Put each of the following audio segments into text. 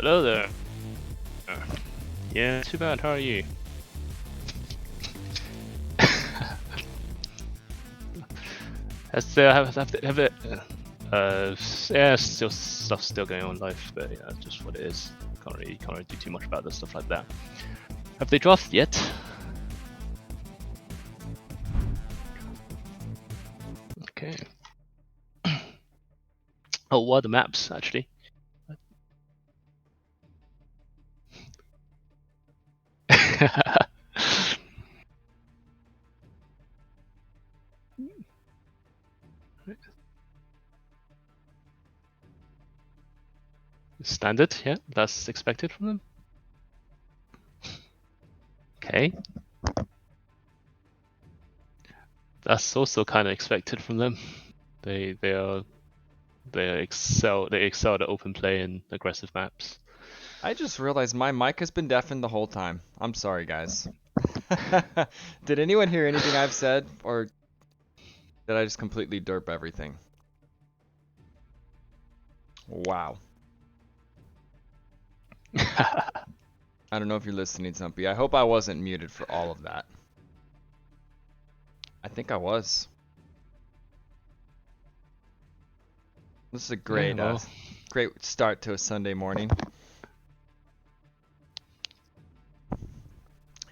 Hello there. Yeah, too bad. How are you? Have it. Yeah, still stuff's still going on in life, but yeah, that's just what it is. Can't really do too much about this stuff like that. Have they drafted yet? Okay. Oh, what are the maps actually? Standard, yeah, that's expected from them. Okay. That's also kind of expected from them. They excel at open play and aggressive maps. I just realized my mic has been deafened the whole time. I'm sorry, guys. Did anyone hear anything I've said, or did I just completely derp everything? Wow. I don't know if you're listening, Zumpy. I hope I wasn't muted for all of that. I think I was. This is a great, Yeah, well, great start to a Sunday morning.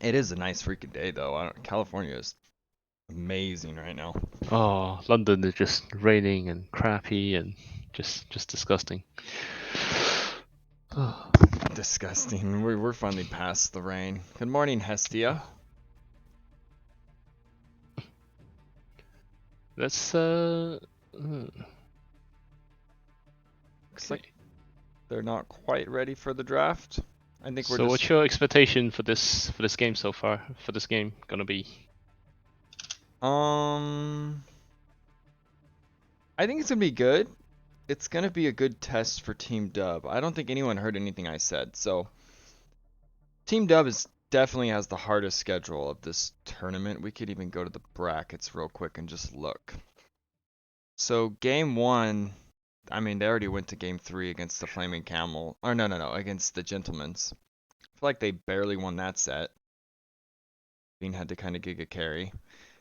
It is a nice freaking day, though. California is amazing right now. oh, London is just raining and crappy and just disgusting. Disgusting. We're finally past the rain. Good morning, Hestia. Let's Looks like they're not quite ready for the draft. I think we're So what's just. your expectation for this game so far? For this game gonna be? I think it's gonna be good. It's gonna be a good test for Team Dub. I don't think anyone heard anything I said. So Team Dub definitely has the hardest schedule of this tournament. We could even go to the brackets real quick and just look. So game one, I mean they already went to game three against the Flaming Camel. Or no, against the Gentlemen's. I feel like they barely won that set. Bean had to kind of gig a carry.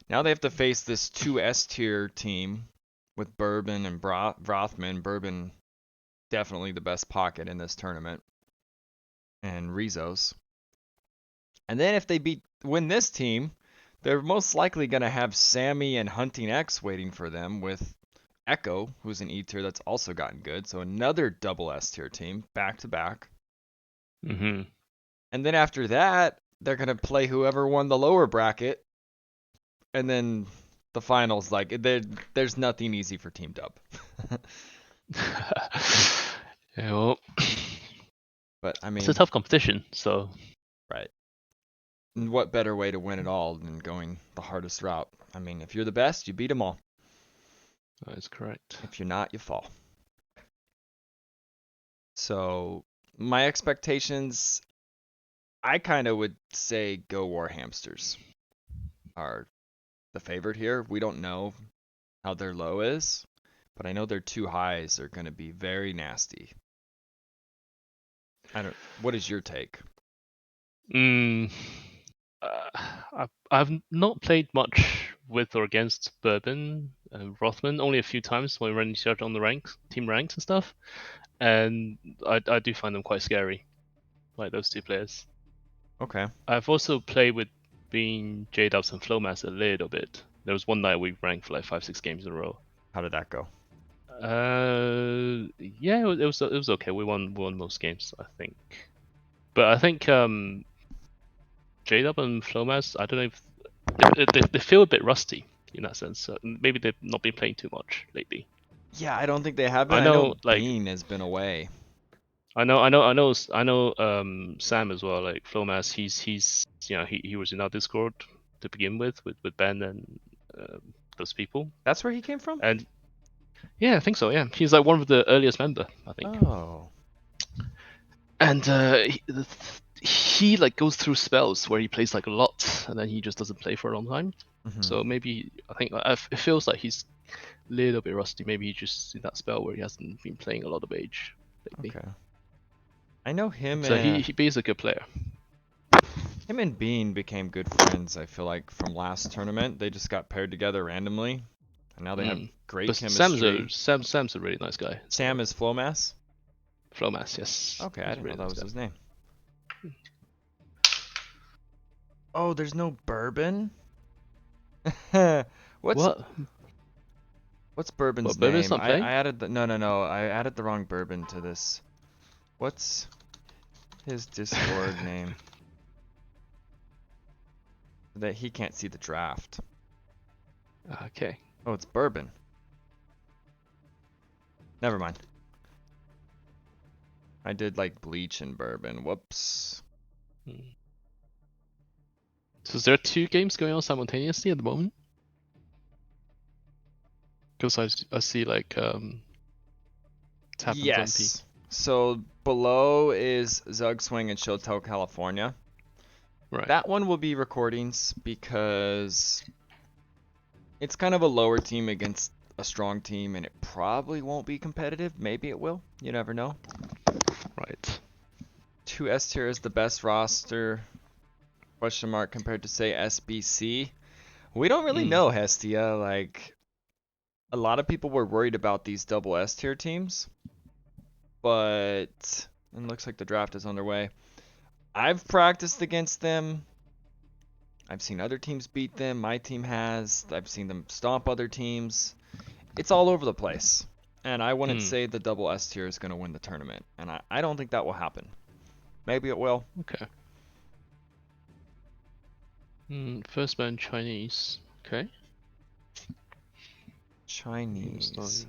Now they have to face this 2 S tier team with Bourbon and Rothman. Bourbon definitely the best pocket in this tournament. And Rizos. And then if they win this team, they're most likely going to have Sammy and Hunting X waiting for them with Echo, who's an E tier that's also gotten good. So another double S tier team back to back. Mm-hmm. And then after that, they're going to play whoever won the lower bracket. And then the finals, like there's nothing easy for Team Dub. Yeah, well, But I it's a mean, tough competition, so right. And what better way to win it all than going the hardest route? I mean, if you're the best, you beat them all. that is correct. If you're not, you fall. So my expectations, I kind of would say go War Hamsters are the favorite here. We don't know how their low is, but I know their two highs are going to be very nasty. What is your take? Mm, I've not played much with or against Bourbon and Rothman, only a few times when we ran each other on the team ranks and stuff, and I do find them quite scary, like those two players. Okay. I've also played with being J-Dubs and Flowmass a little bit. There was one night we ranked for like 5-6 games in a row. How did that go? Yeah, it was okay. We won most games, I think. But I think J-Dub and Flowmass, I don't know if they feel a bit rusty in that sense. Maybe they've not been playing too much lately. Yeah, I don't think they have been. I I know know, like Bean has been away. I know Sam as well. Like Flowmass, he's he was in our Discord to begin with Ben and those people. That's where he came from? And yeah, I think so. Yeah, he's like one of the earliest member, I think. Oh. And he like goes through spells where he plays like a lot, and then he just doesn't play for a long time. Hmm. So maybe I think it feels like he's a little bit rusty. Maybe he's just in that spell where he hasn't been playing a lot of Age lately. Okay. I know him So and he's a good player. him and Bean became good friends, I feel like, from last tournament. They just got paired together randomly, and now they have great But chemistry. Sam's a really nice guy. Sam So is Flomass? Flomas, yes, Okay, I he's a didn't know really that nice was guy. his name. Oh, there's no bourbon? What's What? what's Bourbon's What? Bourbon's name? not playing? I added the no. I added the wrong Bourbon to this. What's his Discord name? That he can't see the draft. Okay. Oh, it's Bourbon. Never mind. I did like Bleach and Bourbon. Whoops. Hmm. So is there 2 games going on simultaneously at the moment? Because I see like Tap and Thumpy. Yes. So below is Zug Swing and Shotel, California. Right. That one will be recordings because it's kind of a lower team against a strong team, and it probably won't be competitive. Maybe it will. You never know. Right. 2 S tier is the best roster? Question mark compared to say SBC. We don't really know, Hestia. Like a lot of people were worried about these double S tier teams, but it looks like the draft is underway. I've practiced against them. I've seen other teams beat them. My team has. I've seen them stomp other teams. It's all over the place. And I wouldn't say the double S tier is going to win the tournament. And I don't think that will happen. Maybe it will. Okay. First man Chinese. Okay. Chinese.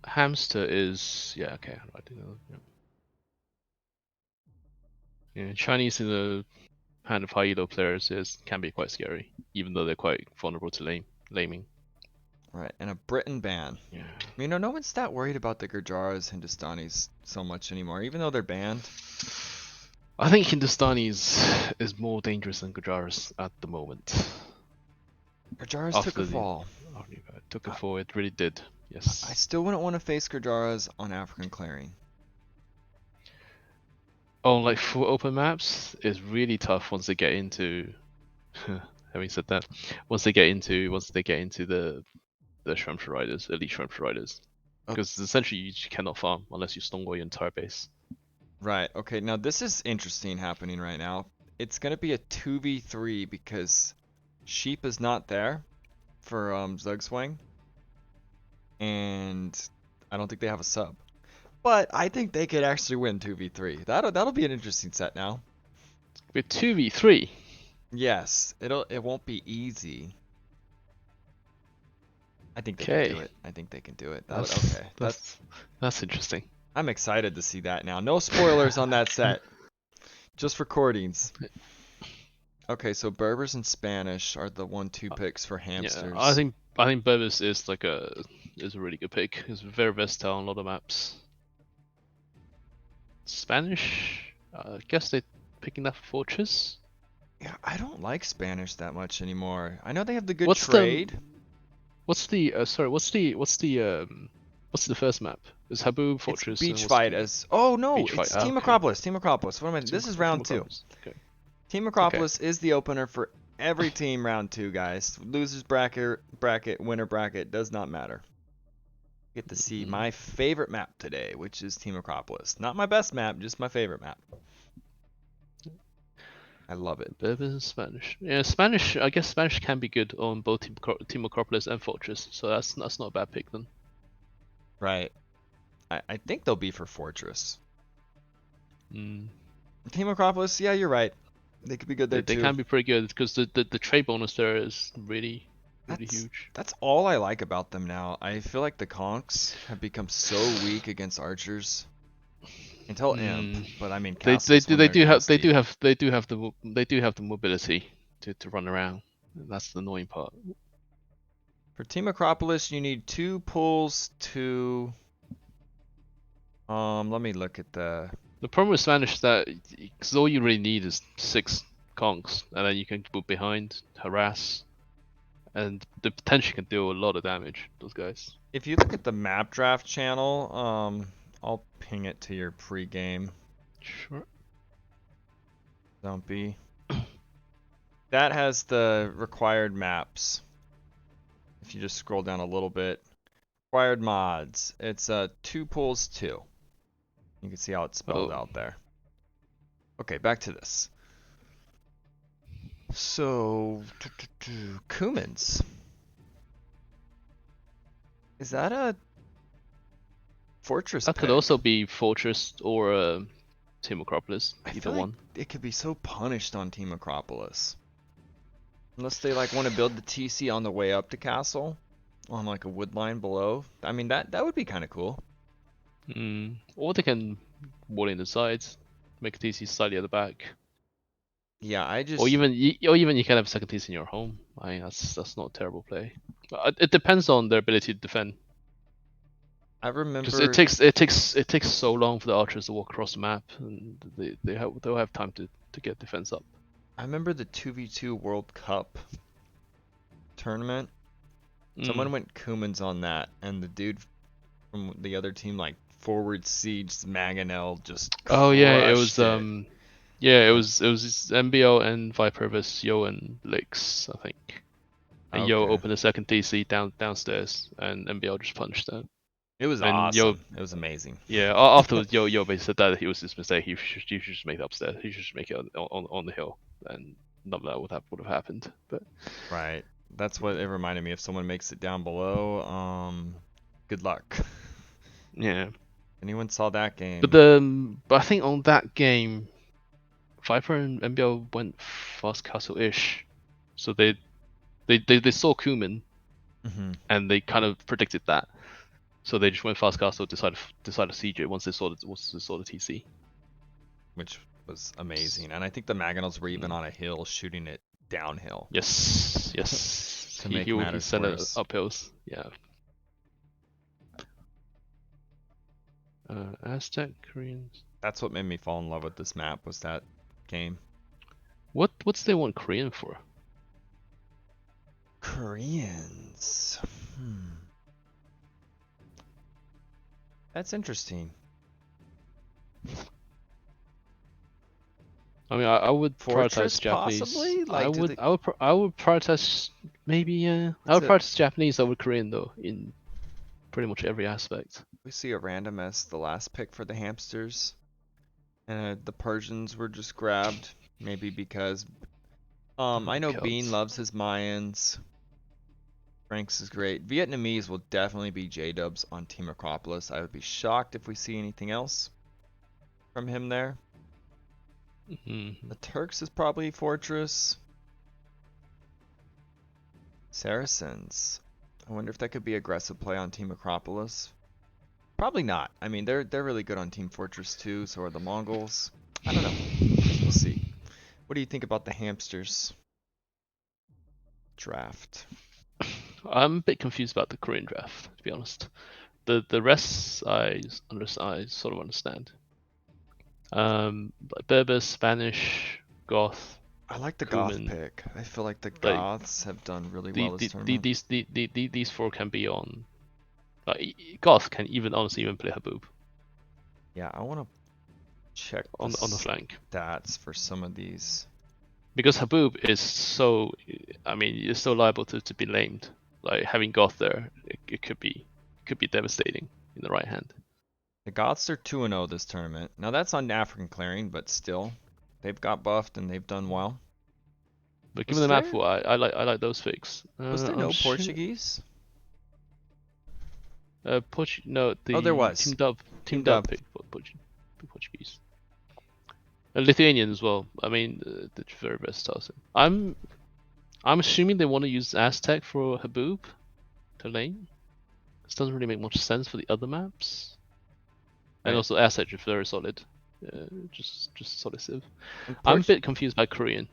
Hamster is okay. I do know. Yeah. Chinese in the hand of high elo players can be quite scary, even though they're quite vulnerable to laming. Right, and a Britain ban. Yeah. You know, no one's that worried about the Gurjaras, Hindustanis so much anymore, even though they're banned. I think Hindustanis is more dangerous than Gujaras at the moment. Gurjaras took a After the fall. took a fall, it really did. I Yes. still wouldn't want to face Gurjaras on African clearing. Oh, like full open maps is really tough once they get into. Having said that, once they get into the Shrimp Riders, elite Shrimp Riders, because essentially you cannot farm unless you stonewall your entire base. Right, okay, now this is interesting happening right now. It's going to be a 2v3 because Sheep is not there for Zugswang, and I don't think they have a sub. But I think they could actually win 2v3. That'll be an interesting set now. With 2v3. Yes, it won't be easy. I think they can do Okay, it. I think they can do it. that's Okay, that's interesting. I'm excited to see that now. No spoilers on that set. Just recordings. Okay, so Berbers and Spanish are the 1-2 picks for Yeah, Hamsters. I think Bevis is a really good pick. He's very versatile on a lot of maps. Spanish, I guess they're picking that for Fortress. Yeah, I don't like Spanish that much anymore. I know they have the good What's the trade. sorry? What's the first map? Is Habub It's Fortress and Beach what's Fight the as oh no, Beach Fight? it's Ah, Team okay. Acropolis. Team Acropolis. What am I? This is round 2. Okay. Team Okay. Acropolis is the opener for every team round 2, guys. Losers bracket, winner bracket does not matter. Get to see my favorite map today, which is Team Acropolis. Not my best map, just my favorite map. I love it. Bourbon and Spanish. Yeah, Spanish. I guess Spanish can be good on both Team Acropolis and Fortress, so that's not a bad pick then. Right. I think they'll be for Fortress. Team Acropolis, yeah, you're right. They could be good there They too. can be pretty good because the trade bonus there is really huge. That's all I like about them now. I feel like the conks have become so weak against archers until imp, but I mean castles when They they're do have nasty. they do have the mobility to run around. That's the annoying part. For Team Acropolis, you need 2 pulls to let me look at the The problem with Spanish is that cause all you really need is 6 conks, and then you can boot behind, harass, and the potential can do a lot of damage. Those guys. if you look at the map draft channel, I'll ping it to your pre-game. Sure. Don't be. That has the required maps. If you just scroll down a little bit. Required mods. It's 2 pools 2. You can see how it's spelled out there. Okay, back to this. So, Cummins. Is that a Fortress That could pick? also be Fortress or Team Acropolis, I either feel like one. it could be so punished on Team Acropolis. Unless they like want to build the TC on the way up to Castle, on like a wood line below. I mean that would be kind of cool. Or they can wall in the sides, make a TC slightly at the back. Yeah, Or even you can have a second TC in your home. I mean, that's not a terrible play. It depends on their ability to defend. I Because remember it takes so long for the archers to walk across the map, and they'll have time to get defense up. the 2v2 World Cup tournament. Someone went Cummins on that, and the dude from the other team like forward siege Mangonel just Oh yeah, it was crushed it. yeah, it was MBO and Viper versus Yo and Licks, I think. And Yo Okay. opened a second TC downstairs, and MBO just punched it. It was And Yo, awesome. It was amazing. yeah, afterwards Yo basically said that it was his mistake. You should just make it upstairs. He should just make it on the hill, and none of that would have happened. But Right. That's what it reminded me. If someone makes it down below, good luck. yeah, Anyone saw that game? but I think on that game, Viper and MBO went fast castle-ish, so they saw Kuman Hmm. and they kind of predicted that. So they just went fast castle, decided to siege it once they saw the TC. Which was amazing. And I think the Mangonels were even on a hill shooting it downhill. Yes, yes. To make He matters sent it worse. uphills. Yeah. Aztec Koreans. That's what made me fall in love with this map, was that game. What's they want Korean for? Koreans. That's interesting. I mean, I would Fortress, prioritize Japanese. possibly? Like, I would prioritize maybe I would prioritize Japanese over Korean though in pretty much every aspect. we see a random as the last pick for the Hamsters. And the Persians were just grabbed. Maybe because I know Bean Celts. loves his Mayans. Franks is great. Vietnamese will definitely be J-dubs on Team Acropolis. I would be shocked if we see anything else from him there. Mm-hmm. The Turks is probably Fortress. Saracens. I wonder if that could be aggressive play on Team Acropolis. Probably not. I mean, they're really good on Team Fortress too, so are the Mongols. I don't know. We'll see. What do you think about the Hamsters draft? I'm a bit confused about the Korean draft, to be honest. The rest I sort of understand. Like Berber, Spanish, Goth, I like the Goth Kuman. pick. I feel like the Like Goths have done really well this tournament. these four can be on. Like Goth can even honestly even play Haboob Yeah, I want to check on the flank. stats for some of these. Because Haboob is so, I mean, it's so liable to be lamed. Like having Goth there, it could be devastating in the right hand. The Goths are 2-0 this tournament. Now that's on African clearing, but still, they've got buffed and they've done well. But given Was the map, there I like those picks. was there no Portuguese? No, Oh, there the was. Team Team Dub Dub. pick Portuguese. And Lithuanian as well. I mean, they're very versatile. So I'm assuming they want to use Aztec for Haboob to lane. This doesn't really make much sense for the other maps. And Right. also Aztec is very solid. Just solid civ. And I'm a bit confused by Korean.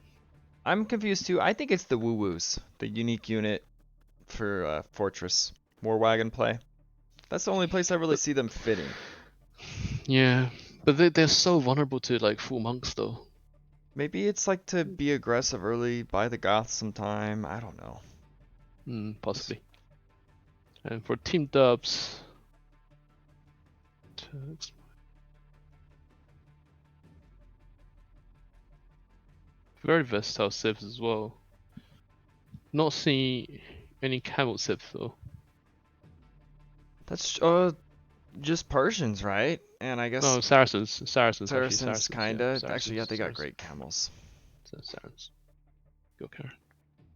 I'm confused too. I think it's the Woo Woos, the unique unit for Fortress War Wagon play. That's the only place I really But, see them fitting. yeah, but they're so vulnerable to like full monks though. Maybe it's like to be aggressive early, buy the Goths sometime. I don't know. Possibly. And for Team Dubs, Turks, Very versatile civs as well. Not seeing any camel civ though. That's just Persians, right? And I guess No, Saracens. Saracens Yeah, kinda. Actually, yeah, Saracens. they got Saracens. great camels. Saracens. Go Karen.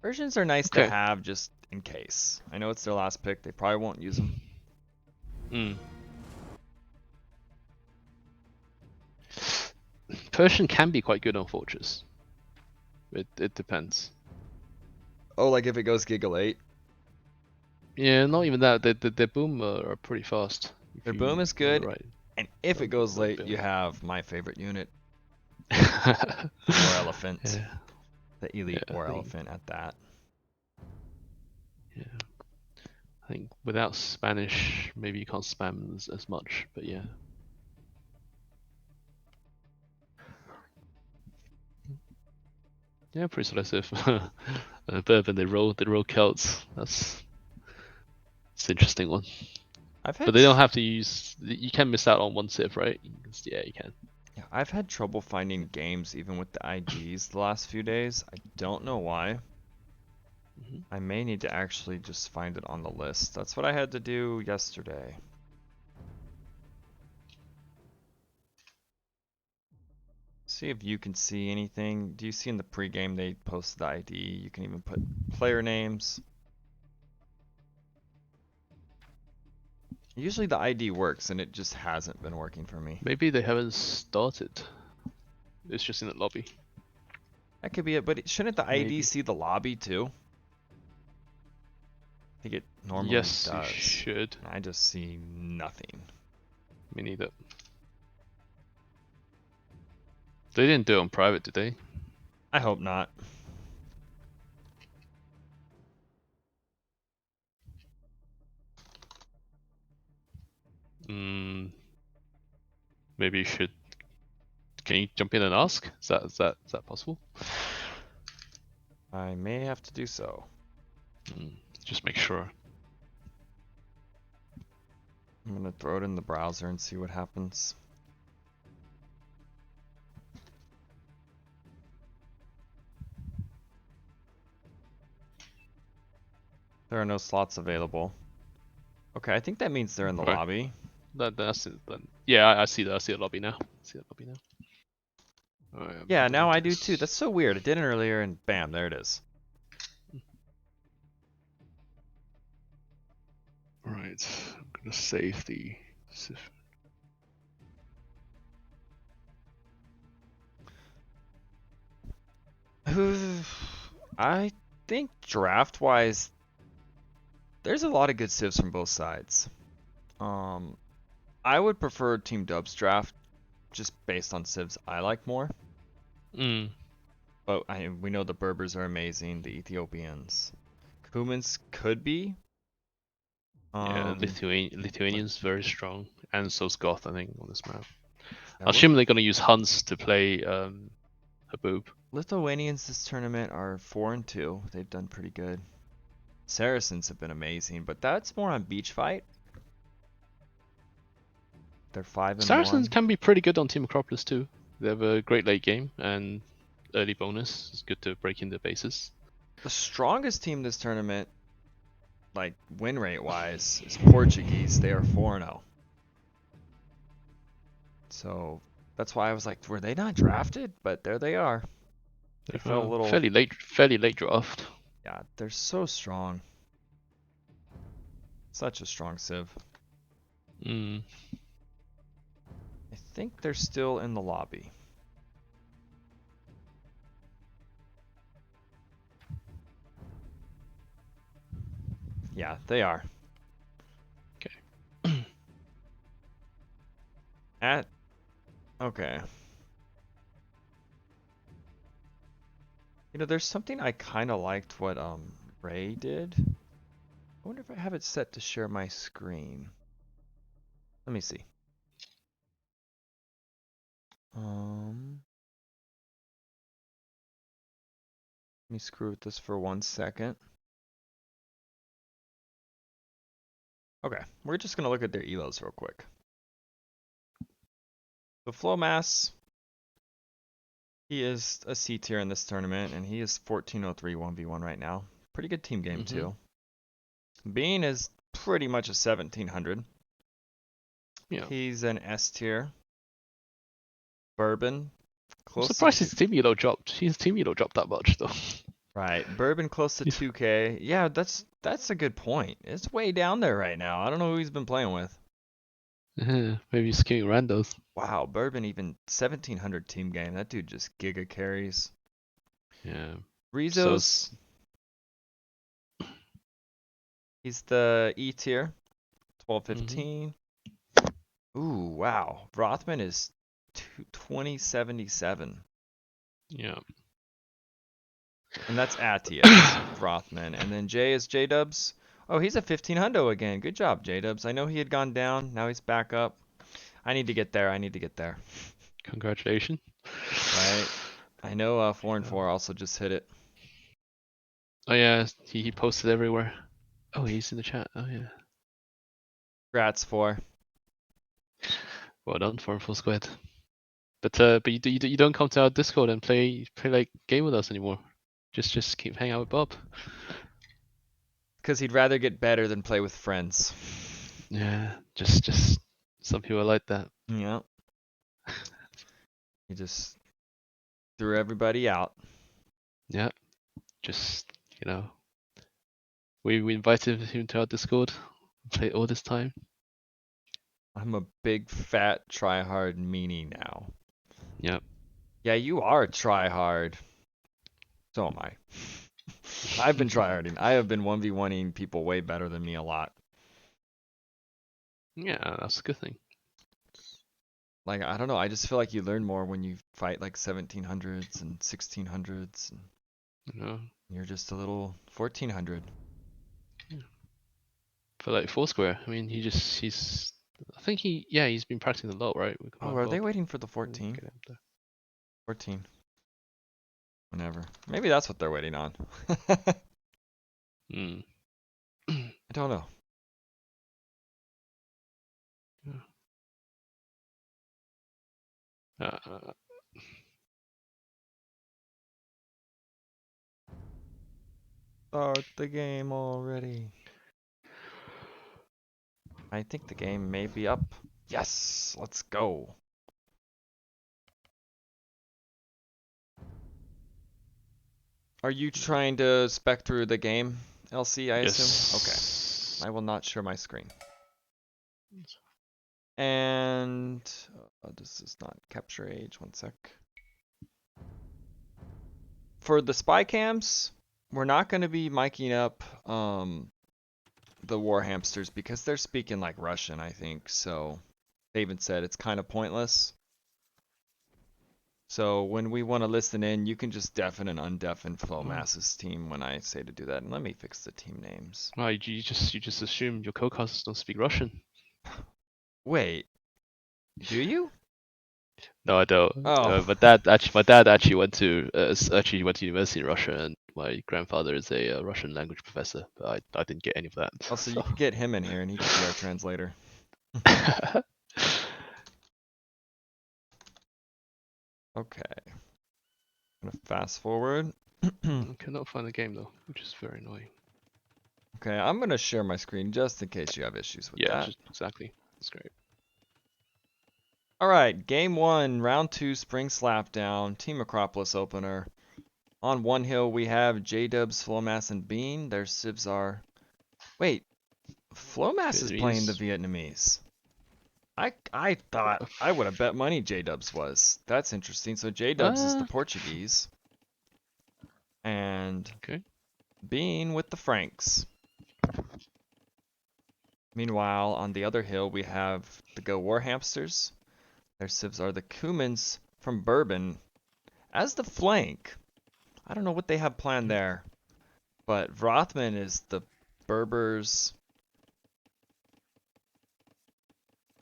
Persians are nice to Okay. have just in case. I know it's their last pick. They probably won't use them. Mm. Persian can be quite good on Fortress. It depends. Oh, like if it goes Giga 8. Yeah, not even that. Their boom are pretty fast Their if boom you is know the good, right and if it goes right late, you build. have my favorite unit, Yeah, War Elephant. yeah. The elite I War think Elephant at that. yeah. I think without Spanish, maybe you can't spam as much. But yeah. Yeah, pretty selective. Bourbon, they roll Celts. It's an interesting one. I've But had they don't have to use. You can miss out on one civ, right? Yeah, you can. yeah, I've had trouble finding games even with the IGs the last few days. I don't know why. Hmm. I may need to actually just find it on the list. That's what I had to do yesterday. See if you can see anything. Do you see in the pregame they posted the ID? You can even put player names. Usually the ID works, and it just hasn't been working for me. Maybe they haven't started. It's just in the lobby. That could be it, but shouldn't the ID Maybe. see the lobby too? I think it normally Yes, you does. should. I just see nothing. Me neither. They didn't do it on private, did they? I hope not. Mm, maybe you should. Can you jump in and ask? Is that possible? I may have to do so. Just make sure. I'm gonna throw it in the browser and see what happens. There are no slots available. Okay, I think that means they're in the Right. lobby. That's it. Then. Yeah, I see that. I see the lobby now. Alright, I'm Yeah, going now I into do too. this. That's so weird. It didn't earlier and bam, there it is. Right. I'm gonna save the. I think draft-wise, there's a lot of good civs from both sides. I would prefer Team Dub's draft just based on civs I like more. Mm. But we know the Berbers are amazing, the Ethiopians. Kumans could be. Yeah, Like, Lithuanians very strong, and so Goth, I think, on this map. yeah, I assume they're gonna use Huns to play Haboob. Lithuanians this tournament are 4-2. They've done pretty good. Saracens have been amazing, but that's more on beach fight. They're 5 and Saracens 1. can be pretty good on Team Acropolis too. They have a great late game and early bonus. It's good to break in the bases. The strongest team this tournament, like win rate wise, is Portuguese. They are 4-0. So that's why I was like, were they not drafted? But there they are. They They're fell a little. fairly late draft. Yeah, they're so strong. Such a strong civ. Mm. I think they're still in the lobby. Yeah, they are. Okay. Okay. You know, there's something I kind of liked what Ray did. I wonder if I have it set to share my screen. Let me see. Let me screw with this for 1 second. Okay, we're just gonna look at their elos real quick. The flow mass He is a C tier in this tournament, and he is 1403 1v1 right now. Pretty good team game, Mm-hmm. too. Bean is pretty much a 1700. Yeah. He's an S tier. Bourbon, I'm close to surprised 2. his team elo dropped. His team elo dropped that much though. Right, Bourbon close to 2K. Yeah, that's a good point. It's way down there right now. I don't know who he's been playing with. Yeah, maybe he's queuing randos. Wow, Bourbon even 1700 team game. That dude just giga carries. Yeah. So Rizzo's, he's the E tier, mm-hmm. 1215. Ooh, wow. Rothman is 2077. Yeah. And that's Atius, Rothman. And then J is J-Dubs. Oh, he's a 1500 again. Good job, J-Dubs. I know he had gone down. Now he's back up. I need to get there. I need to get there. Congratulations. Right? I know 4 and Yeah. 4 also just hit it. Oh yeah, he posted everywhere. Oh, he's in the chat. Oh yeah. Congrats 4. Well done, Form Full Squad. But you don't come to our Discord and play like game with us anymore. Just keep hanging out with Bob. Because he'd rather get better than play with friends. Yeah, just some people are like that. Yeah. He just threw everybody out. Yeah, just we invited him to our Discord, played all this time. I'm a big fat tryhard meanie now. Yep. Yeah, you are a tryhard. So am I. I've been tryharding. I have been 1v1ing people way better than me a lot. Yeah, that's a good thing. Like, I don't know. I just feel like you learn more when you fight like 1700s and 1600s. And You know, you're just a little 1400. for like Foursquare, I mean, he's I think he's been practicing a lot, right? We Oh, combined are they Bob. waiting for the We'll 14? get him there. 14. Whenever. Maybe that's what they're waiting on. I Hmm. don't know. Uh, Start the game already. I think the game may be up. Yes, let's go. Are you trying to spec through the game, LC, I assume? Okay. yes. I will not share my screen. And this is not capture age. One sec. For the spy cams, we're not going to be miking up the war hamsters because they're speaking like Russian, I think. So they even said it's kind of pointless. So when we want to listen in, you can just deafen and undeafen Flowmass's team when I say to do that. And let me fix the team names. Well, you just assume your co-casters don't speak Russian. Wait, do you? No, I don't. Oh, My dad actually went to university in Russia, and my grandfather is a Russian language professor. But I didn't get any of that. also you So. could get him in here and he could be our translator. Okay, I'm gonna fast forward. I cannot find the game though, which is very annoying. Okay, I'm gonna share my screen just in case you have issues with Yeah, that. just exactly. That's great. All right, game 1, round 2, spring slapdown, Team Acropolis opener. On one hill we have J-Dubs, Flowmass, and Bean. Their civs are. Wait, Flowmass is playing the Vietnamese. I thought I would have bet money J-Dubs was. That's interesting. So J-Dubs is the Ah, Portuguese, and okay. Bean with the Franks. Meanwhile, on the other hill we have the Go War Hamsters. Their civs are the Cumans from Bourbon as the flank. I don't know what they have planned there, but Rothman is the Berbers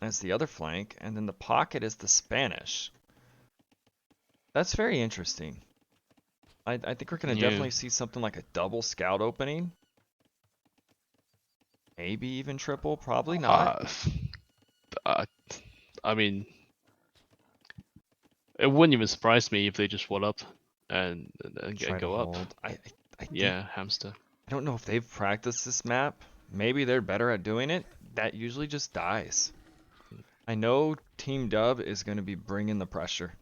as the other flank, and then the pocket is the Spanish. That's very interesting. I think we're going to Yeah. definitely see something like a double scout opening. Maybe even triple, probably not. Uh, uh, I mean, It wouldn't even surprise me if they just wall up and Try to go up. hold. I think Yeah, hamster. I don't know if they've practiced this map. Maybe they're better at doing it. That usually just dies. I know Team Dub is going to be bringing the pressure.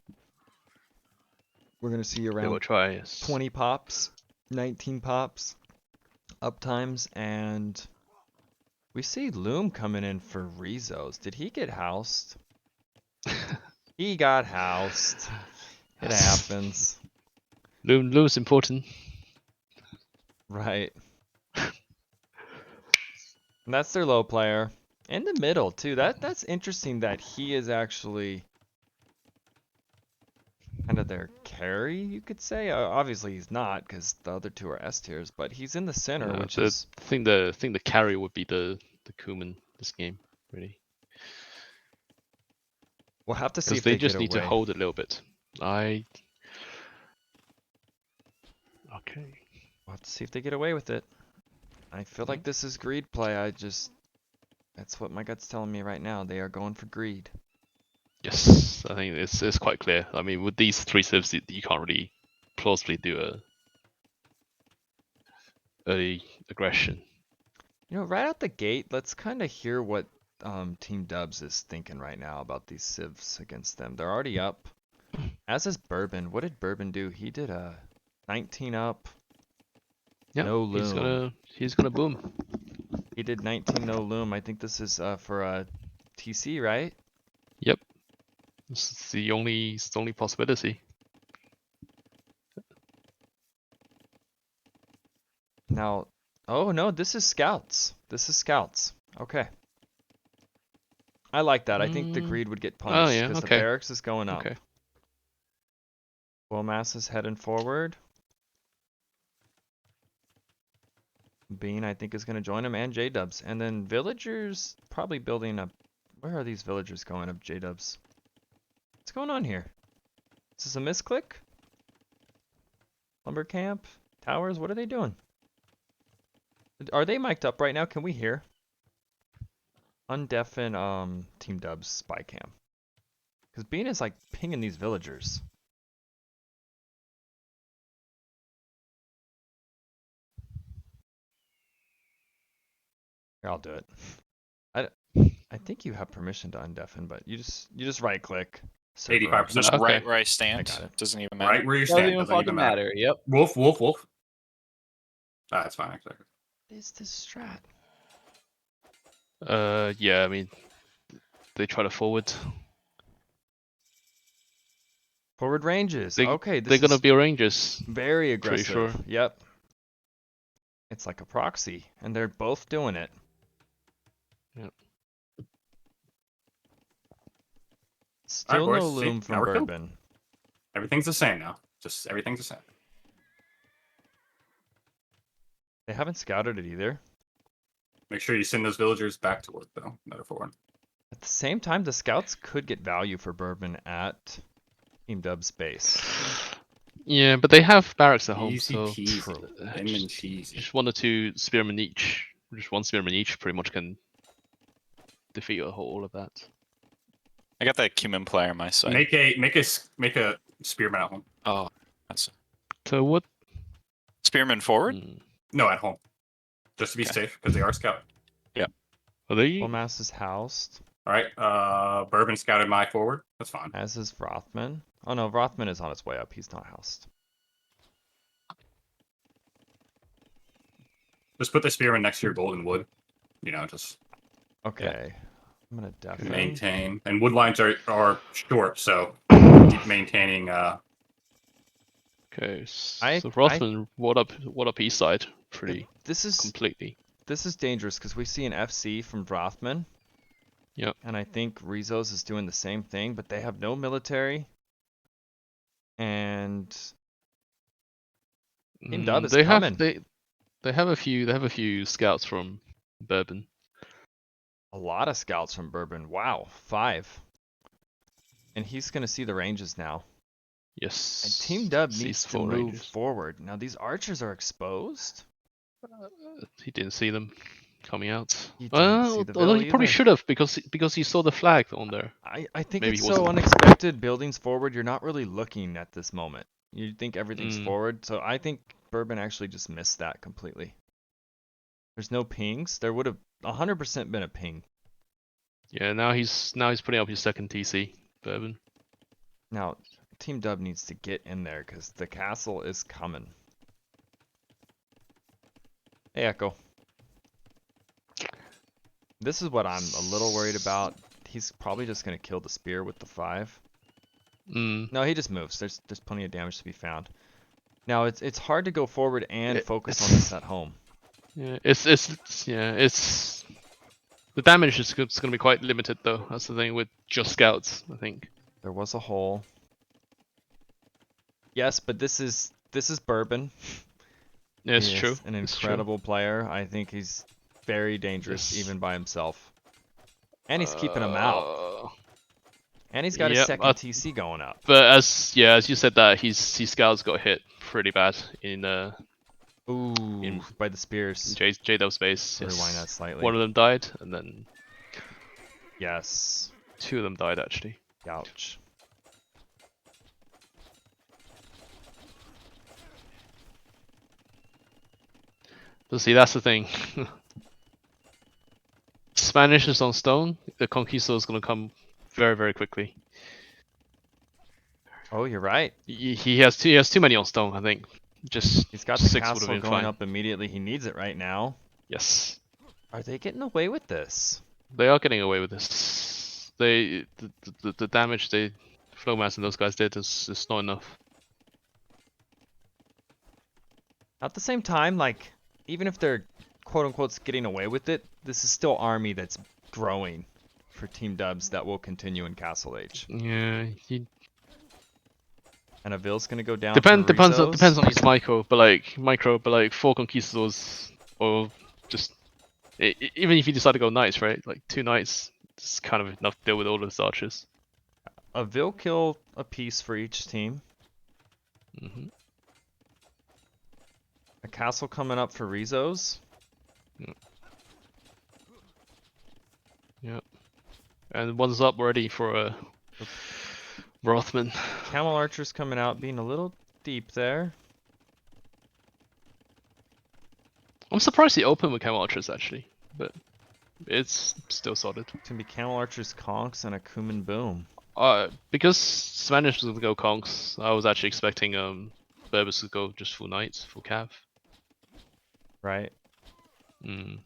We're going to see They will around try. Yes. 20 pops, 19 pops, up times, and we see Loom coming in for Rezos. Did he get housed? He got housed. It happens. Loom's important. Right. And that's their low player. In the middle, too. That's interesting that he is actually kind of their carry, you could say. Obviously, he's not, because the other two are S tiers, but he's in the center, No, which is... I think the carry would be the Kuman this game, really, We'll have to see because if they they get just need to away. hold a little bit. Okay. We'll have to see if they get away with it. I feel like this is greed play. That's what my gut's telling me right now. They are going for greed. Yes, I think it's quite clear. I mean, with these three civs, you can't really plausibly do a early aggression. You know, right out the gate, let's kind of hear what Team Dubs is thinking right now about these civs against them. They're already up. As is Bourbon. What did Bourbon do? He did a 19 up. Yeah, No loom. he's gonna boom. He did 19 no loom. I think this is for a TC, right? Yep, this is it's the only possibility. Now, oh no, this is scouts. This is scouts. Okay. I like that. I think the greed would get Oh punished yeah, because the okay, barracks is going up. okay. Mass is heading forward. Bean, I think, is going to join him, and J-Dubs. And then villagers probably building up. Where are these villagers going up, J-Dubs? What's going on here? Is this a misclick? Lumber camp? Towers? What are they doing? Are they mic'd up right now? Can we hear? Undeafen Team Dubs spy cam. Because Bean is like pinging these villagers. Here, I'll do it. I think you have permission to undeafen, but you just right click. 85%. Just Okay. right where I I stand. got it. Doesn't even matter. Right where you Doesn't stand. even Doesn't even fucking matter. matter. Yep. Wolf, wolf, wolf. Ah, that's fine. Actually. What is this strat? Yeah, I mean, they try to forward. Forward ranges. They, Okay, they're this gonna is be Rangers. very Pretty aggressive. sure. Yep. It's like a proxy, and they're both doing it. Yep. Still Alright, no boys, see? loom Now from we're cool. Bourbon. Everything's the same now. Just everything's the same. They haven't scouted it either. Make sure you send those villagers back to work, though. Another forward. At the same time, the scouts could get value for Bourbon at Team Dub's base. Yeah, but they have barracks at home, Easy so peasy. True. Lemon cheesy. just 1 or 2 spearmen each. Just 1 spearman each pretty much can defeat all of that. I got that cumin player on my side. Make a spearman at home. Oh, that's So what? spearman forward. Hmm. No, at home. Just to be Okay. safe, because they are scout. Are they? Mass is housed, Alright, Bourbon scouted my forward. That's fine. as is Rothman. Oh no, Rothman is on his way up. He's not housed. Just put the spearman next to your golden wood. You know, just Okay. I'm gonna definitely. maintain. And wood lines are short, so keep maintaining. Okay, I- so Rothman, what up east side? Pretty This is completely. dangerous because we see an FC from Rothman. Yep. And I think Rizos is doing the same thing, but they have no military. And Team Dub is they coming. they have a few scouts from Bourbon. A lot of scouts from Bourbon. Wow, 5. And he's gonna see the ranges now. Yes. And Team Dub sees needs to 4 move Rangers. forward. Now these archers are exposed. He didn't see them. coming out. You don't see the Although Vil he probably either. should have because he saw the flag on there. I think Maybe it's he so wasn't. unexpected. Buildings forward, you're not really looking at this moment. You think everything's Mm. forward, so I think Bourbon actually just missed that completely. There's no pings. There would have 100% been a ping. Yeah, now he's putting up his second TC, Bourbon. Now, Team Dub needs to get in there because the castle is coming. Hey, Echo. This is what I'm a little worried about. He's probably just going to kill the spear with the 5. Mm. No, he just moves. There's plenty of damage to be found. Now, it's hard to go forward and focus on this at home. Yeah, it's the damage is going to be quite limited though. That's the thing with just scouts, I think. There was a hole. Yes, but this is Bourbon. Yeah, it's He true. is an It's true. incredible player. I think he's very dangerous Yes. even by himself. And he's keeping him out. And he's got his Yep, second TC going up. But as you said that his scouts got hit pretty bad in Ooh, by the spears. J-Dub's base. Rewind Yes. that slightly. One of them died, and then Yes. 2 of them died actually. Ouch. But see, that's the thing. Spanish is on stone. The Conquistador is going to come very, very quickly. Oh, you're right. He has too many on stone, I think. Just He's got the 6 would have castle been going fine. up immediately. He needs it right now. Yes, Are they getting away with this? they are getting away with this. The damage they Flowmass and those guys did is not enough. At the same time, like, even if they're quote-unquote getting away with it, this is still army that's growing for Team Dubs that will continue in Castle Age. Yeah, And Avil's gonna go down depends for Rizos. depends on his micro, but like 4 Conquistadors or just even if you decide to go knights, right? Like 2 knights, it's kind of enough to deal with all of the archers. Avil kill a piece for each team. Hmm. A castle coming up for Rizos. Yep. And one's up already for Rothman. Camel archers coming out, being a little deep there. I'm surprised he opened with Camel Archers actually, but it's still solid. It's gonna be camel archers, conks, and a Kuman boom. Because Spanish was gonna go conks, I was actually expecting Berbers to go just full knights, full cav. Right. Mm.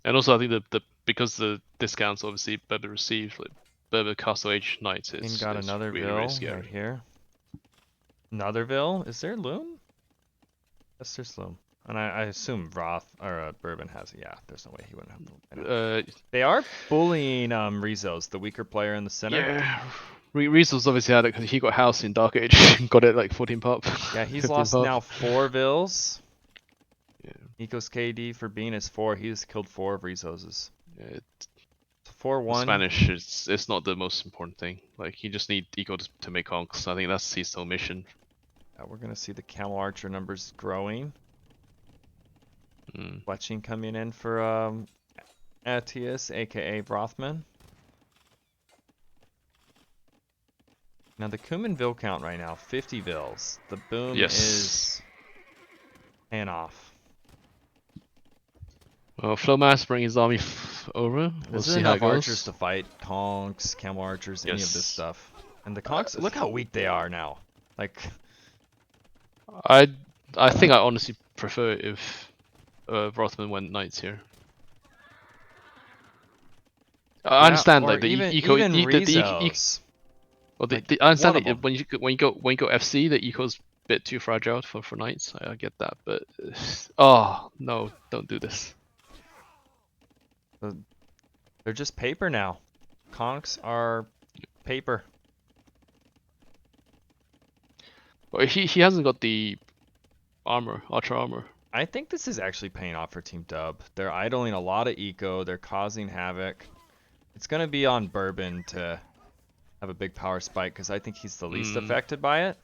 And also I think the because the discounts obviously Berber received, like Berber Castle Age Knights King is got another really, Vil really scary. right here. Another Vil? Is there Loom? Yes, there's Loom. And I assume Roth or Bourbon has it. Yeah, there's no way he wouldn't have Loom. I know. They are bullying Rizos, the weaker player in the center. Yeah. Rizos obviously had it because he got house in Dark Age and got it like 14 pop. Yeah, he's 15 lost pop. now 4 Vils. Yeah. Nico's KD for being his 4. He's killed 4 of Rizos's. Yeah, 4-1. Spanish it's not the most important thing. Like you just need Eco to make conks. I think that's his whole mission. We're gonna see the Camel Archer numbers growing. Mm. Fletching coming in for Atius, aka Rothman. Now the Kuman Vil count right now, 50 Vils. The boom Yes. is paying off. Well, Flowmass bring his army over. We'll This is see how it enough goes. archers to fight conks, camel archers, any of this Yes. stuff. And the conks, look how weak they are now. Like, I think I honestly prefer if Rothman went knights here. I yeah, understand or like the even Rizos. Well, Like, I understand one that of when you go FC, the eco's a bit too fragile for knights. I get that, but oh no, don't do this. They're just paper now. Conks are paper. Well, he hasn't got the armor, ultra armor. I think this is actually paying off for Team Dub. They're idling a lot of eco. They're causing havoc. It's going to be on Bourbon to have a big power spike because I think he's the least affected by it.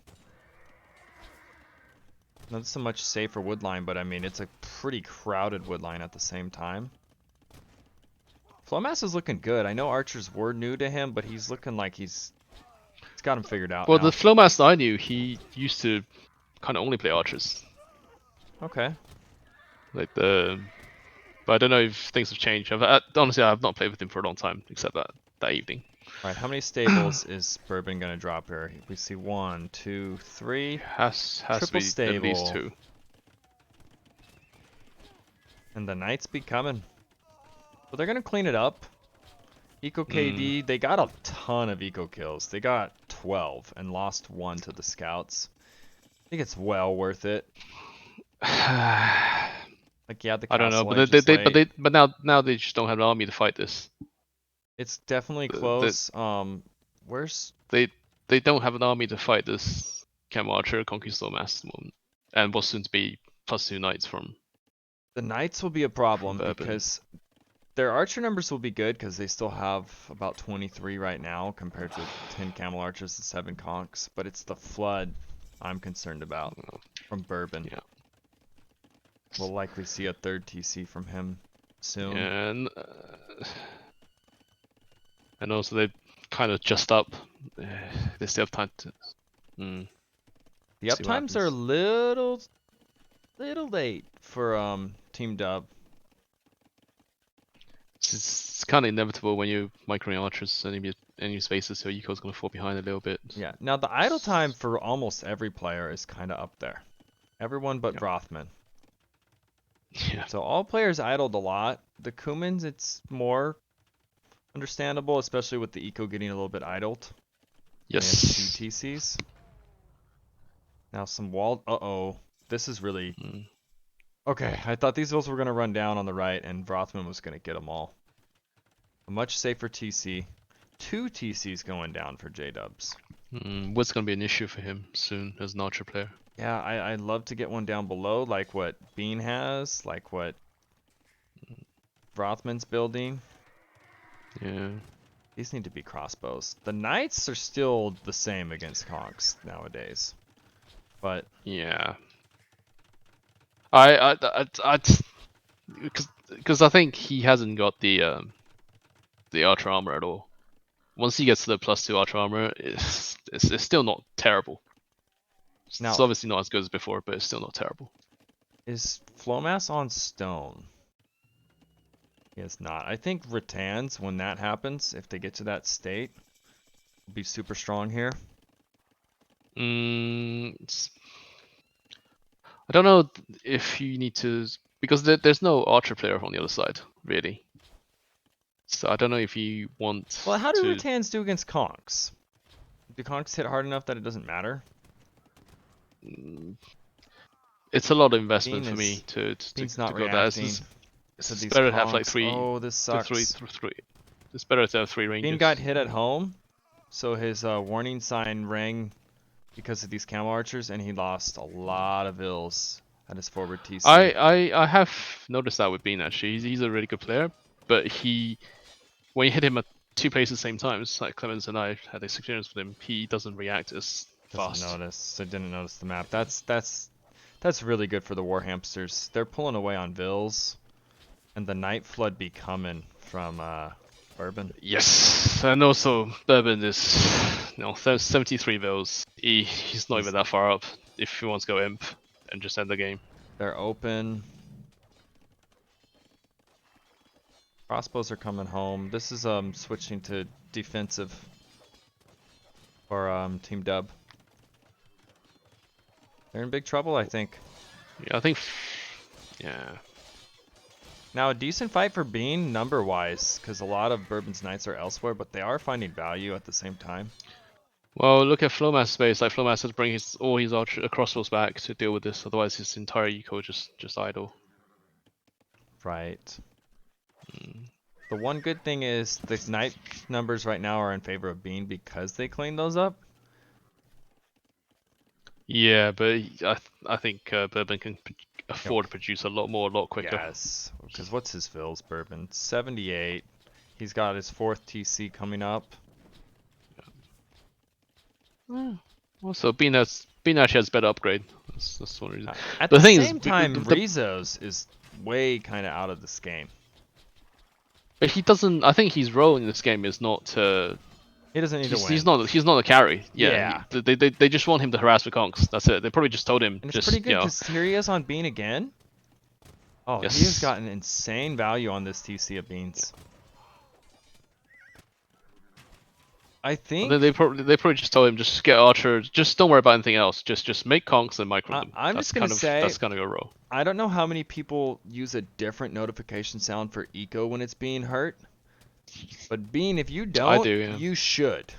Not so much safer wood line, but I mean, it's a pretty crowded wood line at the same time. Flowmass is looking good. I know archers were new to him, but he's looking like he's got him figured out Well, now. the Flowmaster I knew, he used to kind of only play archers. Okay. Like the, but I don't know if things have changed. Honestly, I've not played with him for a long time, except that evening. Alright, how many stables is Bourbon gonna drop here? We see 1, 2, 3. Has to Triple be at least stable. 2. And the Knights be coming. But they're gonna clean it up. Eco KD, they got a ton of eco kills. They got 12 and lost 1 to the scouts. I think it's well worth it. Like, yeah, the I don't know, castle but age is late. but now they just don't have an army to fight this. It's definitely The- close. Where's They don't have an army to fight this Camel Archer Conquistador Master one, and what's soon to be +2 knights from. the Knights will be a problem Bourbon. because their archer numbers will be good because they still have about 23 right now compared to 10 camel archers and 7 conchs, but it's the flood I'm concerned about from Bourbon. Yeah. We'll likely see a third TC from him soon. And also they kind of just up. They still have time to. The see what uptimes are a happens. little late for Team Dub. It's kind of inevitable when you microing archers and enemy spaces, so Eco's gonna fall behind a little bit. Yeah. Now the idle time for almost every player is kind of up there. Everyone but Yep. Vrothman. Yeah. So all players idled a lot. The Kumans, it's more understandable, especially with the eco getting a little bit idled. They have 2 Yes. TCs. Now some walled. Uh-oh. This is really... Mm. Okay, I thought these vills were going to run down on the right and Vrothman was going to get them all. A much safer TC. 2 TCs going down for J-Dubs. What's gonna be an issue for him soon as an archer player? Yeah, I'd love to get one down below, like what Bean has, like what Vrothman's building. Yeah. These need to be crossbows. The Knights are still the same against conchs nowadays. But Yeah. Because I think he hasn't got the archer armor at all. Once he gets to the +2 archer armor, it's still not terrible. Now- It's obviously not as good as before, but it's still not terrible. is Flowmass on stone? He is not. I think Rattans, when that happens, if they get to that state, will be super strong here. I don't know if you need to, because there's no archer player on the other side, really. So I don't know if you want Well, how do to... Rattans do against conchs? Do conchs hit hard enough that it doesn't matter? It's a lot of investment Bean for me is- to Bean's to not go there. reacting It's to these better to have like conchs. 3. Oh, this sucks. Three. It's better to have 3 ranges. Bean got hit at home, so his warning sign rang because of these camel archers, and he lost a lot of ills at his forward TC. I have noticed that with Bean actually. He's a really good player, but when you hit him at 2 places at the same time, like Clemens and I had this experience with him, he doesn't react as fast. Doesn't notice. I didn't notice the map. That's really good for the war hamsters. They're pulling away on vills, and the night flood be coming from Bourbon. Yes, and also Bourbon is 73 vills. He's not even that far up if he wants to go imp and just end the game. They're open. Crossbows are coming home. This is switching to defensive for Team Dub. They're in big trouble, I think. Yeah, I think. Yeah. Now a decent fight for Bean number-wise, because a lot of Bourbon's Knights are elsewhere, but they are finding value at the same time. Well, look at Flowmass space. Like Flowmass has to bring all his crossbows back to deal with this. Otherwise, his entire eco just idle. Right. The one good thing is the Knight numbers right now are in favor of Bean because they cleaned those up. Yeah, but I think Bourbon can afford to produce a lot more, a lot quicker. Yes, because what's his fills, Bourbon? 78. He's got his 4th TC coming up. Also, Bean has Bean actually has better upgrade. That's one reason. At The the thing is, same the- time, the- Rizzo's is way kind of out of this game. But he doesn't. I think his role in this game is not to. He doesn't need to win. He's not a carry. Yeah. They just want him to harass the conks. That's it. They probably just told him. And it's just pretty good you know. because here he is on Bean again. Oh, he has Yes. gotten insane value on this TC of Beans. I think They probably just told him just get Archer. Just don't worry about anything else. Just make conks and micro them. I'm That's just gonna kind of, say- that's kind of your role. I don't know how many people use a different notification sound for Eco when it's being hurt. But Bean, if you don't, do, yeah. you should.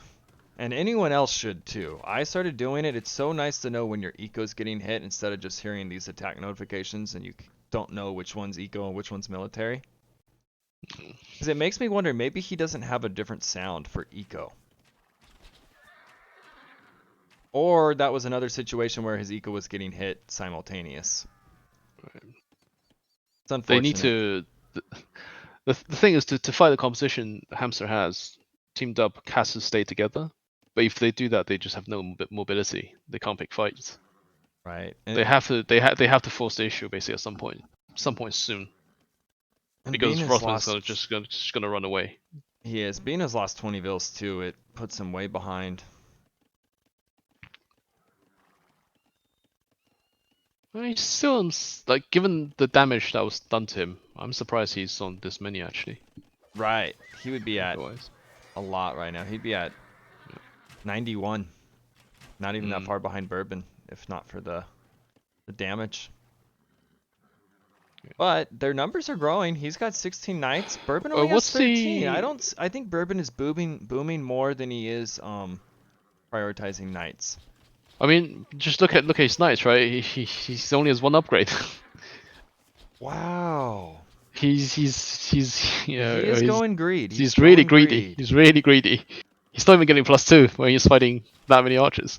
And anyone else should too. I started doing it. It's so nice to know when your Eco's getting hit instead of just hearing these attack notifications and you don't know which one's Eco and which one's military. Because it makes me wonder, maybe he doesn't have a different sound for Eco. Or that was another situation where his Eco was getting hit simultaneous. It's unfortunate. They need to. The thing is to fight the composition Hamster has. Team Dub has to stay together. But if they do that, they just have no mobility. They can't pick fights. Right. They have to. They have to force the issue basically at some point soon. and Because Bean has Rothman's lost- just gonna run away. He is. Bean has lost 20 vills too. It puts him way behind. He's still like given the damage that was done to him. I'm surprised he's on this many actually. Right. He would be at Otherwise. a lot right now. He'd be at 91. Not even that Mm. far behind Bourbon, if not for the damage. But their numbers are growing. He's got 16 knights. Bourbon only has what's 13. the- I think Bourbon is booming more than he is prioritizing knights. I mean, just look at his knights, right? He's only has one upgrade. Wow. he's you know, He is going greed. he's really going greedy. greed. He's really greedy. He's not even getting +2 when he's fighting that many archers.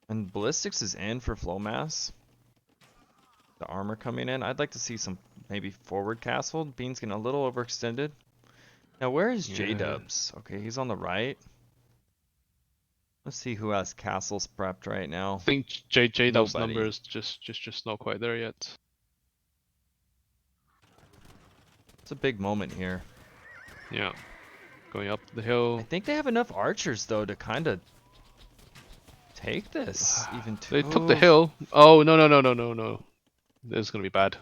And ballistics is in for flow mass. The armor coming in. I'd like to see some maybe forward castle. Bean's getting a little overextended. Now where is Yeah. J-Dubs? Okay, he's on the right. Let's see who has castles prepped right now. I think J Dub's Nobody. number is just not quite there yet. It's a big moment here. Yeah, going up the I hill. think they have enough archers though to kind of take this. Even They two. took the hill. Oh no! This is gonna be bad.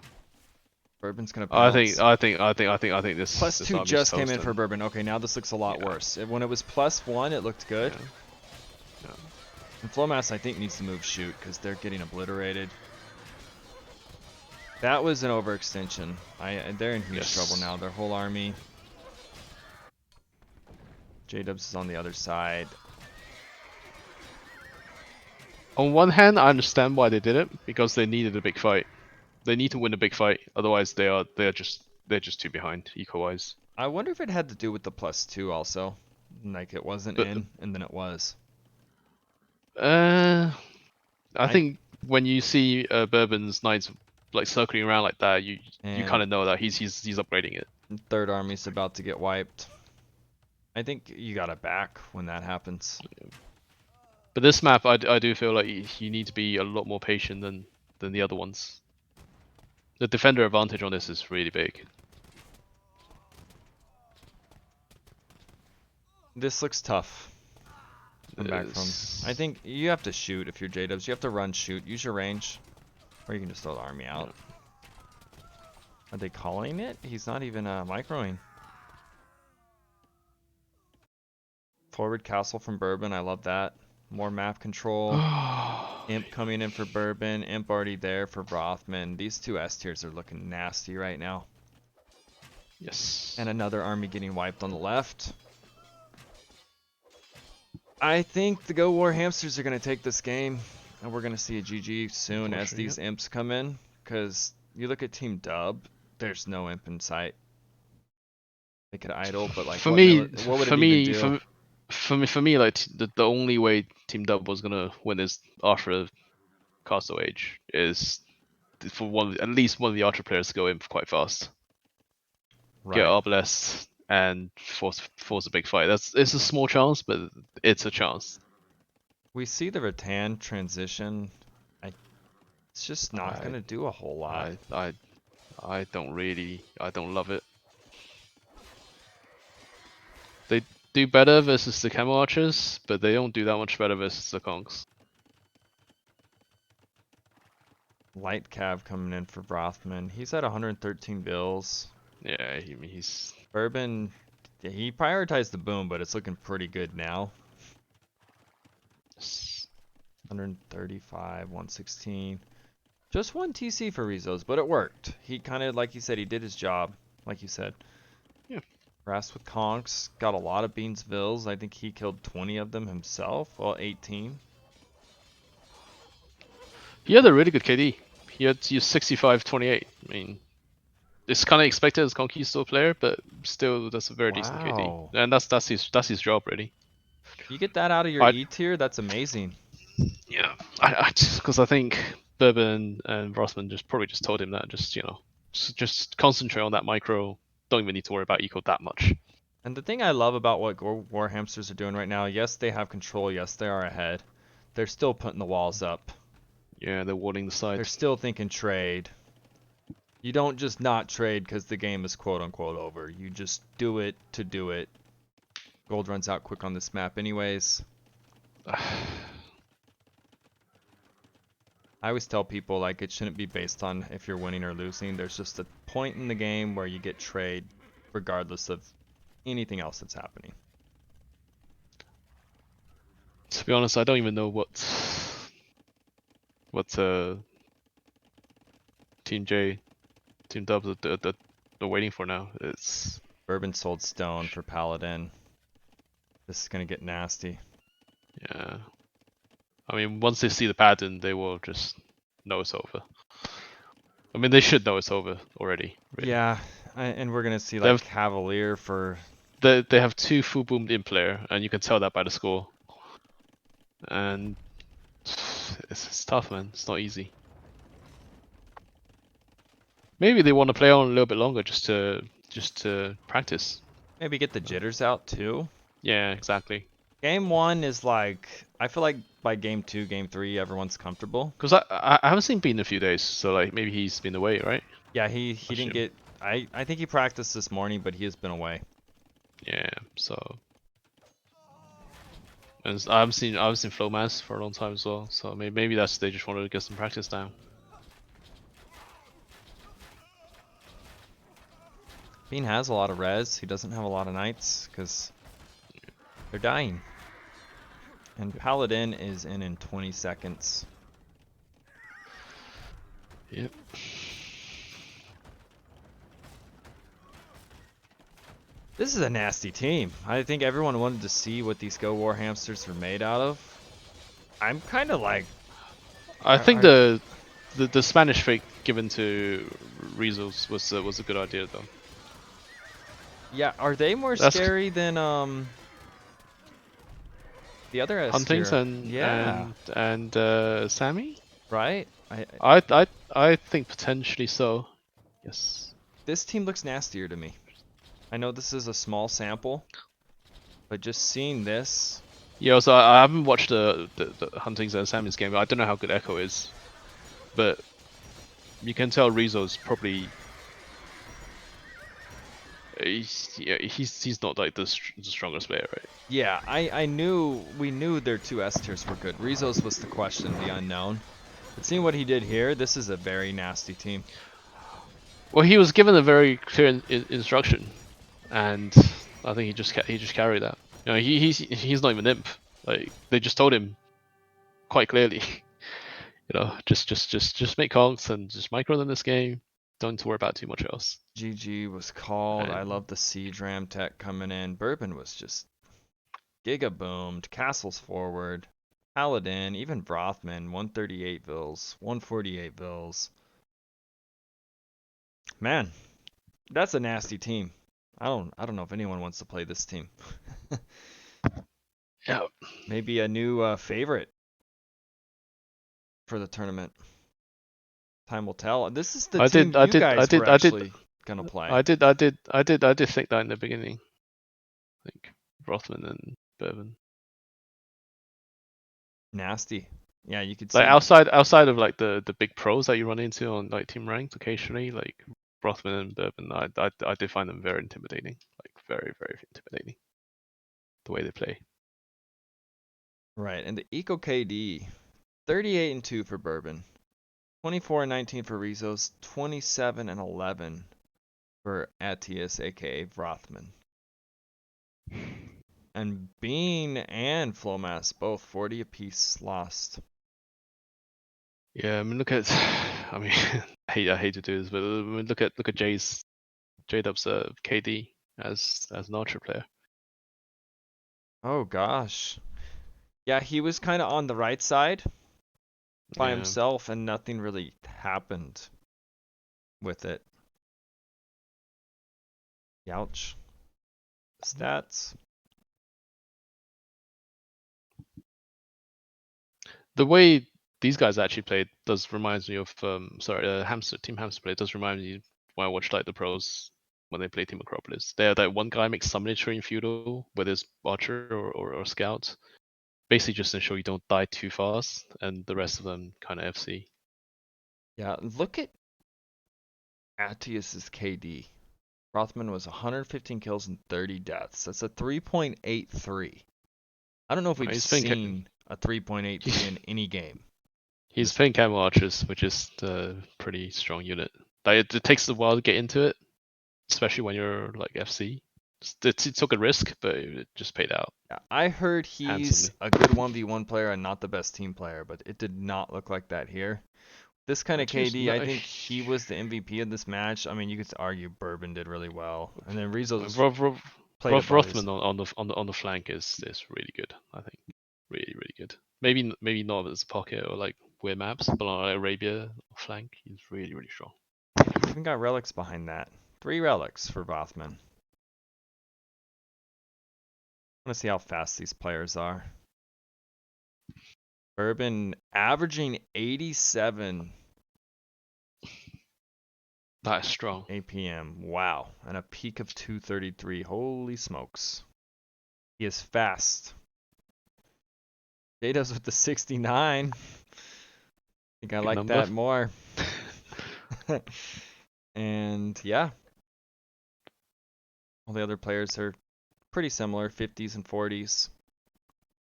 Bourbon's gonna I bounce. think this. Plus this 2 army's just came toast in for then. Bourbon. Okay, now this looks a lot Yeah. worse. When it was +1, it looked good. Yeah. Yeah. And Flowmass, I think, needs to move shoot because they're getting obliterated. That was an overextension. They're in huge Yes. trouble now. Their whole army. J-Dubs is on the other side. On one hand, I understand why they did it because they needed a big fight. They need to win a big fight, otherwise they're just too behind eco-wise. I wonder if it had to do with the +2 also. Like it wasn't But- in, and then it was. I I- think when you see Bourbon's knights like circling around like that, you And kind of know that he's upgrading it. third army's about to get wiped. I think you gotta back when that happens. But this map, I do feel like you need to be a lot more patient than the other ones. The defender advantage on this is really big. This looks tough. Come back from. I think you have to shoot if you're J-Dubs. You have to run, shoot, use your range, or you can just throw the army out. Are they calling it? He's not even microing. Forward castle from Bourbon. I love that. More map control. Imp coming in for Bourbon. Imp already there for Rothman. These two S tiers are looking nasty right now. Yes. And another army getting wiped on the left. I think the Go War Hamsters are going to take this game. And we're going to see a GG soon as Unfortunately, these imps come in. Because you look at Team Dub, there's no imp in sight. They could idle, but like for what me, what would for it me, even do? for me, like the only way Team Dub was gonna win is after Castle Age is for at least one of the Archer players to go in quite fast, Right. get Arbalest, and force a big fight. It's a small chance, but it's a chance. We see the Rattan transition. It's just not gonna do a whole lot. I don't love it. They do better versus the Camel Archers, but they don't do that much better versus the Kongs. Light Cav coming in for Rothman. He's at 113 bills. Yeah, he's Bourbon, he prioritized the boom, but it's looking pretty good now. 135, 116. Just one TC for Rizos, but it worked. He kind of, like you said, he did his job, like you said. Yeah. Harassed with Conks, got a lot of Beansvilles. I think he killed 20 of them himself. Well, 18. He had a really good KD. He had 65-28. I mean, it's kind of expected as Conquistador player, but still, that's a very decent Wow. KD, and that's his job really. You get that out of your I- E tier, that's amazing. Yeah, I just because I think Bourbon and Rothman probably just told him that just concentrate on that micro. Don't even need to worry about eco that much. And the thing I love about what War Hamsters are doing right now, yes, they have control. Yes, they are ahead. They're still putting the walls up. Yeah, they're warning the side. They're still thinking trade. You don't just not trade because the game is quote unquote over. You just do it to do it. Gold runs out quick on this map anyways. I always tell people like it shouldn't be based on if you're winning or losing. There's just a point in the game where you get trade regardless of anything else that's happening. To be honest, I don't even know what Team J, Team Dubs they're waiting for now. It's Bourbon sold stone for Paladin. This is gonna get nasty. yeah. I mean, once they see the pattern, they will just know it's over. I mean, they should know it's over already. Really. Yeah, and we're gonna see They like have- Cavalier for. They have 2 full boomed in player, and you can tell that by the score. And it's tough, man. It's not easy. Maybe they want to play on a little bit longer just to practice. Maybe get the jitters out too. Yeah, exactly. Game 1 is like, I feel like by game 2, game 3, everyone's comfortable. Because I haven't seen Bean in a few days, so like maybe he's been away, right? Yeah, he didn't get. I think he practiced this morning, but he has been away. Yeah, so. And I haven't seen Flowmass for a long time as well, so maybe that's they just wanted to get some practice down. Bean has a lot of res. He doesn't have a lot of knights because they're dying. And Paladin is in 20 seconds. Yep. This is a nasty team. I think everyone wanted to see what these Go War Hamsters are made out of. I'm kind of like, I think the Spanish fake given to Rizos was a good idea though. yeah, are they more That's- scary than the other S Huntings tier? and yeah, and Sammy. right? I think potentially so. Yes. This team looks nastier to me. I know this is a small sample, but just seeing this, Yeah. So I haven't watched the Huntings and Sammy's game. I don't know how good Echo is, but you can tell Rizzo's probably. He's not like the strongest player, right? yeah, we knew their 2 S tiers were good. Rizzo's was the question, the unknown. But seeing what he did here, this is a very nasty team. Well, he was given a very clear instruction, and I think he just carried that. You know, he's not even imp. Like they just told him quite clearly. You know, just make conks and just micro them this game. Don't worry about too much else. GG was called. I And- love the siege ram tech coming in. Bourbon was just giga boomed. Castles forward. Paladin, even Brothman, 138 vills, 148 vills. Man, that's a nasty team. I don't know if anyone wants to play this team. Yeah. Maybe a new favorite for the tournament. Time will tell. This is the I team did- I you did- guys I did- were I did- actually gonna play. I did think that in the beginning. I think Rothman and Bourbon. Nasty. Yeah, you could see. Like outside of like the big pros that you run into on like team ranked occasionally, like Rothman and Bourbon, I do find them very intimidating. Like very, very intimidating. The way they play. Right, and the Eco KD, 38-2 for Bourbon, 24-19 for Rizos, 27-11 for Atius, aka Rothman. And Bean and Flowmass both 40 apiece lost. Yeah, I mean look at I mean I hate to do this, but I mean, look at J-Dub's KD as an Archer player. Oh gosh. Yeah, he was kind of on the right side by Yeah. himself, and nothing really happened with it. Ouch. Stats. The way these guys actually played does reminds me of Team Hamster play. It does remind me when I watch like the pros when they play Team Acropolis. That one guy makes some military in feudal with his archer or scout, basically just ensure you don't die too fast, and the rest of them kind of FC. Yeah, look at Atius's KD. Rothman was 115 kills and 30 deaths. That's a 3.83. I don't know if we've He's playing seen a 3.83 in any game. He's playing Camel Archers, which is a pretty strong unit. Like it takes a while to get into it, especially when you're like FC. It took a risk, but it just paid out. Yeah, I heard he's Handsomely. a good 1v1 player and not the best team player, but it did not look like that here. This kind of KD, I think he was the MVP of this match. I mean, you could argue Bourbon did really well, and then Rizzo's played above his- Rothman on the flank is really good. I think really good. Maybe not as a pocket or like weird maps, but on Arabia flank, he's really strong. Even got relics behind that. 3 relics for Rothman. I want to see how fast these players are. Bourbon averaging 87 That is strong. APM. Wow. And a peak of 233. Holy smokes. He is fast. J-Dubs with the 69. I think I Good like number. that more. And yeah. All the other players are pretty similar, 50s and 40s.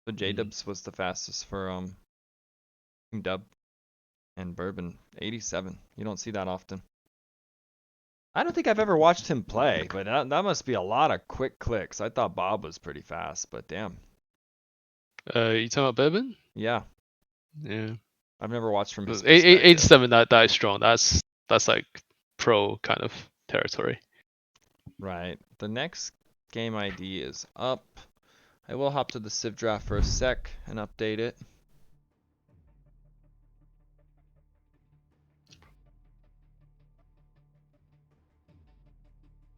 So J-Dubs was the fastest for Team Dub. And Bourbon, 87. You don't see that often. I don't think I've ever watched him play, but that must be a lot of quick clicks. I thought Bob was pretty fast, but damn. You talking about Bourbon? Yeah, Yeah. I've never watched from his perspective. 87. That is strong. That's like pro kind of territory. Right. The next game ID is up. I will hop to the Civ draft for a sec and update it.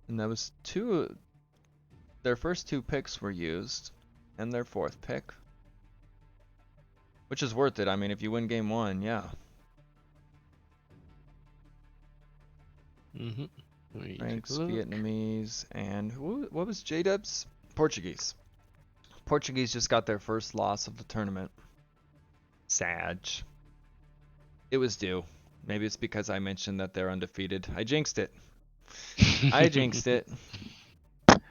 And that was their first 2 picks were used, and their 4th pick. Which is worth it. I mean, if you win game 1, yeah. Franks, Vietnamese, and what was J-Dubs? Portuguese. Portuguese just got their first loss of the tournament. Sag. It was due. Maybe it's because I mentioned that they're undefeated. I jinxed it. I jinxed it.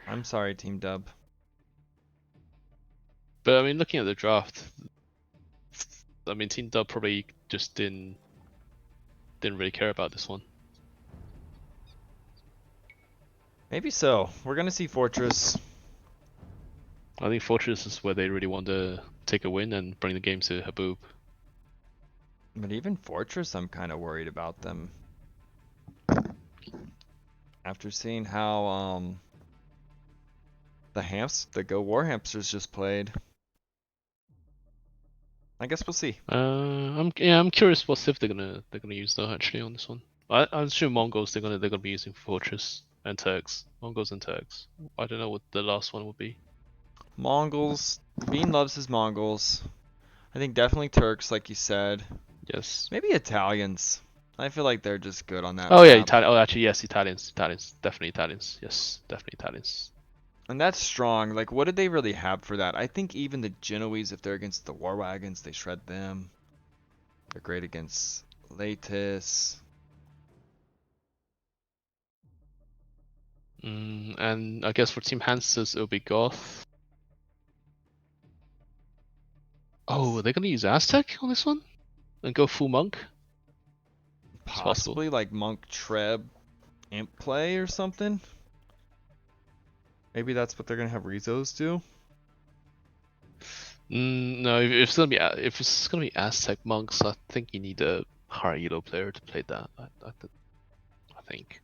I'm sorry, Team Dub. But I mean, looking at the draft, I mean, Team Dub probably just didn't really care about this one. Maybe so. We're gonna see Fortress. I think Fortress is where they really want to take a win and bring the game to Haboob. But even Fortress, I'm kind of worried about them. After seeing how the Go War Hamsters just played. I guess we'll see. I'm curious what civ they're gonna use though actually on this one. I assume Mongols they're gonna be using Fortress and Turks. Mongols and Turks. I don't know what the last one would be. Mongols. Bean loves his Mongols. I think definitely Turks, like you said. Yes. Maybe Italians. I feel like they're just good on that Oh yeah, map. Italian. Oh, actually yes, Italians. Definitely Italians. Yes, definitely Italians. And that's strong. Like, what did they really have for that? I think even the Genoese, if they're against the War Wagons, they shred them. They're great against Latis. And I guess for Team Hamsters, it'll be Goth. Oh, are they gonna use Aztec on this one? And go full monk? possible. Possibly like Monk Treb Imp play or something. Maybe that's what they're gonna have Rizos do. No, if it's gonna be Aztec monks, I think you need a higher elo player to play that. I think.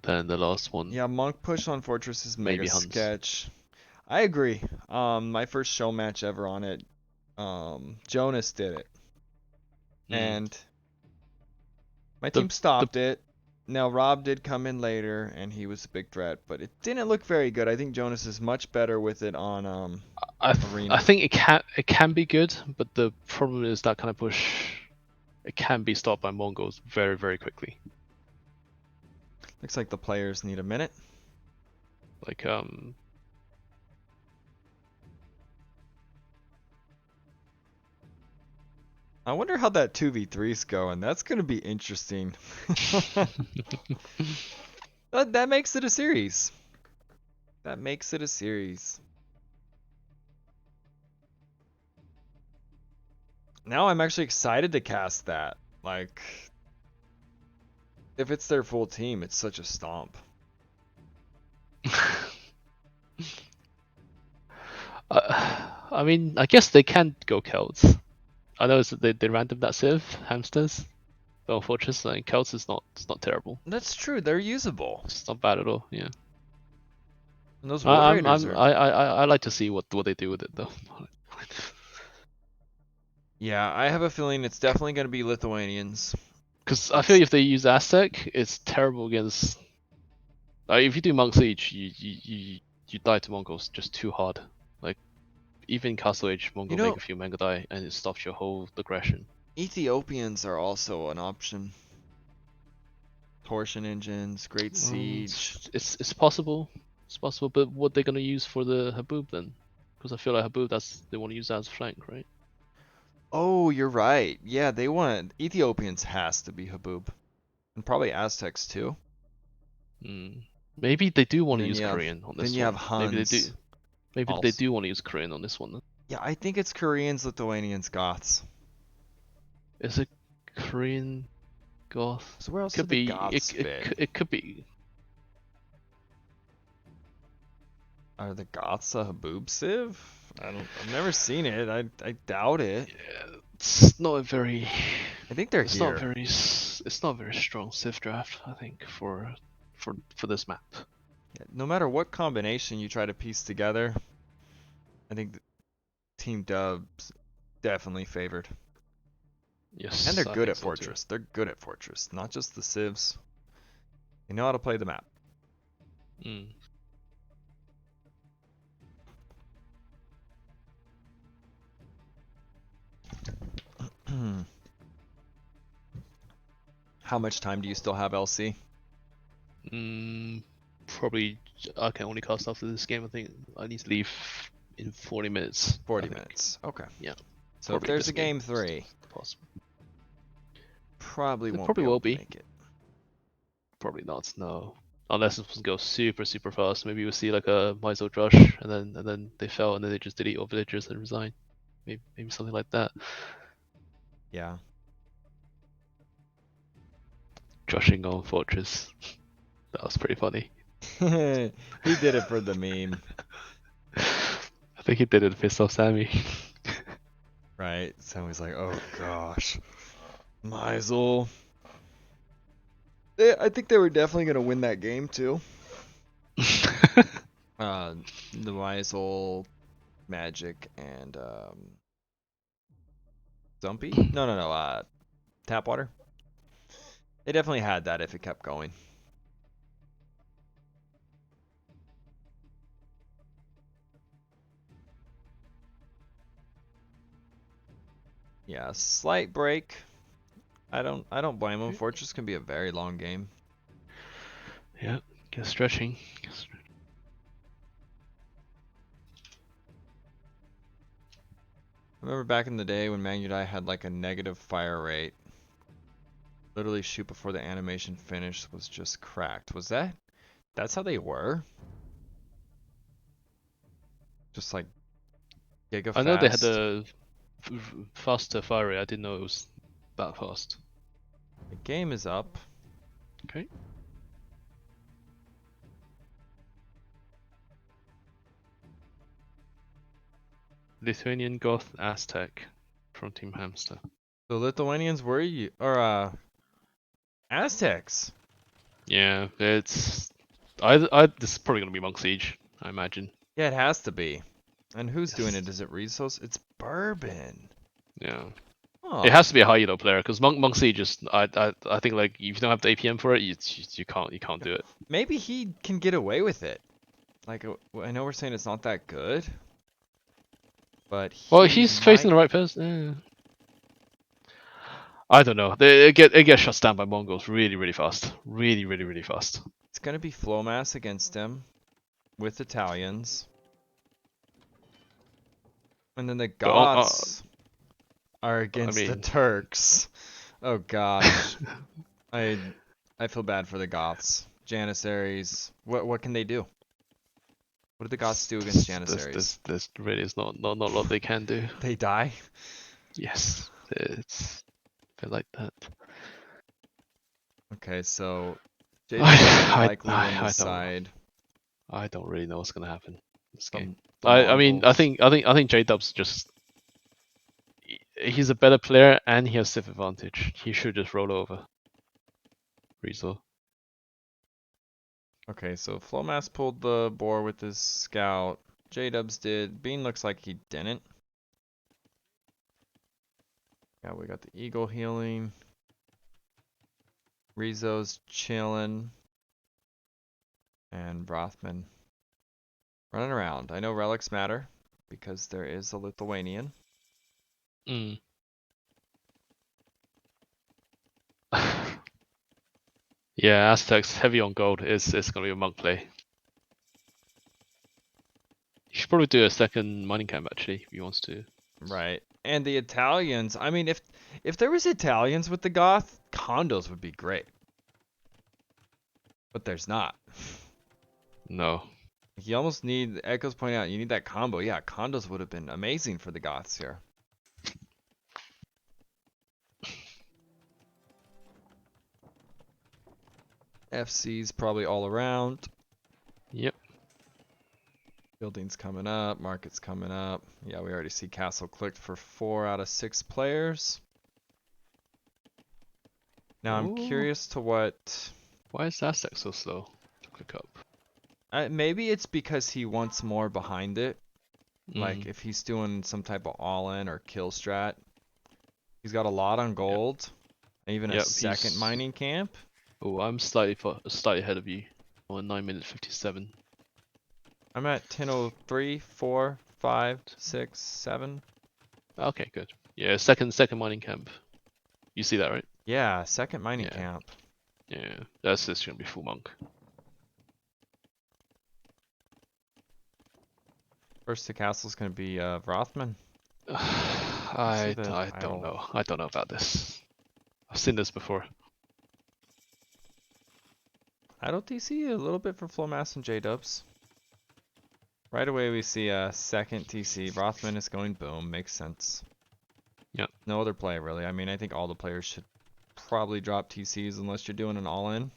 Then the last one, Yeah, Monk push on Fortress is mega Maybe Huns. sketch. I agree. My first show match ever on it, Jonas did it. And my The- team stopped it. Now Rob did come in later, and he was a big threat, but it didn't look very good. I think Jonas is much better with it on Arena. I think it can be good, but the problem is that kind of push, it can be stopped by Mongols very very quickly. Looks like the players need a minute. Like I wonder how that 2v3's going. That's gonna be interesting. That makes it a series. That makes it a series. Now I'm actually excited to cast that. Like, if it's their full team, it's such a stomp. I mean, I guess they can go Celts. I know they random that Civ Hamsters, but Fortress and Celts is not terrible. That's true. They're usable. It's not bad at all. Yeah. And those War Raiders are. I like to see what they do with it though. Yeah, I have a feeling it's definitely going to be Lithuanians. Because I feel if they use Aztec, it's terrible against. If you do Monk Siege, you die to Mongols just too hard. Like even Castle Age, Mongol You know- make a few Manga die, and it stops your whole aggression. Ethiopians are also an option. Torsion engines, Great Well, Siege. It's possible. It's possible, but what they gonna use for the Haboob then? Because I feel like Haboob, they want to use that as flank, right? Oh, you're right. Yeah, they want Ethiopians has to be Haboob, and probably Aztecs too. Maybe they do want to then use you have- Korean on then this you one. have Maybe they do. Huns Maybe they also. do want to use Korean on this one. Then. Yeah, I think it's Koreans, Lithuanians, Goths. Is it Korean Goth? So where else Could do the be. Goths fit? It could be. Are the Goths a Haboob Civ? I've never seen it. I doubt it. Yeah, it's not a very. I think they're It's here. not very. It's not a very strong Civ draft. I think for this map. Yeah, no matter what combination you try to piece together, I think Team Dub's definitely favored. Yes. And they're I good think at so too. Fortress. They're good at Fortress, not just the civs. They know how to play the map. How much time do you still have, LC? Probably I can only cast after this game. I think I need to leave in 40 minutes. 40 I think. minutes. Okay. Yeah. So if Probably there's this a game 3, Possible. probably It won't probably be able will to be. make it. Probably not. No. Unless it goes super fast. Maybe we'll see like a Mizo Drush, and then they fell, and then they just delete all villagers and resign. Maybe something like that. Yeah. Drushing on Fortress. That was pretty funny. He did it for the meme. I think he did it to piss off Sammy. Right? Sammy's like, oh gosh. Meisel. I think they were definitely going to win that game too. The Meisel, Magic, and Dumpy? No. Tapwater. They definitely had that if it kept going. Yeah, slight break. I don't blame them. Fortress can be a very long game. Yeah. Get stretching. Remember back in the day when Magnudai had like a negative fire rate. Literally shoot before the animation finished was just cracked. Was that? That's how they were? Just like giga I know they had fast. a faster fire rate. I didn't know it was that fast. The game is up. Okay. Lithuanian Goth Aztec from Team Hamster. The Lithuanians were you or Aztecs. Yeah, it's. This is probably gonna be Monk Siege, I imagine. Yeah, it has to be. And who's doing Yes. it? Is it Rizos? It's Bourbon. Yeah. Oh, It has to be a high elo player because Monk Siege is. I think like if you don't have the APM for it, you can't do it. maybe he can get away with it. Like I know we're saying it's not that good, but Well, he he's facing the might- right person. I don't know. It gets shut down by Mongols really fast. Really fast. It's gonna be Flowmass against him with Italians, and then the But, Goths are I against the mean, Turks. Oh gosh, I feel bad for the Goths. Janissaries. What can they do? What do the Goths do against Janissaries? This really is not a lot they can do. They die. Yes, it's a bit like that. Okay, so I- Jaden I- likely win I this don't know. side. I don't really know what's gonna happen in this game. The I mean, Mongols. I think J-Dub's just he's a better player and he has Civ advantage. He should just roll over Rizzo. Okay, so Flowmass pulled the boar with his scout. J-Dubs did. Bean looks like he didn't. Yeah, we got the eagle healing. Rizzo's chilling. And Rothman running around. I know relics matter because there is a Lithuanian. Mm. Yeah, Aztecs heavy on gold is gonna be a monk play. You should probably do a second mining camp actually if he wants to. Right. And the Italians, I mean if there was Italians with the Goth, condos would be great. But there's not. No. You almost need, Echo's pointing out, you need that combo. Yeah, condos would have been amazing for the Goths here. FC's probably all around. Yep. Buildings coming up, markets coming up. Yeah, we already see castle clicked for 4 out of 6 players. Now I'm Ooh. curious to what... Why is Aztec so slow to click up? maybe it's because he wants more behind it. Mm. Like if he's doing some type of all-in or kill strat. He's got a lot on gold. And even a Yep, second he's- mining camp. Oh, I'm slightly ahead of you. On 9 minutes 57. I'm at 10:03, 4, 5, 6, 7. Okay, good. Yeah, second mining camp. You see that, right? Yeah, second mining Yeah. camp. Yeah, that's just gonna be full monk. First to castle is going to be Rothman. I the don't title. know. I don't know about this. I've seen this before. Idle TC a little bit for Flowmass and J-Dubs. Right away we see a second TC. Rothman is going boom. Makes sense. Yep. No other play really. I mean, I think all the players should probably drop TCs unless you're doing an all-in.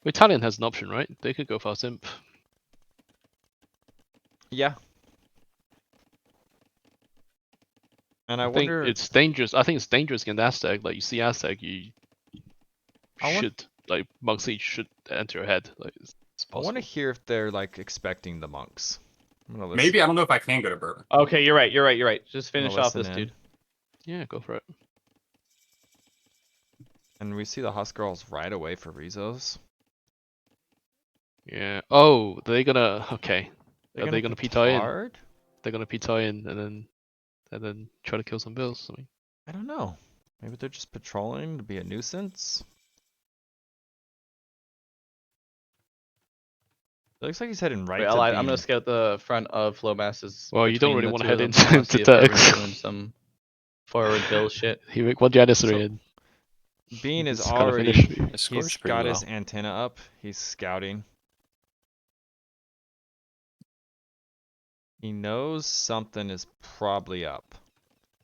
Italian has an option, right? They could go fast imp. Yeah. And I think wonder... it's dangerous. I think it's dangerous against Aztec. Like you see Aztec, you should like Monk Siege should enter ahead. Like it's I want possible. to hear if they're like expecting the monks. I'm gonna listen. Maybe I don't know if I can go to Bourbon. Okay, you're right. Just I'm gonna finish off listen this, in. dude. Yeah, go for it. And we see the Husk Girls right away for Rizos. Yeah. Oh, they're gonna. Okay. Are they gonna P-tie in? petard? They're gonna P-tie in and then try to kill some bills. I mean, I don't know. Maybe they're just patrolling to be a nuisance. It looks like he's heading right Wait, to I'm Bean. gonna scout the front of Flowmasses. Well, you don't between really the wanna two head of them. I into- wanna into see if Urban's Turks. doing some forward build shit. He make one Janissary So- in. Bean is It's kinda already. finished for you. His score's He's pretty got low. his antenna up. He's scouting. He knows something is probably up.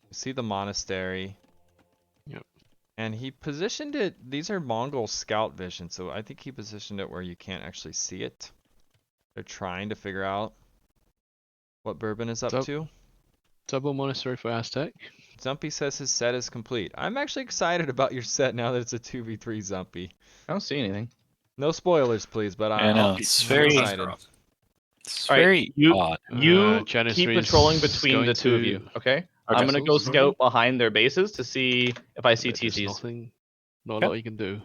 You see the monastery. Yep. And he positioned it. These are Mongol scout vision, so I think he positioned it where you can't actually see it. They're trying to figure out what Bourbon is up Sup? to. Double monastery for Aztec. Zumpy says his set is complete. I'm actually excited about your set now that it's a 2v3 Zumpy. I don't see anything. No spoilers, please, but I know, I'm it's Keep very- those excited. girls. It's All right, very you- odd. You keep Janissary is patrolling between going the two of to- you, okay? Okay. I'm gonna go Vessels. scout behind their bases to see if I see There's TCs. nothing. Not Okay. a lot you can do.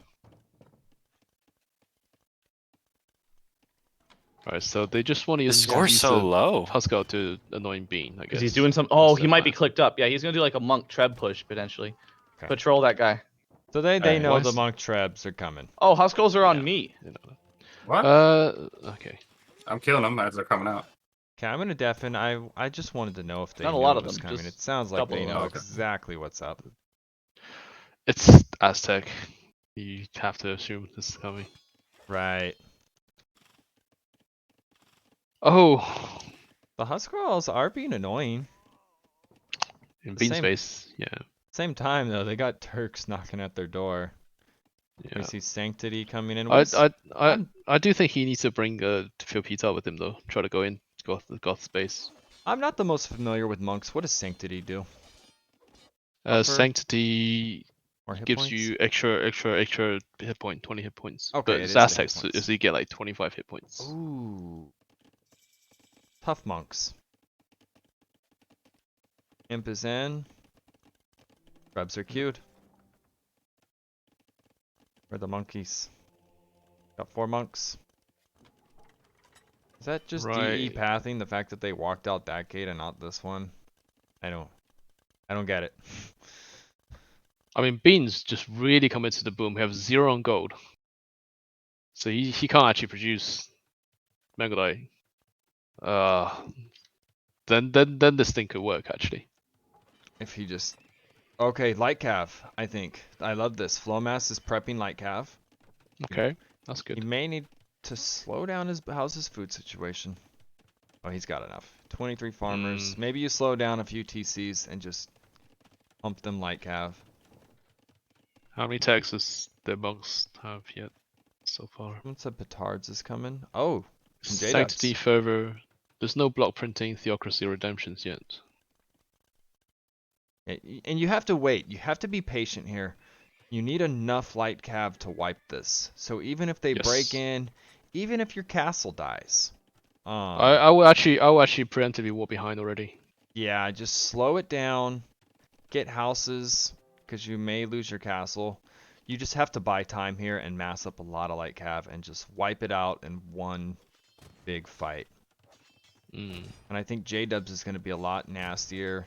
Alright, so they just want to The use score's use so the low. Huskell to annoying Bean, I guess. Because he's doing some. Oh, That's he their might be plan. clicked up. Yeah, he's gonna do like a monk treb push potentially. Okay. Patrol that guy. So they Alright. know Why the is- monk trebs are coming. Oh, Huskulls are on Yeah. me. You know. What? Okay. I'm killing them as they're coming out. Okay, I'm gonna deafen. I just wanted to know if they Not a knew lot it of was them, coming. just It sounds like couple they of know them. Okay. exactly what's up. It's Aztec. You have to assume this is coming. Right. Oh! The Huskarls are being annoying. In The Bean's same- base, yeah. Same time though, they got Turks knocking at their door. Yeah. We see Sanctity coming in. I do think he needs to bring Philpita with him though. Try to go in Goth space. I'm not the most familiar with monks. What does Sanctity do? Buffer Sanctity Or hit gives points? you extra hit point, 20 hit points. Okay, But it it's is the hit Aztecs, so points. you get like 25 hit points. Ooh. Tough monks. Imp is in. Grubs are queued. Where are the monkeys? Got 4 monks. Is that just DE Right. pathing, the fact that they walked out that gate and not this one? I don't get it. I mean, Bean's just really committed to the boom. We have 0 on gold. So he can't actually produce Megalite. Then this thing could work actually. If he just... Okay, light cav, I think. I love this. Flowmass is prepping light cav. Okay, that's He good. may need to slow down how's his food situation? Oh, he's got enough. 23 farmers. Maybe you slow down a few TCs and just pump them light cav. How many tags does the monks have yet so far? Someone said Petards is coming. Oh, from J-Dubs. Sanctity further. There's no block printing, Theocracy, or Redemptions yet. And you have to wait. You have to be patient here. You need enough light cav to wipe this. So even if they break Yes. in, even if your castle dies, I will actually preemptively walk behind already. yeah, just slow it down. Get houses, because you may lose your castle. You just have to buy time here and mass up a lot of light cav and just wipe it out in one big fight. Mm. And I think J-Dubs is going to be a lot nastier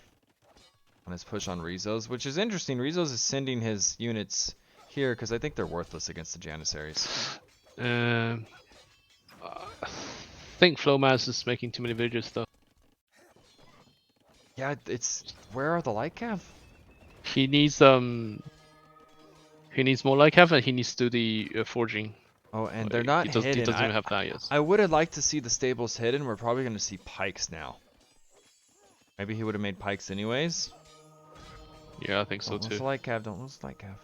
on his push on Rizos, which is interesting. Rizos is sending his units here because I think they're worthless against the Janissaries. I think Flowmass is making too many villages though. Yeah, it's... Where are the light cav? He needs more like cav and he needs to do the forging. Oh, and Like, they're not he hidden. doesn't even have that yet. I would have liked to see the stables hidden. We're probably going to see pikes now. Maybe he would have made pikes anyways. Yeah, I think so Don't lose too. the light cav. Don't lose the light cav.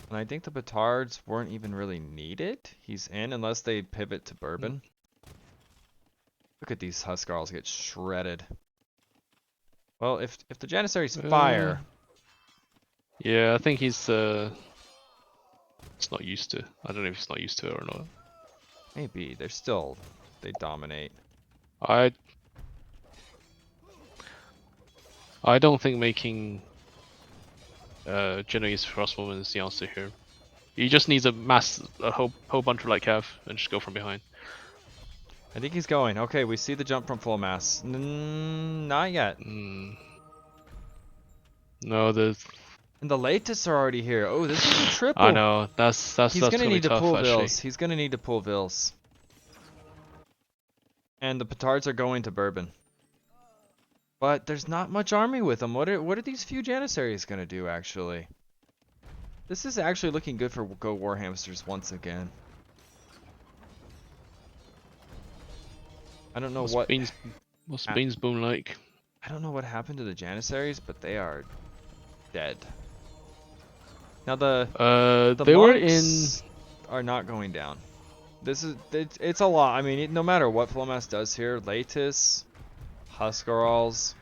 And I think the Petards weren't even really needed. He's in unless they pivot to Bourbon. Look at these Huskarls get shredded. Well, if the Janissaries fire... Yeah, I think he's not used to. I don't know if he's not used to it or not. Maybe. They dominate. I don't think making Genoese Frostwoman is the answer here. He just needs a whole bunch of like cav and just go from behind. I think he's going. Okay, we see the jump from full mass. Not yet. No, And the latest are already here. Oh, this is a triple. I know. That's He's gonna gonna be need to tough, pull actually. Vils. He's gonna need to pull Vils. And the petards are going to Bourbon. But there's not much army with them. What are these few Janissaries gonna do actually? This is actually looking good for Go War Hamsters once again. I don't know What's Beans Boom like? I don't know what happened to the Janissaries, but they are dead. Now the They were in. monks are not going down. It's a lot. I mean, no matter what Flomas does here, Latus, Huskarls,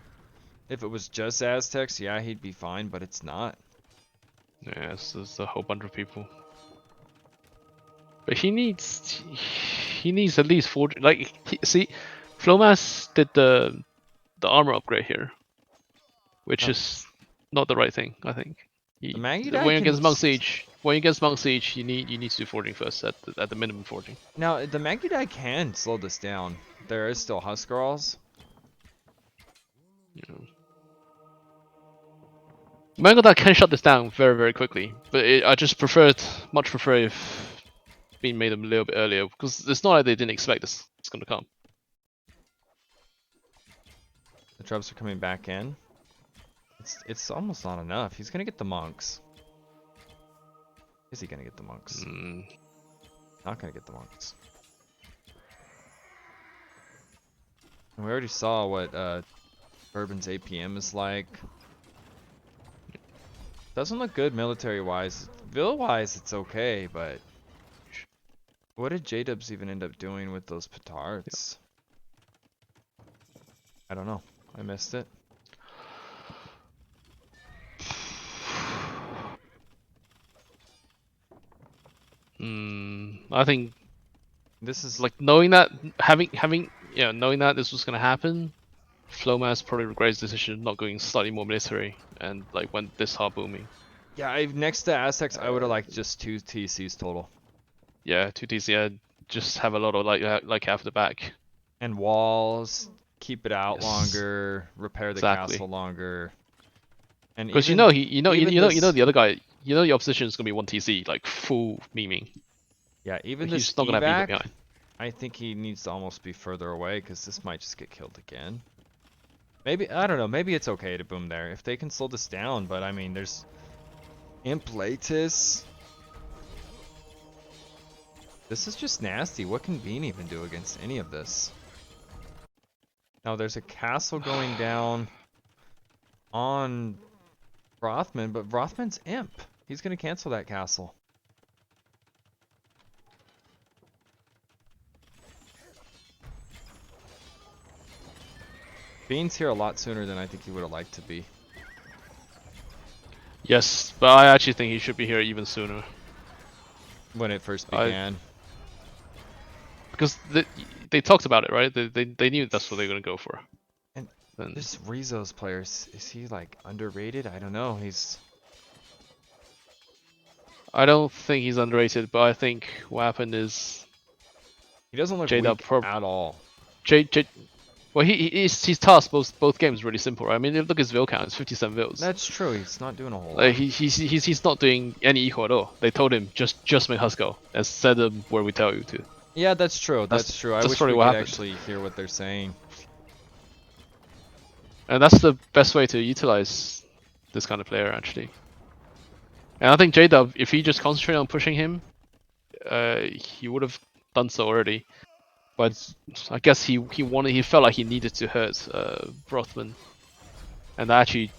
if it was just Aztecs, yeah, he'd be fine, but it's not. Yeah, there's a whole bunch of people. But he needs at least 4. Like, see, Flomas did the armor upgrade here, which Oh. is not the right thing, I think. The Magidai When you can against Monk Siege, you need to do forging first at the minimum forging. Now, the Magidai can slow this down. There is still Huskarls. You know. Mangoda can shut this down very, very quickly, but I just much prefer if being made a little bit earlier, because it's not like they didn't expect this. It's gonna come. The troops are coming back in. It's almost not enough. He's gonna get the monks. Is he gonna get the monks? Not gonna get the monks. And we already saw what Bourbon's APM is like. Doesn't look good military-wise. Vil-wise, it's okay, but what did J-Dubs even end up doing with those petards? I don't know. I missed it. I think This is like knowing that knowing that this was gonna happen, Flomas probably regrets the decision of not going slightly more military and like went this hard booming. yeah. Next to Aztecs, I would have liked just 2 TCs total. Yeah, 2 TC, just have a lot of like half the back. And walls, keep it out Yes. longer, repair the Exactly. castle longer. And Because even, you know the other guy, the opposition is gonna be 1 TC, like full memeing. yeah, even He's this not gonna have people evac, behind. I think he needs to almost be further away because this might just get killed again. Maybe, I don't know, maybe it's okay to boom there if they can slow this down, but I mean, there's Implatus. This is just nasty. What can Bean even do against any of this? Now there's a castle going down on Rothman, but Rothman's imp. He's gonna cancel that castle. Bean's here a lot sooner than I think he would have liked to be. Yes, but I actually think he should be here even sooner. When it first began. Because they talked about it, right? They knew that's what they were gonna go for. And then, This Rizzo's player, is he like underrated? I don't know. I don't think he's underrated, but I think what happened is He doesn't look J-Dub weak at all. Well, he's tasked both games really simple, right? I mean, look at his Vil count; it's 57 Vils. That's true. He's not doing a whole Like lot. he's not doing any eco at all. They told him just make Husko and set them where we tell you to. Yeah, that's true. That's true. I that's wish we probably could what happened. actually hear what they're saying. And that's the best way to utilize this kind of player, actually. And I think J-Dub, if he just concentrated on pushing him, he would have done so already. But I guess he felt like he needed to hurt Rothman, and that actually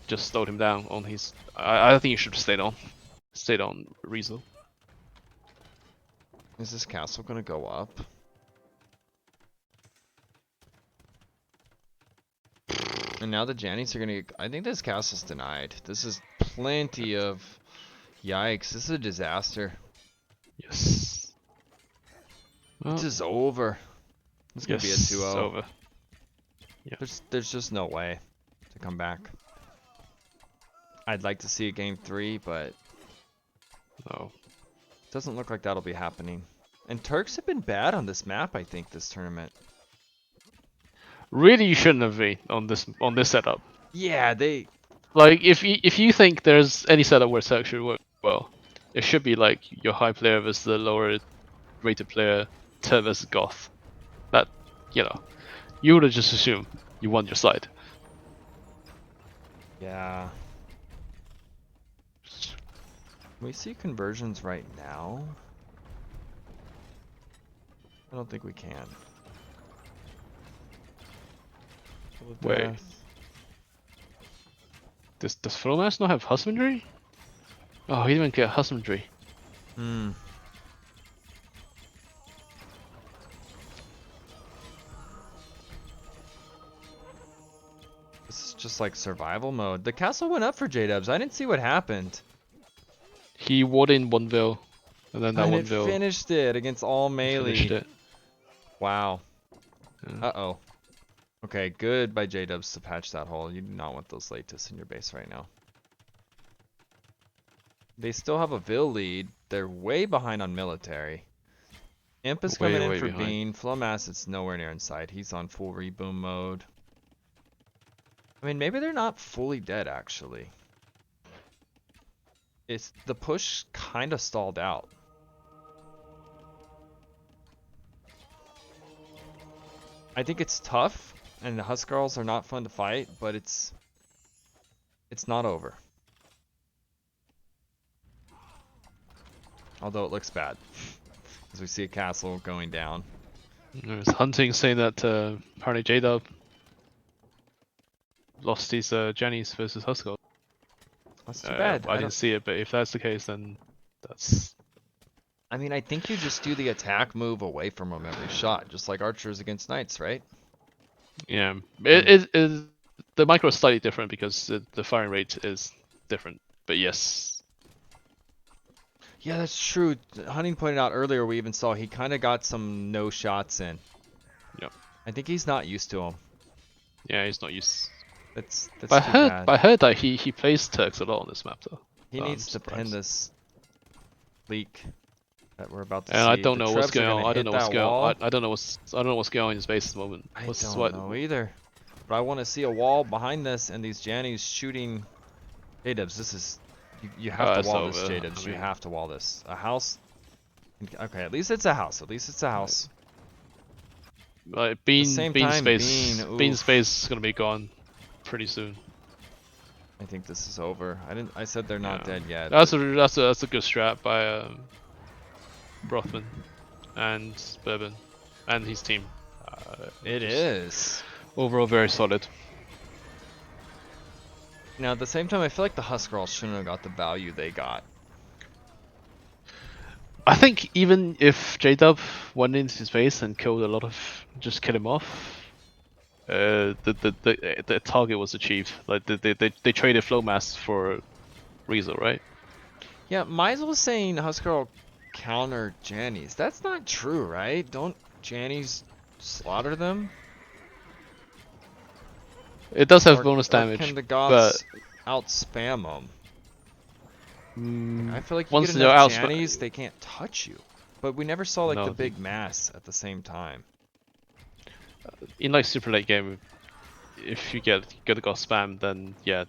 just slowed him down on his. I think he should have stayed on Rizzo. Is this castle gonna go up? And now the Jannies are gonna get, I think this castle's denied. This is plenty of... Yikes, this is a disaster. Yes. Well, This is over. This is gonna be a yes, 2-0. it's over. There's just no way to come back. I'd like to see a game 3, but No. doesn't look like that'll be happening. And Turks have been bad on this map, I think, this tournament. Really, you shouldn't have been on this setup. Yeah, they... Like if you think there's any setup where Zerg should work well, it should be like your high player versus the lower rated player, Turn versus Goth. That you would have just assumed you won your side. Yeah. Can we see conversions right now? I don't think we can. Wait. Death. Does Flowmass not have husbandry? Oh, he didn't get husbandry. Hmm. This is just like survival mode. The castle went up for J-Dubs. I didn't see what happened. He ward in one Vil, and then that And one it Vil finished it against all melee. finished it. Wow. Yeah. Uh-oh. Okay, good by J-Dubs to patch that hole. You do not want those Latus in your base right now. They still have a Vil lead. They're way behind on military. Imp is coming in Way for behind. Bean. Flowmass is nowhere near inside. He's on full reboom mode. I mean, maybe they're not fully dead, actually. It's the push kind of stalled out. I think it's tough, and the Huskarls are not fun to fight, but it's not over. Although it looks bad, as we see a castle going down. There's Hunting saying that apparently J-Dub lost his Jennies versus Huskell. That's too bad. I didn't see it, but if that's the case, then that's. I mean, I think you just do the attack move away from them every shot, just like archers against knights, right? Yeah, it the micro is slightly different because the firing rate is different. But yes, Yeah, that's true. Hunting pointed out earlier, we even saw he kind of got some no shots in. Yep. I think he's not used to them. yeah, he's not used. That's But too bad. I heard that he plays Turks a lot on this map though. He I'm needs to pin surprised. this leak that we're about to And see. I don't The know what's Trebs are going on. gonna I don't hit know what's that going wall. on. I don't know what's going on in his base at the moment. I What's don't what? know either. But I want to see a wall behind this and these Jannies shooting. J-Dubs, this is... You have to It's wall this, over. J-Dubs. I You mean- have to wall this. A house... Okay, at least it's a house. At least it's a house. Like same Bean time, space, Bean, Bean oof. space is gonna be gone pretty soon. I think this is over. I said they're not Yeah. dead yet. That's but that's a good strat by Rothman and Bourbon and his team. it just is. Overall, very solid. Now, at the same time, I feel like the Huskarls shouldn't have got the value they got. I think even if J-Dub went into his base and killed a lot of, just kill him off, the target was achieved. Like they traded Flowmass for Rizzo, right? Yeah, Meisel was saying Huskarl counter Jannies. That's not true, right? Don't Jannies slaughter them? It does have Or- bonus or damage, can the but Goths out spam them? I feel like you once get they're enough out, Jannies, they can't touch you. But we never saw like No, the they- big mass at the same time. in like super late game, if you get got spam, then yeah,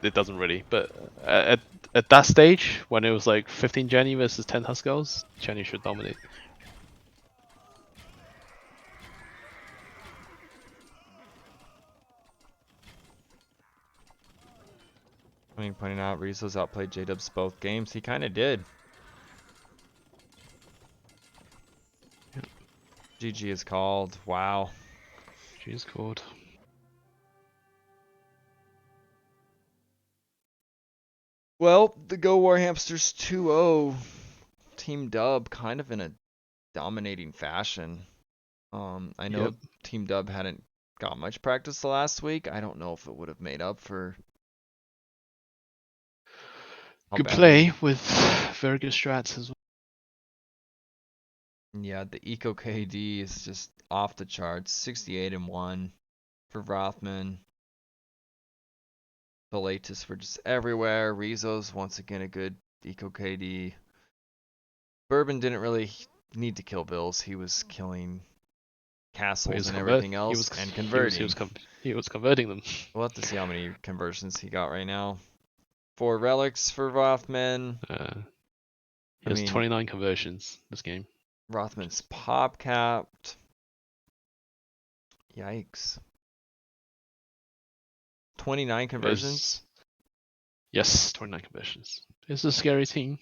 it doesn't really. But at that stage, when it was like 15 Jenny versus 10 Huskarls, Jenny should dominate. I mean, pointing out Rizzo's outplayed J-Dubs both games. He kind of did. GG is called. Wow. She's called. Well, the Go War Hamsters 2-0 Team Dub kind of in a dominating fashion. I know Yep. Team Dub hadn't got much practice the last week. I don't know if it would have made up for how Good bad play with very good strats as well. Yeah, the Eco KD is just off the charts. 68-1 for Rothman. The latest were just everywhere. Rizzo's once again a good Eco KD. Bourbon didn't really need to kill Bills. He was killing castles and convert- everything he else, was- and he converting. he was converting them. We'll have to see how many conversions he got right now. 4 relics for Rothman. He I has mean- 29 conversions this game. Rothman's pop capped. Yikes. 29 conversions? Yes, 29 conversions. It's a scary team.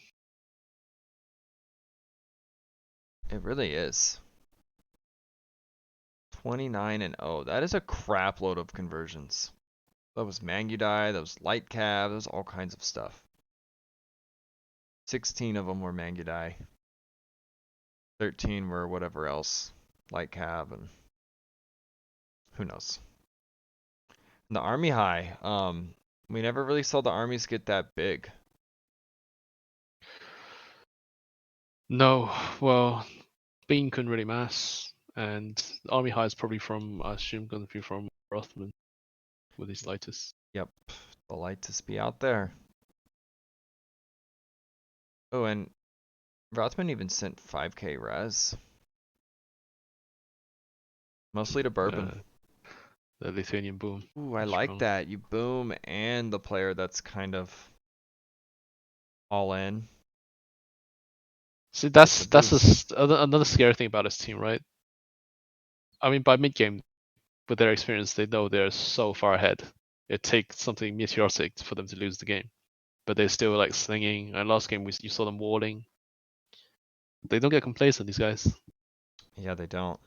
It really is. 29 and 0. That is a crap load of conversions. That was Mangudai, that was Light Cav, that was all kinds of stuff. 16 of them were Mangudai. 13 were whatever else. Light Cav and who knows. And the army high. We never really saw the armies get that big. No, well, Bean couldn't really mass, and Army High is probably from, I assume, going to be from Rothman with his Lightus. Yep. The Lightus be out there. Oh, and Rothman even sent 5k res. Mostly to Bourbon. The Lithuanian boom. Ooh, I that's like strong. that. You boom and the player that's kind of all in. See, It's a that's another scary thing about this team, right? I mean, by mid game, with their experience, they know they're so far ahead. It takes something meteoric for them to lose the game, but they're still like slinging. And last game, you saw them walling. They don't get complacent, these guys. Yeah, they don't.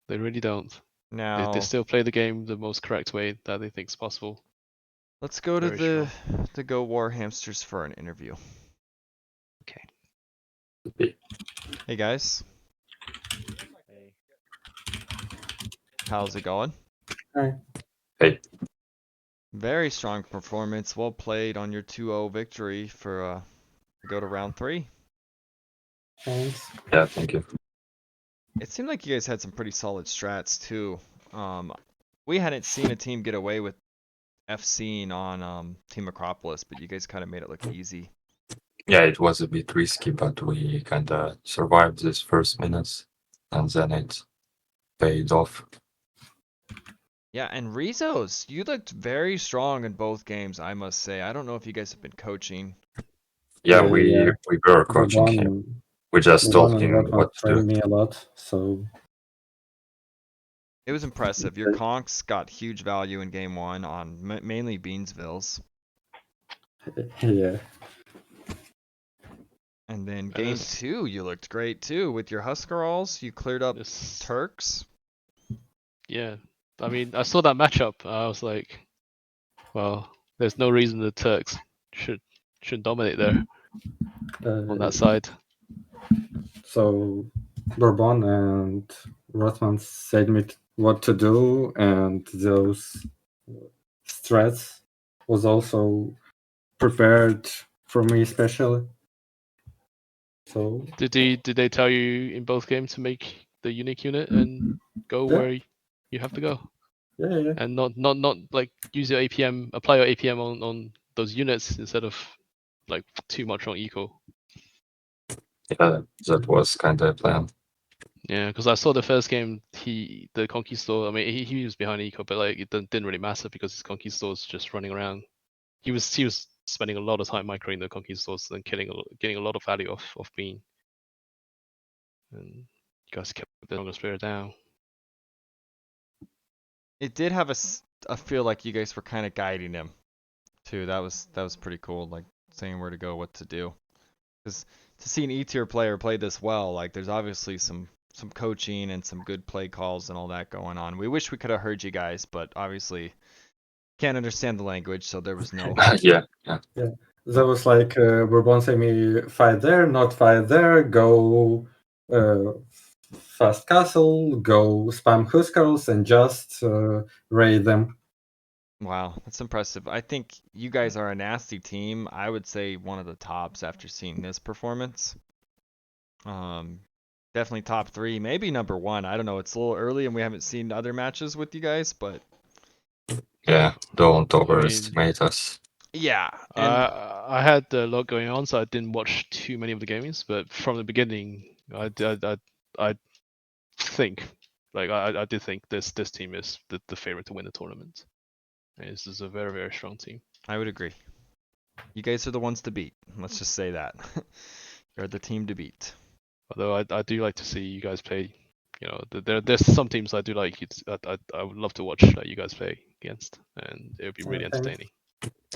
They really don't. Now, They still play the game the most correct way that they think is possible. let's go to Very the Go War Hamsters for an interview. Okay. Hey guys. How's it going? Hi. Hey. Very strong performance. Well played on your 2-0 victory for to go to round 3. Thanks. Yeah, thank you. It seemed like you guys had some pretty solid strats too. We hadn't seen a team get away with FCing on Team Acropolis, but you guys kind of made it look easy. Yeah, it was a bit risky, but we kind of survived this first minutes, and then it paid off. Yeah, and Rizos, you looked very strong in both games, I must say. I don't know if you guys have been coaching. Yeah, Yeah, we yeah. we were coaching him. We just told One and him Rotman what to trained do. me a lot, so It was impressive. Your conks got huge value in game 1 on mainly Beansvilles. yeah. And then And game this- 2, you looked great too. With your Huskarls, you cleared up This, Turks. yeah, I mean, I saw that matchup. I was like, well, there's no reason the Turks should dominate there on that side. So Bourbon and Rotman said me what to do, and those strats was also prepared for me especially. So Did they tell you in both games to make the unique unit and go Yeah. where you have to go, yeah. and not like use your APM, apply your APM on those units instead of like too much on eco. Yeah, that was kind of a plan. Yeah, because I saw the first game, the Conquistador. I mean, he was behind eco, but like it didn't really matter because his Conquistador's just running around. He was spending a lot of time microing the Conquistadors and getting a lot of value off Bean. And you guys kept the strongest player down. It did have a feel like you guys were kind of guiding him too. That was pretty cool, like saying where to go, what to do. Because to see an E-tier player play this well, like there's obviously some coaching and some good play calls and all that going on. We wish we could have heard you guys, but obviously can't understand the language, so there was no. Yeah. That was like Bourbon saying me fight there, not fight there, go fast castle, go spam Huskarls and just raid them. Wow, that's impressive. I think you guys are a nasty team. I would say one of the tops after seeing this performance. Definitely top 3, maybe number 1. I don't know. It's a little early and we haven't seen other matches with you guys, but Yeah, don't overestimate us. yeah. And I had a lot going on, so I didn't watch too many of the games. But from the beginning, I think like I do think this team is the favorite to win the tournament. This is a very, very strong team. I would agree. You guys are the ones to beat. Let's just say that. You're the team to beat. Although I do like to see you guys play. You know, there's some teams I do like. I would love to watch you guys play against, and it would be really Okay. entertaining.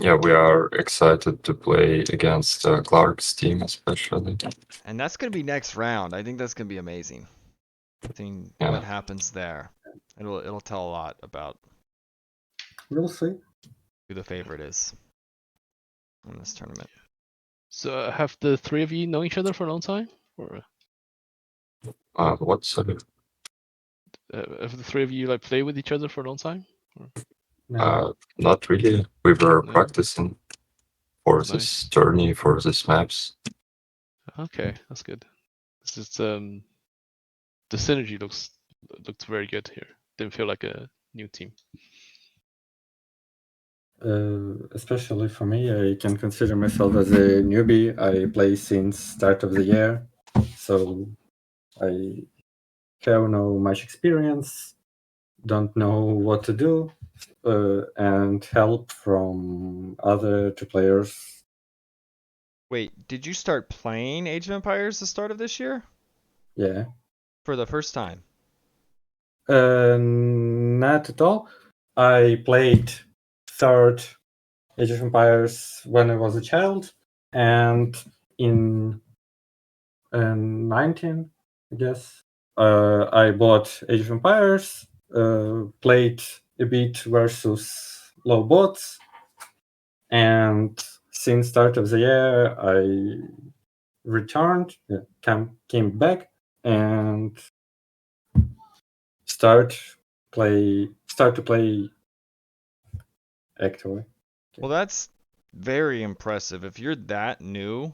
Yeah, we are excited to play against Clark's team, especially. And that's gonna be next round. I think that's gonna be amazing. Seeing Yeah. what happens there. It'll tell a lot about We'll see. who the favorite is in this tournament. So have the three of you known each other for a long time, or What's have the three of you like played with each other for a long time? No. not really. We were No. practicing for That's this journey, for this maps. Okay, that's good. This is the synergy looked very good here. Didn't feel like a new team. Especially for me, I can consider myself as a newbie. I play since start of the year, so I have no much experience, don't know what to do, and help from other two players. Wait, did you start playing Age of Empires the start of this year? Yeah. For the first time? Not at all. I played third Age of Empires when I was a child, and in 19, I guess, I bought Age of Empires, played a bit versus low bots, and since start of the year, I returned, came back, and start to play actively. Well, that's very impressive. If you're that new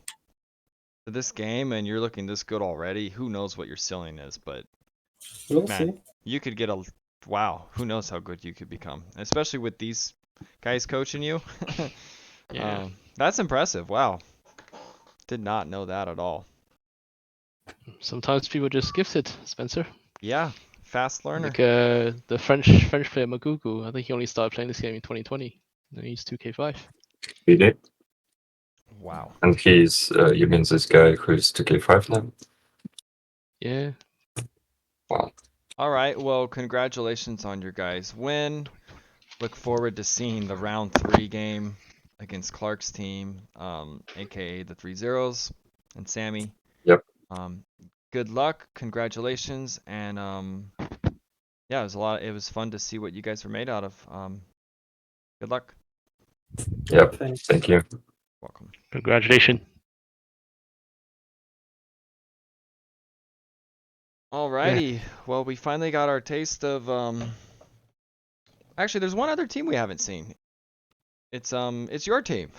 to this game and you're looking this good already, who knows what your ceiling is, but We'll man, see. you could get wow, who knows how good you could become, especially with these guys coaching you. Yeah. That's impressive. Wow. Did not know that at all. Sometimes people just gifted, Spencer. Yeah, fast learner. Like the French player Magugu. I think he only started playing this game in 2020. And he's 2K5. Really? Wow. And he's, you mean this guy who's 2K5 now? Yeah. Wow. All right. Well, congratulations on your guys' win. Look forward to seeing the round 3 game against Clark's team, aka the 3-0s, and Sammy. Yep. Good luck, congratulations, and yeah, it was fun to see what you guys were made out of. Good luck. Yep. Thanks. Thank you. Welcome. Congratulations. Alrighty. Well, we finally got our taste of actually there's one other team we haven't seen. It's your team.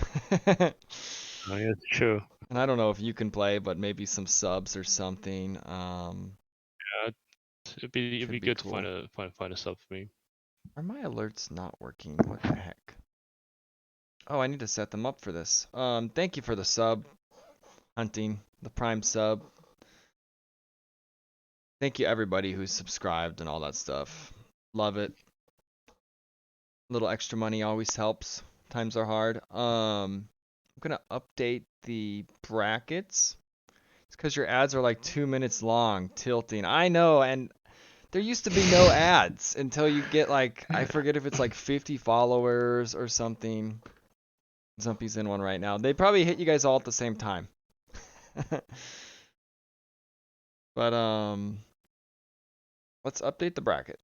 Oh yeah, sure. And I don't know if you can play, but maybe some subs or something. It'd be Should be good cool. to find a sub for me. Are my alerts not working? What the heck? Oh, I need to set them up for this. Thank you for the sub, Hunting, the Prime sub. Thank you everybody who's subscribed and all that stuff. Love it. Little extra money always helps. Times are hard. I'm gonna update the brackets. It's because your ads are like 2 minutes long, tilting. I know, and there used to be no ads until you get like, I forget if it's like 50 followers or something. Zumpy's in one right now. They probably hit you guys all at the same time. But let's update the bracket.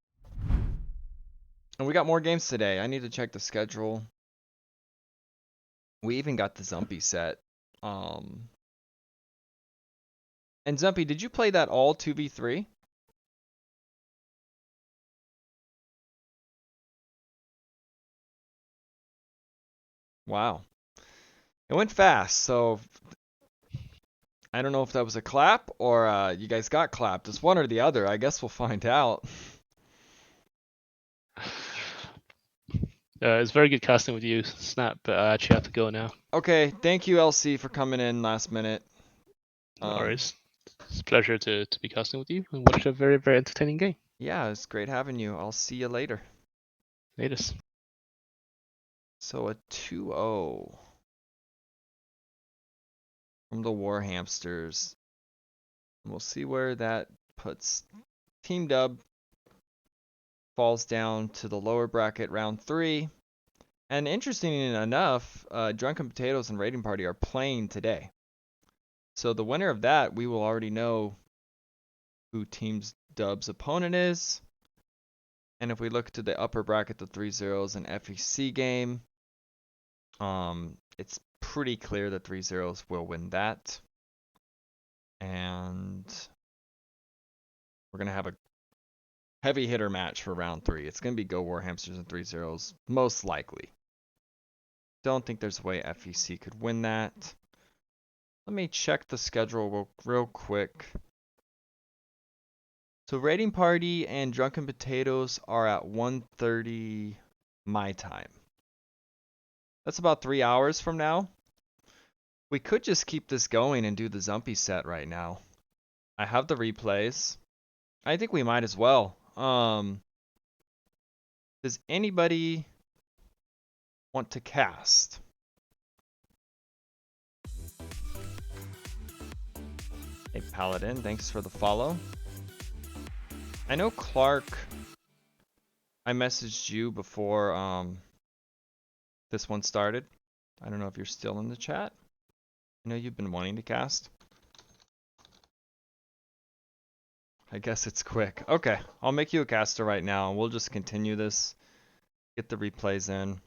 And we got more games today. I need to check the schedule. We even got the Zumpy set. And Zumpy, did you play that all 2v3? Wow. It went fast, so I don't know if that was a clap or you guys got clapped. It's one or the other. I guess we'll find out. It's very good casting with you, Snap, but I actually have to go now. Okay, thank you, LC, for coming in last minute. No worries. It's a pleasure to be casting with you and watch a very, very entertaining game. Yeah, it's great having you. I'll see you later. Latest. So a 2-0 from the War Hamsters. We'll see where that puts Team Dub. Falls down to the lower bracket round 3. And interestingly enough, Drunken Potatoes and Raiding Party are playing today. So the winner of that, we will already know who Team Dub's opponent is. And if we look to the upper bracket, the 3-0s and FEC game, it's pretty clear that 3-0s will win that. And we're going to have a heavy hitter match for round 3. It's going to be Go War Hamsters and 3-0s, most likely. Don't think there's a way FEC could win that. Let me check the schedule real quick. So Raiding Party and Drunken Potatoes are at 1:30 my time. That's about 3 hours from now. We could just keep this going and do the Zumpy set right now. I have the replays. I think we might as well. Does anybody want to cast? Hey Paladin, thanks for the follow. I know Clark, I messaged you before this one started. I don't know if you're still in the chat. I know you've been wanting to cast. I guess it's quick. Okay, I'll make you a caster right now and we'll just continue this. Get the replays in.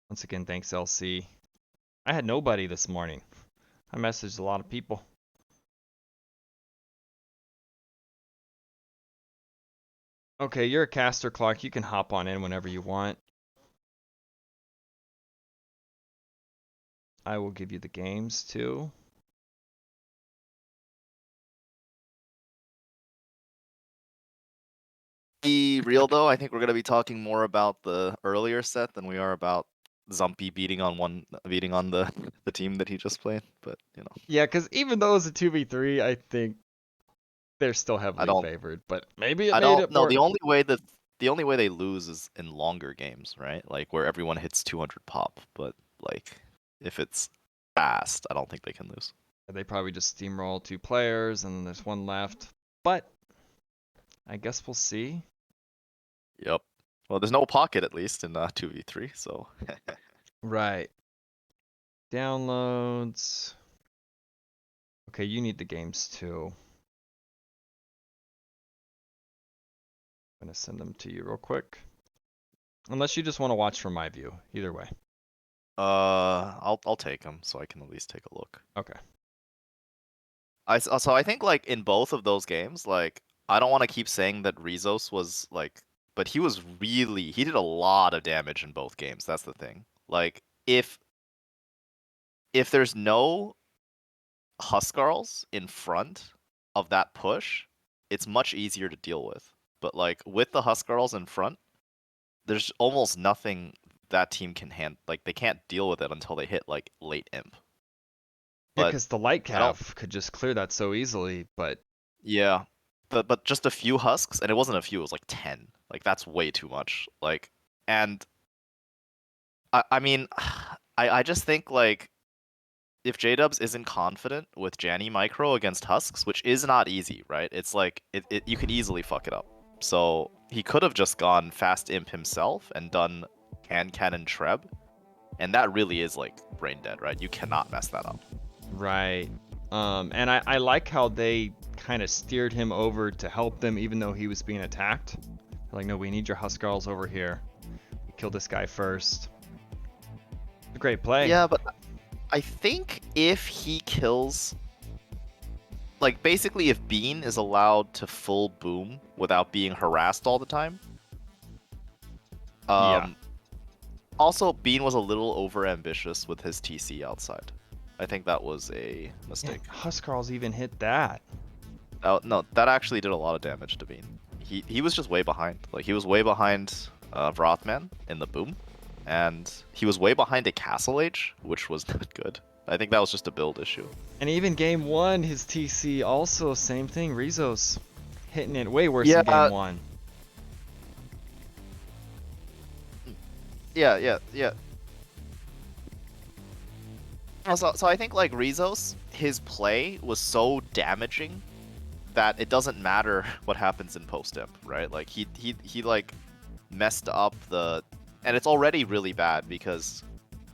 Once again, thanks LC. I had nobody this morning. I messaged a lot of people. Okay, you're a caster, Clark. You can hop on in whenever you want. I will give you the games too. Be real though, I think we're gonna be talking more about the earlier set than we are about Zumpy beating on the team that he just played. But you know, Yeah, because even though it's a 2v3, I think they're still heavily don't- favored. But maybe it I made don't it know. more. The only way they lose is in longer games, right? Like where everyone hits 200 pop. But like if it's fast, I don't think they can lose. They probably just steamroll 2 players and then there's 1 left. But I guess we'll see. Yep. Well, there's no pocket at least in 2v3, so. Right. Downloads. Okay, you need the games too. I'm gonna send them to you real quick. Unless you just want to watch from my view. Either way. I'll take them so I can at least take a look. Okay. So I think like in both of those games, like I don't want to keep saying that Rizos was like, but he did a lot of damage in both games. That's the thing. Like if there's no Huskarls in front of that push, it's much easier to deal with. But like with the Huskarls in front, there's almost nothing that team can like they can't deal with it until they hit like late imp. Yeah, But because the light I don't- calf could just clear that so easily, but Yeah, but just a few husks, and it wasn't a few; it was like 10. Like that's way too much. Like, and I mean, I just think like if J-Dubs isn't confident with Janny Micro against husks, which is not easy, right? It's like you could easily fuck it up. So he could have just gone fast imp himself and done can Treb, and that really is like brain dead, right? You cannot mess that up. right. And I like how they kind of steered him over to help them even though he was being attacked. They're like, no, we need your Huskarls over here. We kill this guy first. A great play. Yeah, but I think if he kills, like basically if Bean is allowed to full boom without being harassed all the time. Yeah. Also, Bean was a little over ambitious with his TC outside. I think that was a Man, mistake. Huskarls even hit that. No, that actually did a lot of damage to Bean. He was just way behind. Like he was way behind Vrothman in the boom, and he was way behind a Castle Age, which was not good. I think that was just a build issue. And even game 1, his TC also same thing. Rizos hitting it way worse than game 1. Yeah. So I think like Rizos, his play was so damaging that it doesn't matter what happens in post imp, right? Like he like messed up and it's already really bad because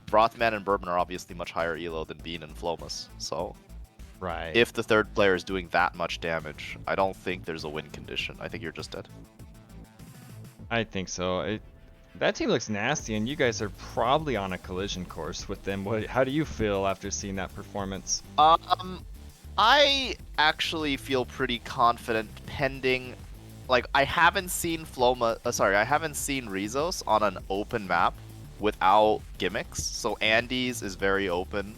Frothman and Bourbon are obviously much higher elo than Bean and Flomas. So Right. if the third player is doing that much damage, I don't think there's a win condition. I think you're just dead. I think so. That team looks nasty, and you guys are probably on a collision course with them. How do you feel after seeing that performance? I actually feel pretty confident pending. Like, I haven't seen I haven't seen Rizos on an open map without gimmicks. So Andes is very open.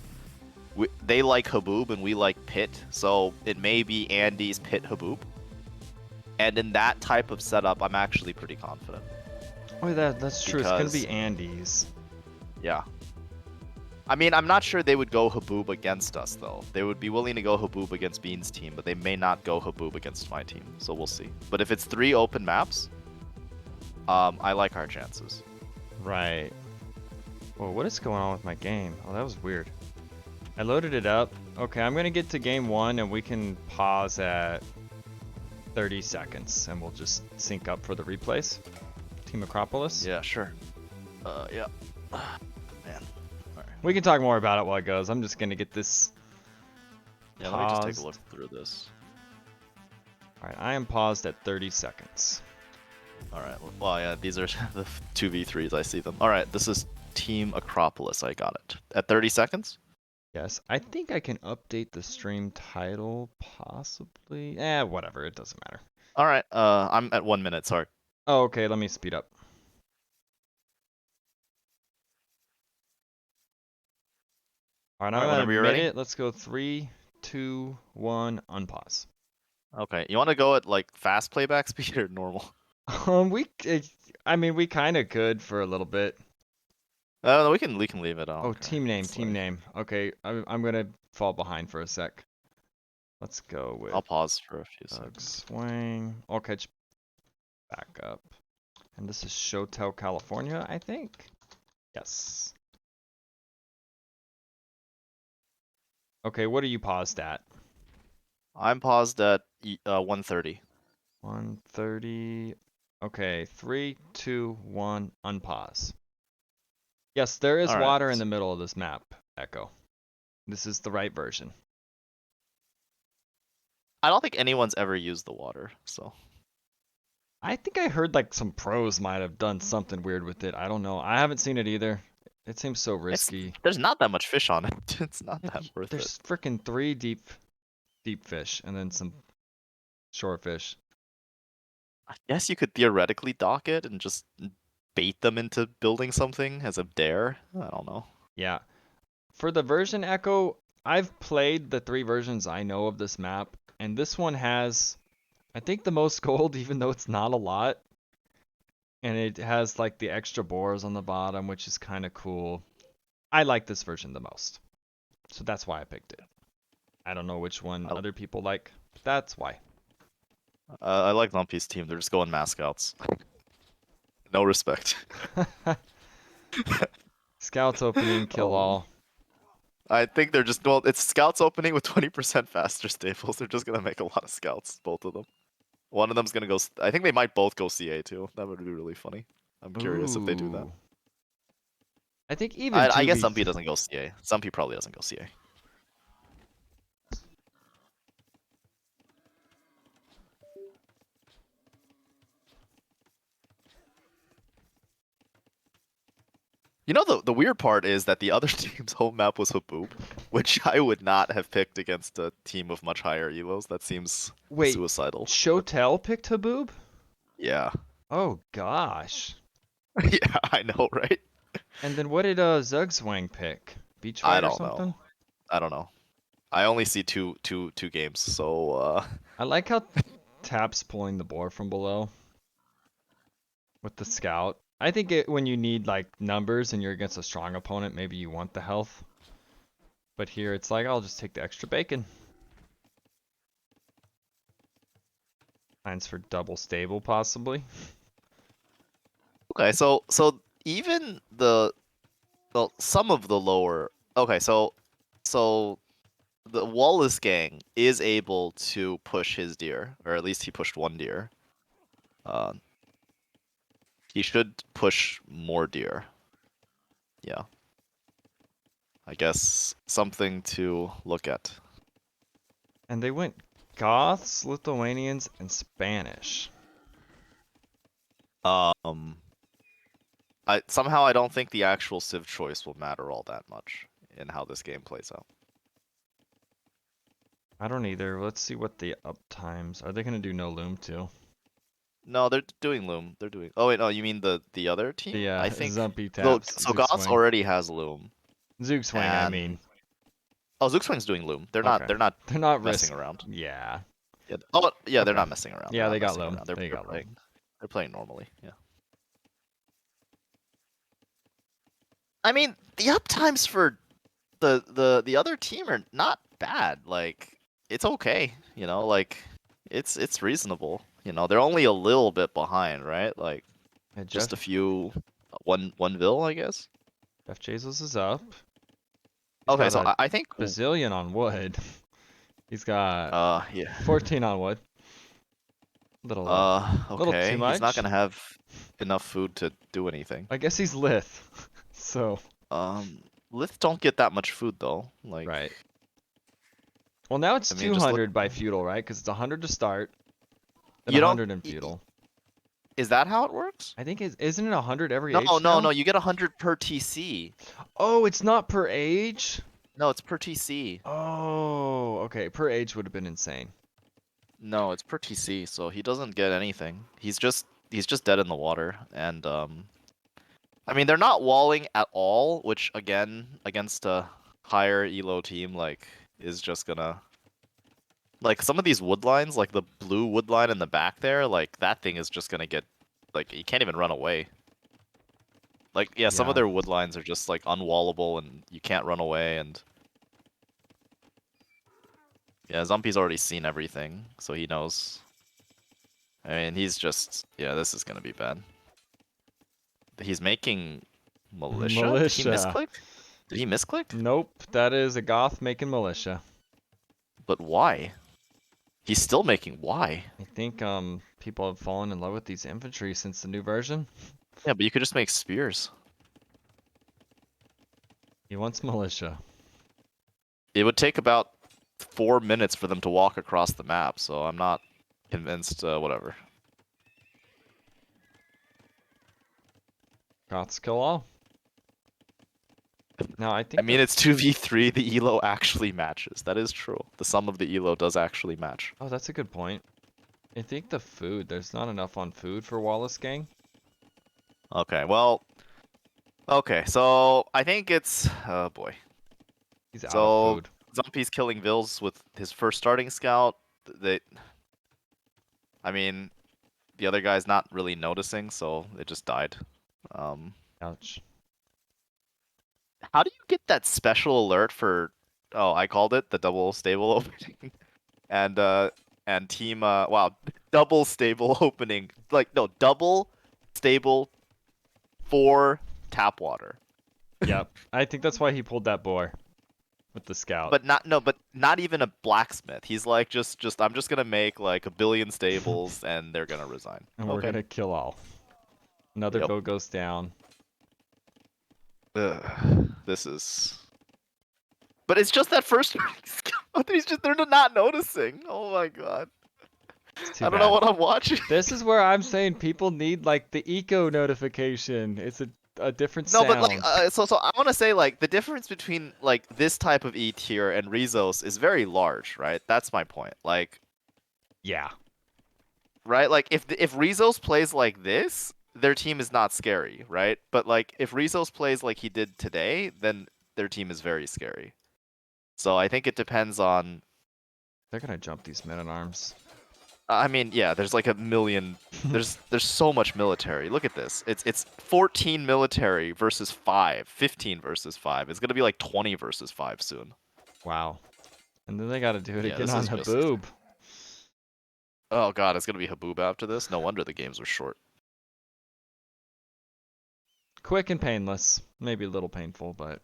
They like Haboob and we like Pit, so it may be Andes, Pit, Haboob. And in that type of setup, I'm actually pretty confident. Oh, that's true. Because- It's gonna be Andes. Yeah. I mean, I'm not sure they would go Haboob against us, though. They would be willing to go Haboob against Bean's team, but they may not go Haboob against my team, so we'll see. But if it's 3 open maps, I like our chances. Right. Whoa, what is going on with my game? Oh, that was weird. I loaded it up. Okay, I'm gonna get to game 1, and we can pause at 30 seconds, and we'll just sync up for the replays. Team Acropolis. Yeah, sure. Yeah. Man. Alright. We can talk more about it while it goes. I'm just gonna get this. Yeah, let me just take a Paused. look through this. Alright, I am paused at 30 seconds. Alright, well, yeah, these are the 2v3s, I see them. Alright, this is Team Acropolis, I got it. At 30 seconds? Yes, I think I can update the stream title, possibly. Whatever, it doesn't matter. Alright, I'm at 1 minute, sorry. Oh, okay, let me speed up. Alright, I'm Alright, at a whenever you're ready. minute. Let's go 3, 2, 1, unpause. Okay, you want to go at, like, fast playback speed or normal? I mean, we kind of could for a little bit. No, we can leave it on. Oh, team name. Okay, I'm gonna fall behind for a sec. Let's go with I'll pause for a few Doug seconds. Swing. I'll catch back up. And this is Shotel, California, I think. Yes. Okay, what are you paused at? I'm paused at 1:30. 1:30. Okay, 3, 2, 1, unpause. Yes, there is Alright. water in the middle of this map, Echo. This is the right version. I don't think anyone's ever used the water, so. I think I heard like some pros might have done something weird with it. I don't know. I haven't seen it either. It seems so risky. There's not that much fish on it. It's not that worth it. There's freaking 3 deep fish and then some short fish. I guess you could theoretically dock it and just bait them into building something as a dare. I don't know. Yeah. For the version Echo, I've played the 3 versions I know of this map, and this one has, I think, the most gold, even though it's not a lot. And it has like the extra boars on the bottom, which is kind of cool. I like this version the most. So that's why I picked it. I don't know which one other people like, but that's why. I like Lumpy's team. They're just going mascots. No respect. Scouts opening, kill all. I think they're just, well, it's scouts opening with 20% faster staples. They're just gonna make a lot of scouts, both of them. One of them's gonna go. I think they might both go CA too. That would be really funny. I'm curious if they do that. Ooh. I think even I guess 2v3 Zumpy doesn't go CA. Zumpy probably doesn't go CA. You know, the weird part is that the other team's home map was Haboob, which I would not have picked against a team of much higher elos. That seems Wait, suicidal. Shotel picked Haboob? Yeah. Oh gosh. Yeah, I know, right? And then what did Zugswang pick? Beach I Fight or don't something? know. I don't know. I only see two games, so I like how Tap's pulling the boar from below with the scout. I think when you need like numbers and you're against a strong opponent, maybe you want the health. But here it's like, I'll just take the extra bacon. Mine's for double stable, possibly. Okay, so even some of the lower. Okay, so the Wallace gang is able to push his deer, or at least he pushed one deer. He should push more deer. Yeah. I guess something to look at. And they went Goths, Lithuanians, and Spanish. Somehow I don't think the actual civ choice will matter all that much in how this game plays out. I don't either. Let's see what the uptimes. Are they gonna do no loom too? No, they're doing loom. They're doing. Oh wait, no, you mean the other team? The I think. Zumpy So taps. Goths already has loom. Zook swing, I and- mean. Oh, Zookswing's doing loom. They're not. Okay. They're not They're not messing around. Yeah. Yeah. Oh, yeah. They're Okay. not messing around. Yeah, They're they not got messing loam. around. They got loam. playing. They're playing normally. Yeah. I mean, the uptimes for the other team are not bad. Like, it's okay. You know, like it's reasonable. You know, they're only a little bit behind, right? Like, Yeah, just a few, one vil, I guess. Jeff Jesus is up. Okay, got so a I think. Bazillion on wood. He's got Yeah. 14 on wood. Little little Okay. too He's not much. gonna have enough food to do anything. I guess he's Lith. So Lith don't get that much food though. Like, right. Well, now it's I mean, just 200 by feudal, right? Because it's 100 to start. Then You don't- 100 in feudal. Is that how it works? I think isn't it 100 every No, age? no, now? no. You get 100 per TC. Oh, it's not per age. No, it's per TC. Oh, okay. Per age would have been insane. No, it's per TC. So he doesn't get anything. He's just dead in the water. And I mean, they're not walling at all, which again, against a higher elo team, like, is just gonna. Like, some of these wood lines, like the blue wood line in the back there, like, that thing is just gonna get, like, you can't even run away. Like, yeah, some Yeah. of their wood lines are just, like, unwallable and you can't run away, and... Yeah, Zumpy's already seen everything, so he knows. I mean, he's just... Yeah, this is gonna be bad. He's making... Militia? Did he Militia. misclick? Did he misclick? Nope, that is a goth making militia. But why? He's still making... Why? I think people have fallen in love with these infantry since the new version. Yeah, but you could just make spears. He wants militia. It would take about 4 minutes for them to walk across the map, so I'm not convinced, whatever. Goths kill all. Now I think. I mean, it's 2v3, the elo actually matches. That is true. The sum of the elo does actually match. Oh, that's a good point. I think the food. There's not enough on food for Wallace gang. Okay, well... Okay, so I think it's... Oh boy. He's out So- of food. Zumpy's killing Vils with his first starting scout. I mean, the other guy's not really noticing, so it just died. Ouch. How do you get that special alert for? Oh, I called it the double stable opening, and team. Wow, double stable opening. Like, no, double stable for tap water. Yep. I think that's why he pulled that boar with the scout. But not even a blacksmith. He's like, I'm just gonna make like 1 billion stables, and they're gonna resign. And we're gonna kill all. Another Yep. bow goes down. This is. But it's just that first. They're not noticing. Oh my god. It's too I don't bad. know what I'm watching. This is where I'm saying people need like the eco notification. It's a different No, sound. but like, so I want to say like the difference between like this type of E tier and Rizos is very large, right? That's my point. Like, yeah. right? Like if Rizos plays like this, their team is not scary, right? But like if Rizos plays like he did today, then their team is very scary. So I think it depends on. They're gonna jump these men at arms. I mean, yeah, there's like a million. There's so much military. Look at this. It's 14 military versus 5, 15 versus 5. It's gonna be like 20 versus 5 soon. Wow. And then they got to do it Yeah, again this on is just- Haboob. Oh god, it's gonna be Haboob after this. No wonder the games were short. Quick and painless. Maybe a little painful, but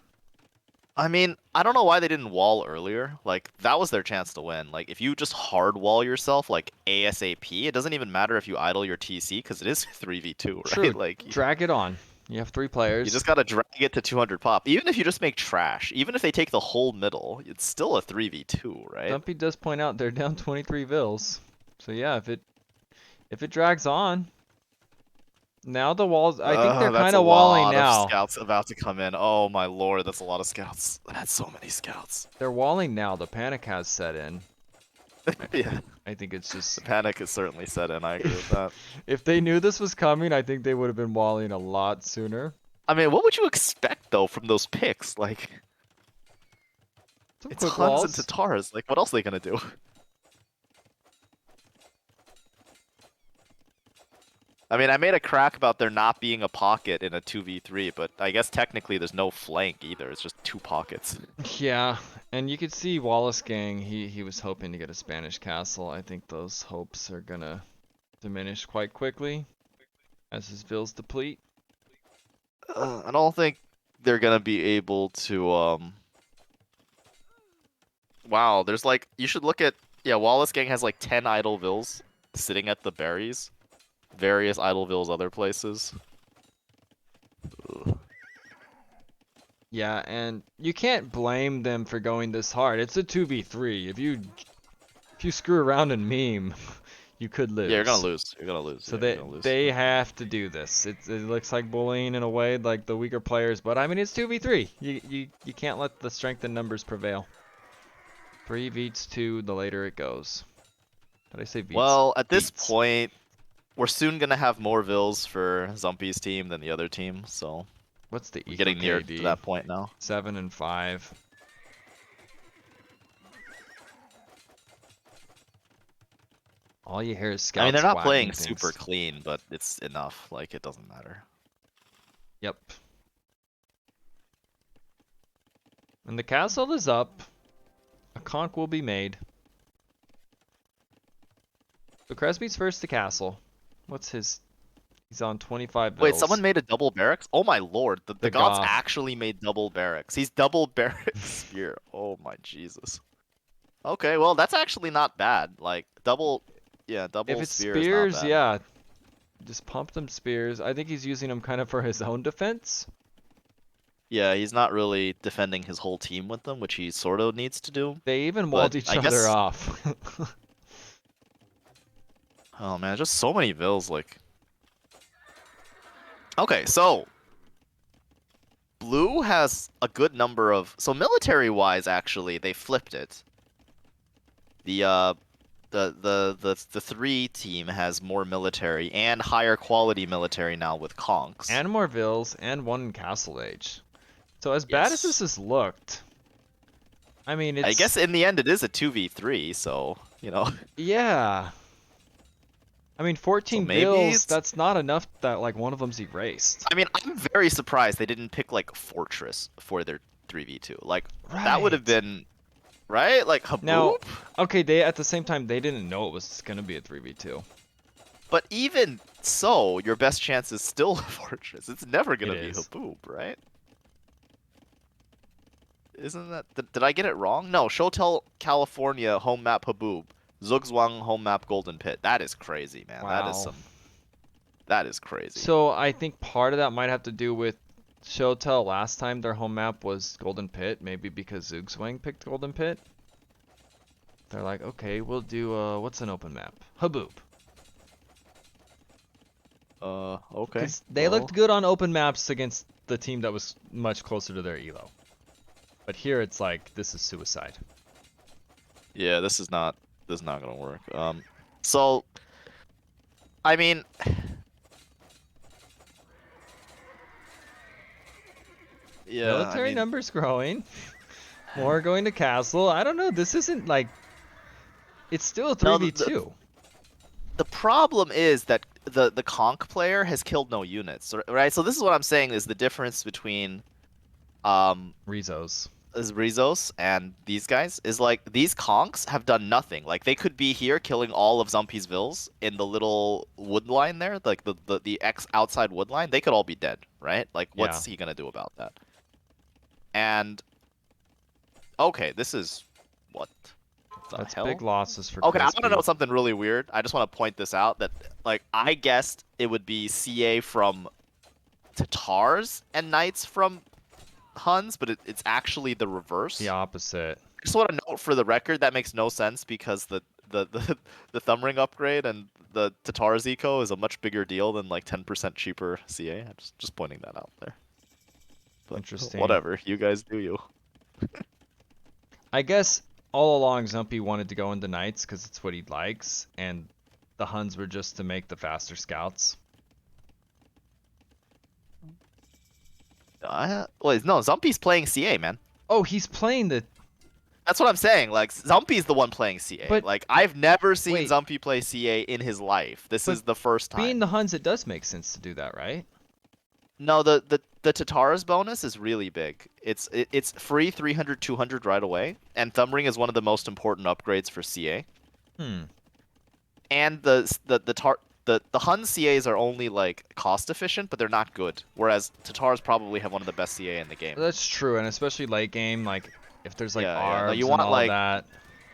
I mean, I don't know why they didn't wall earlier. Like, that was their chance to win. Like, if you just hard wall yourself, like, ASAP, it doesn't even matter if you idle your TC, because it is 3v2, right? true. Like, Drag it on. You have 3 players. you just gotta drag it to 200 pop. Even if you just make trash, even if they take the whole middle, it's still a 3v2, right? Dumpy does point out they're down 23 vills. So yeah, if it drags on. Now the walls, I think they're That's kind a of walling lot of now. scouts about to come in. Oh my lord, that's a lot of scouts. That's so many scouts. They're walling now. The panic has set in. Yeah, I think it's just the panic is certainly set in. I agree with that. if they knew this was coming, I think they would have been walling a lot sooner. I mean, what would you expect though from those picks? Like, Some it's quick Huns walls. and Tatars. Like, what else are they gonna do? I mean, I made a crack about there not being a pocket in a 2v3, but I guess technically there's no flank either. It's just 2 pockets. Yeah, and you could see Wallace Gang, he was hoping to get a Spanish castle. I think those hopes are gonna diminish quite quickly as his vills deplete. I don't think they're gonna be able to, Wow, there's like, you should look at, yeah, Wallace Gang has like 10 idle vills sitting at the berries. Various idle vills other places. Ugh. Yeah, and you can't blame them for going this hard. It's a 2v3. If you screw around and meme, you could lose. Yeah, you're gonna lose. You're gonna lose. So yeah, you're gonna lose. they have to do this. It looks like bullying in a way, like the weaker players, but I mean it's 2v3. You can't let the strength in numbers prevail. 3 beats 2, the later it goes. Did I say beats? Well, at this Beats. point, we're soon gonna have more vills for Zumpy's team than the other team, so What's the we're eco getting near KD? to that point now. 7 and 5. All you hear is scouts. I mean, they're not whacking playing things. super clean, but it's enough. Like, it doesn't matter. Yep. And the castle is up. A conch will be made. So Cresby's first to castle. What's his? He's on 25 Wait, bills. someone made a double barracks? Oh my lord, the The gods goth. actually made double barracks. He's double barracks spear. Oh my Jesus. Okay, well, that's actually not bad. Like, double, yeah, double If it's spear spears, is not bad. yeah. Just pump them spears. I think he's using them kind of for his own defense. Yeah, he's not really defending his whole team with them, which he sort of needs to do. They even But walled each I other guess- off. Oh man, just so many vills, like. Okay, so blue has a good number of, so military-wise, actually, they flipped it. The 3 team has more military and higher quality military now with conchs. And more vills, and 1 in castle age. So as bad as Yes. this has looked, I mean, it's... I guess in the end it is a 2v3, so you know. Yeah. I mean, 14 maybe bills, it's- that's not enough that, like, one of them's erased. I mean, I'm very surprised they didn't pick like Fortress for their 3v2. Like that would have Right. been right, like Haboob. Now, okay, they at the same time, they didn't know it was going to be a 3v2. But even so, your best chance is still Fortress. It's never gonna It be is. Haboob, right? Isn't that? Did I get it wrong? No, Shotel California home map Haboob, Zugzwang home map Golden Pit. That is crazy, man. That is Wow. some. That is crazy. So I think part of that might have to do with Shotel last time their home map was Golden Pit, maybe because Zugzwang picked Golden Pit. They're like, okay, we'll do, what's an open map? Haboob. Okay. 'Cause they looked good on open maps against the team that was much closer to their elo. But here it's like, this is suicide. Yeah, this is not gonna work. So, I mean, yeah, Military I mean, numbers growing. More going to castle. I don't know, this isn't like... It's still a No, 3v2. the problem is that the conch player has killed no units, right? So this is what I'm saying is the difference between Rizos. is Rizos and these guys is like these conks have done nothing. Like they could be here killing all of Zumpy's vills in the little wood line there, like the X outside wood line. They could all be dead, right? Like what's he gonna do about that? And okay, this is what the That's hell? big losses for Okay, I want to Crispy. know something really weird. I just want to point this out that like I guessed it would be CA from Tatars and Knights from Huns, but it's actually the reverse. The opposite. I just want to note for the record that makes no sense because the thumb ring upgrade and the Tatars eco is a much bigger deal than like 10% cheaper CA. I'm just pointing that out there. But Interesting. whatever, you guys do you. I guess all along Zumpy wanted to go into Knights because it's what he likes, and the Huns were just to make the faster scouts. Well, no, Zumpy's playing CA, man. Oh, he's playing the... That's what I'm saying. Like Zumpy's the one playing CA. But- like I've never seen wait. Zumpy play CA in his life. This But is the first time. Being the Huns, it does make sense to do that, right? No, the Tatars bonus is really big. It's free 300 200 right away, and Thumb Ring is one of the most important upgrades for CA. And the Hun CAs are only like cost efficient, but they're not good. Whereas Tatars probably have one of the best CA in the game. That's true, and especially late game, like if there's like Yeah, yeah. No, ARBs you and want, all like- that,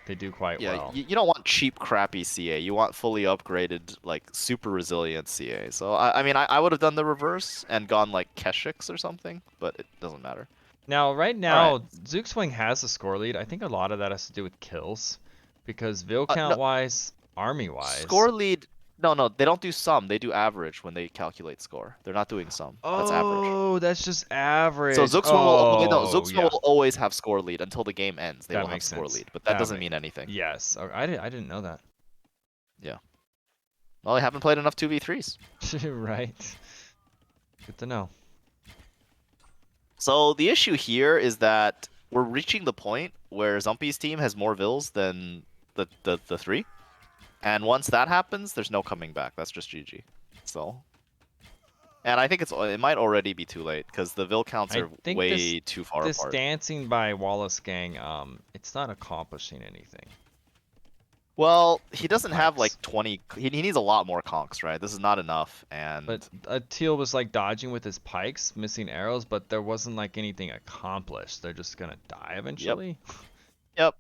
they do quite Yeah, well. you don't want cheap, crappy CA. You want fully upgraded, like super resilient CA. So I mean, I would have done the reverse and gone like Keshix or something, but it doesn't matter. Now, right now, Zookswing has a score lead. I think a lot of that has to do with kills, because Vil no. count wise, army wise. Score lead. No, they don't do sum. They do average when they calculate score. They're not doing sum. That's average. Oh, that's just average. So Zookswing oh, will always have score lead until the game ends. They That will have makes score sense. lead, but that That doesn't ma- mean anything. Yes, oh, I didn't know that. Well, they haven't played enough 2v3s. Right. Good to know. So the issue here is that we're reaching the point where Zumpy's team has more vills than the three. And once that happens, there's no coming back. That's just GG. So, and I think it might already be too late because the Vil counts I are think way too far This apart. dancing by Wallace Gang, it's not accomplishing anything. Well, he doesn't have Flex. like 20. He needs a lot more conks, right? This is not enough. And But Teal was like dodging with his pikes, missing arrows, but there wasn't like anything accomplished. They're just gonna die eventually. Yep.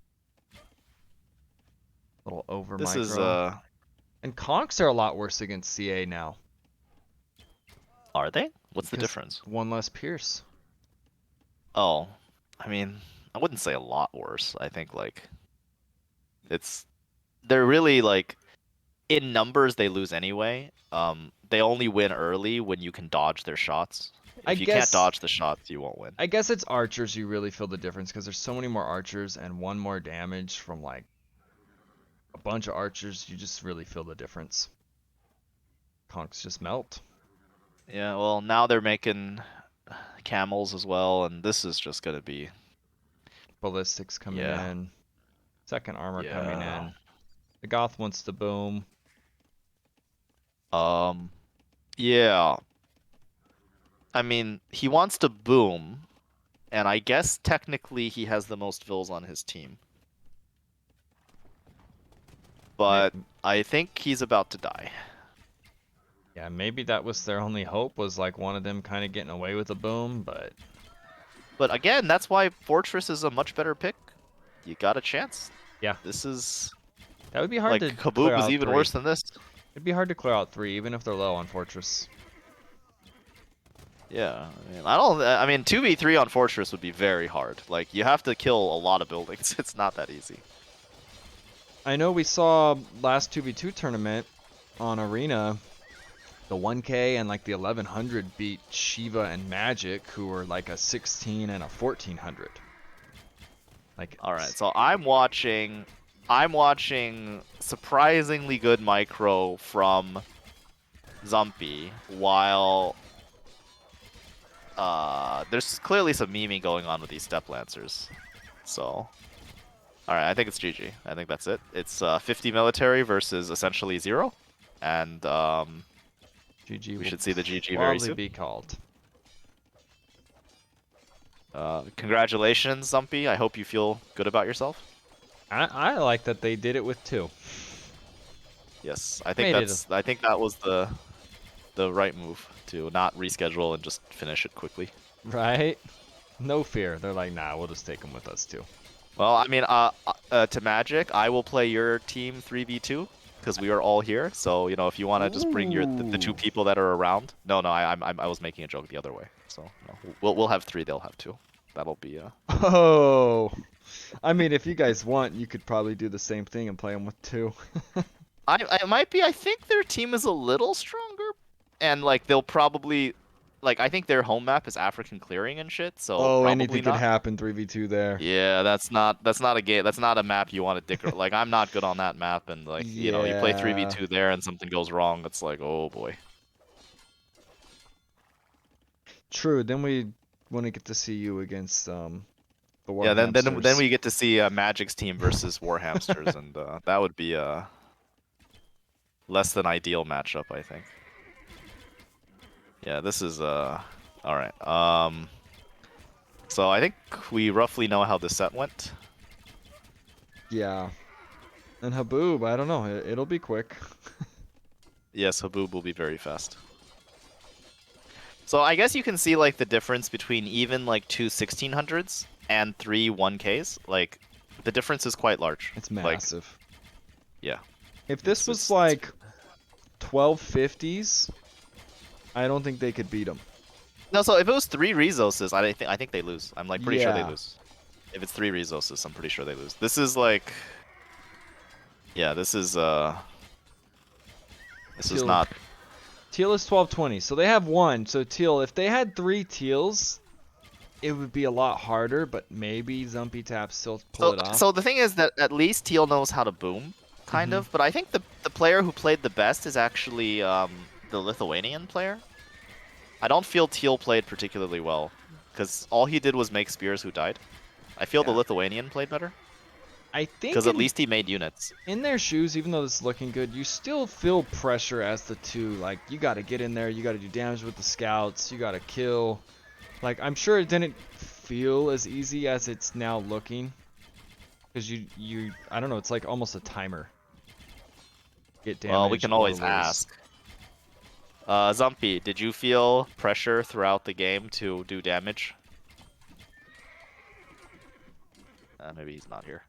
Little over This micro. is And conks are a lot worse against CA now. Are they? What's the Because difference? One less pierce. Oh, I mean, I wouldn't say a lot worse. I think like they're really like in numbers they lose anyway. They only win early when you can dodge their shots. If I you guess- can't dodge the shots, you won't win. I guess it's archers you really feel the difference because there's so many more archers and one more damage from like a bunch of archers. You just really feel the difference. Conks just melt. Yeah, well, now they're making camels as well, and this is just gonna be Ballistics coming Yeah. in. Second armor coming Yeah. in. The Goth wants to boom. yeah. I mean, he wants to boom, and I guess technically he has the most vills on his team. But I think he's about to die. Yeah, maybe that was their only hope, was like one of them kind of getting away with a boom, but But again, that's why Fortress is a much better pick. You got a chance. Yeah. This is that would be hard like to clear Kaboom is out even 3. worse than this. It'd be hard to clear out 3, even if they're low on Fortress. Yeah, I mean 2v3 on Fortress would be very hard. Like you have to kill a lot of buildings. It's not that easy. I know we saw last 2v2 tournament on Arena, the 1K and like the 1100 beat Shiva and Magic, who were like a 16 and a 1400. Like, All right, so I'm watching surprisingly good micro from Zumpy, while there's clearly some memeing going on with these step lancers. So, all right, I think it's GG. I think that's it. It's 50 military versus essentially 0, and GG we will should see the GG very probably soon. be called. Congratulations, Zumpy. I hope you feel good about yourself. I like that they did it with 2. Yes, I think Made it I think that was the right move to not reschedule and just finish it quickly. Right? No fear. They're like, nah, we'll just take them with us too. Well, I mean, to Magic, I will play your team 3v2 because we are all here. So you know, if you want to just bring the 2 people that are around. No, I was making a joke the other way. So no, we'll have 3. They'll have 2. That'll be Oh. I mean, if you guys want, you could probably do the same thing and play them with 2. I might be. I think their team is a little stronger, and like they'll probably, like I think their home map is African clearing and shit. So Oh, probably anything not. could happen 3v2 there. Yeah, that's not a game. That's not a map you want to dick. Like I'm not good on that map, and like you know, you play Yeah. 3v2 there and something goes wrong. It's like, oh boy. True. Then we want to get to see you against the War Yeah, then Hamsters. we get to see Magic's team versus War Hamsters, and that would be a less than ideal matchup, I think. Yeah, this is all right. So I think we roughly know how the set went. Yeah. And Haboob, I don't know. It'll be quick. Yes, Haboob will be very fast. So I guess you can see like the difference between even like 2 1600s and 3 1Ks. Like the difference is quite large. It's Like, massive. yeah. If this It's was just- like 1250s, I don't think they could beat them. No, so if it was 3 Rezoses, I think they lose. I'm like pretty sure they Yeah. lose. If it's 3 Rezoses, I'm pretty sure they lose. This is like, yeah, this is Teal. not. Teal is 1220, so they have 1. So Teal, if they had 3 Teals, it would be a lot harder, but maybe Zumpy Taps still pull it off. So the thing is that at least Teal knows how to boom, kind Mhm. of. But I think the player who played the best is actually the Lithuanian player. I don't feel Teal played particularly well, because all he did was make spears who died. I feel the Yeah. Lithuanian played better, I think because at least he made units. in their shoes, even though this is looking good, you still feel pressure as the 2. Like, you got to get in there, you got to do damage with the scouts, you got to kill. Like, I'm sure it didn't feel as easy as it's now looking. Because I don't know, it's like almost a timer. Get damage. Well, we can or always lose. ask. Zumpy, did you feel pressure throughout the game to do damage? Maybe he's not here.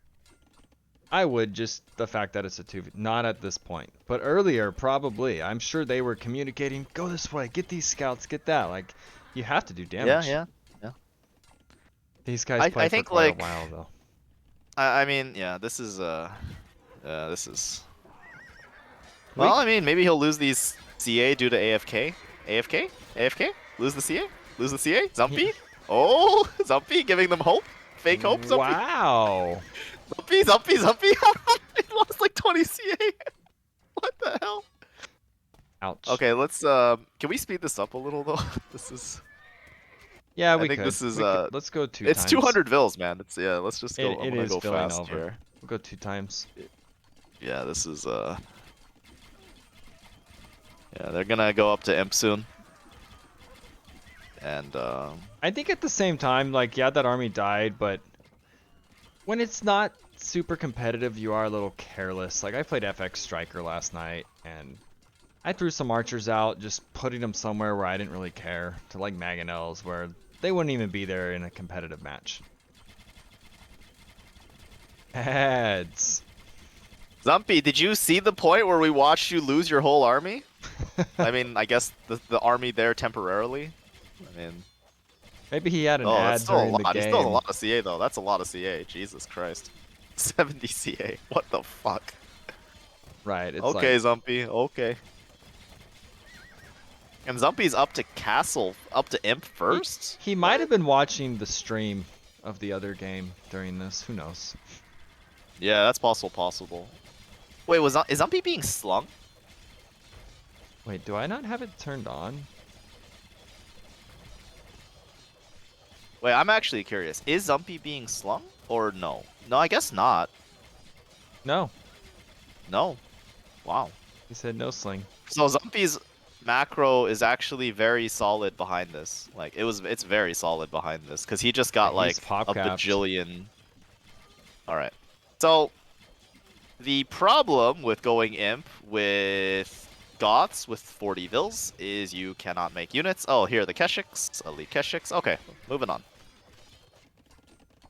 I would, just the fact that it's a 2v. Not at this point. But earlier, probably. I'm sure they were communicating, go this way, get these scouts, get that. Like, you have to do damage. Yeah. These guys I play think, for quite like, a while, though. I mean, yeah, this is Well, I mean, maybe he'll lose these CA due to AFK. AFK? AFK? Lose the CA? Lose the CA? Zumpy? Oh, Zumpy giving them hope? Fake hope, Zumpy? Wow. Zumpy! He lost like 20 CA. What the hell? Ouch. Okay, let's can we speed this up a little though? This is Yeah, I we think could. this is, We could. Let's go 2 it's times. 200 vils, man. It's let's just go. I'm It gonna is go filling fast over. here. We'll go 2 times. Yeah, this is yeah, they're gonna go up to Imp soon. And I think at the same time, like, yeah, that army died, but when it's not super competitive, you are a little careless. Like, I played FX Striker last night, and I threw some archers out, just putting them somewhere where I didn't really care, to like Mangonels, where they wouldn't even be there in a competitive match. Ads. Zumpy, did you see the point where we watched you lose your whole army? I mean, I guess the army there temporarily. I mean, Maybe he had an oh, ad that's still a during the lot. game. It's still a lot of CA though. That's a lot of CA. Jesus Christ, 70 CA. What the fuck? Right. It's Okay, like, Zumpy. Okay. And Zumpy's up to castle, up to Imp first. he might have been watching the stream of the other game during this. Who knows? Yeah, that's possible. Wait, is Zumpy being slung? Wait, do I not have it turned on? Wait, I'm actually curious. Is Zumpy being slung or no? No, I guess not. No. No. Wow. He said no sling. So Zumpy's macro is actually very solid behind this. Like it's very solid behind this because he just got Yeah, like he's pop a capped. bajillion. All right. So the problem with going imp with Goths with 40 Vils is you cannot make units. Oh, here are the Keshiks, elite Keshiks. Okay, moving on.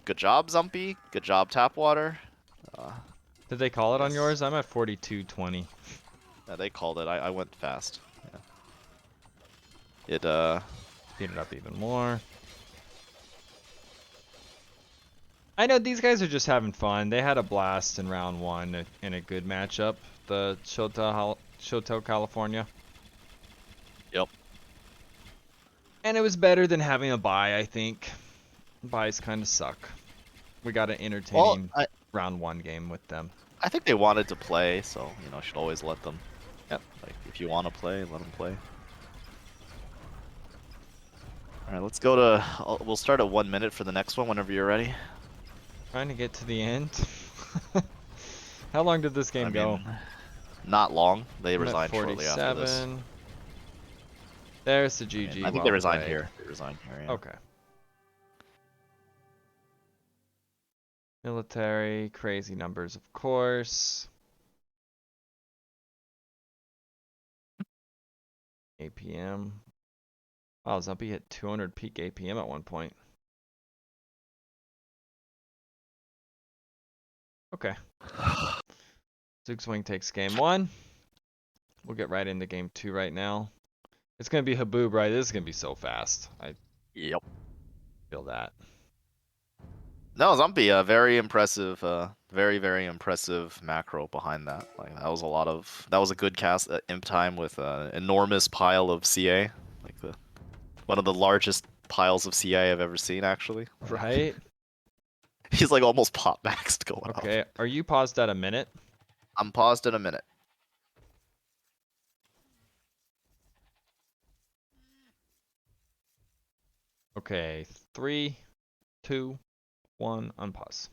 Good job, Zumpy. Good job, Tapwater. Did they call it on Yes. yours? I'm at 42-20. Yeah, they called it. I went fast. Yeah. Speed it up even more. I know these guys are just having fun. They had a blast in round 1 in a good matchup. The Shoto California. Yep. And it was better than having a bye, I think. Buys kind of suck. We got an entertaining round 1 game with them. I think they wanted to play, so should always let them. Yep. Like if you want to play, let them play. All right, let's go to. We'll start at 1 minute for the next one whenever you're ready. Trying to get to the end. How long did this game go? Not long. They I'm at resigned shortly after this. 47. There's the GG. I think they resigned here. They resigned here. Yeah. Okay. Military, crazy numbers, of course. APM. Wow, Zumpy hit 200 peak APM at one point. Okay. Zookswing takes game 1. We'll get right into game 2 right now. It's going to be Haboob, right? This is going to be so fast. I Yep. feel that. No, Zumpy, very impressive, very, very impressive macro behind that. Like that was a good cast at imp time with an enormous pile of CA, like one of the largest piles of CA I've ever seen, actually. Right? He's like almost pop maxed going up. Okay, are you paused at a minute? I'm paused in a minute. Okay, 3, 2, 1, unpause.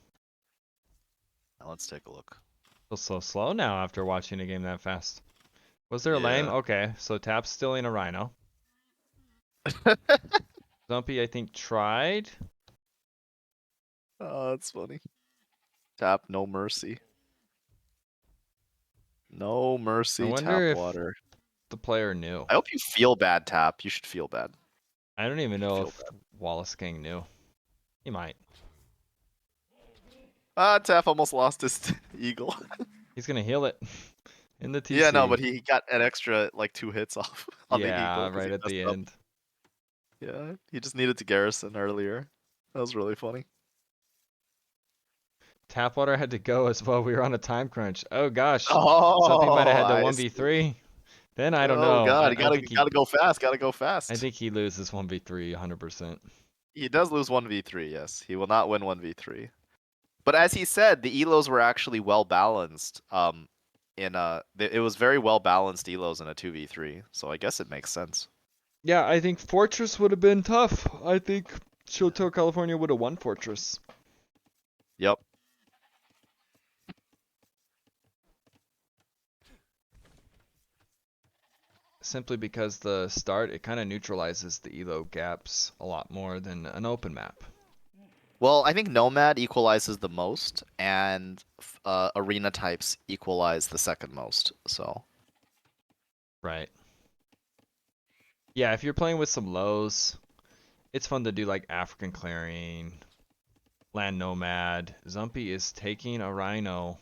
Now let's take a look. Feels so slow now after watching a game that fast. Was there a lame? Yeah. Okay, so Tap's still in a Rhino. Zumpy, I think, tried. Oh, that's funny. Tap, no mercy. No mercy, I wonder if Tapwater. the player knew. I hope you feel bad, Tap. You should feel bad. I don't even know feel if Wallace King knew. He might. Tap almost lost his eagle. He's gonna heal it in the TC. Yeah, no, but he got an extra like 2 hits off on the eagle. Yeah, 'cause right he at the messed up. end. Yeah, he just needed to garrison earlier. That was really funny. Tapwater had to go as well. We were on a time crunch. Oh gosh. Oh, Something might have had to I 1v3. Then I don't Oh know. god, I think gotta go fast. Gotta go fast. I think he loses 1v3 100%. He does lose 1v3. Yes, he will not win 1v3. But as he said, the elos were actually well balanced. It was very well balanced elos in a 2v3. So I guess it makes sense. Yeah, I think Fortress would have been tough. I think Shoto California would have won Fortress. Yep. Simply because the start, it kind of neutralizes the elo gaps a lot more than an open map. Well, I think Nomad equalizes the most, and arena types equalize the second most. So. Right. Yeah, if you're playing with some lows, it's fun to do like African Clearing, Land Nomad. Zumpy is taking a Rhino.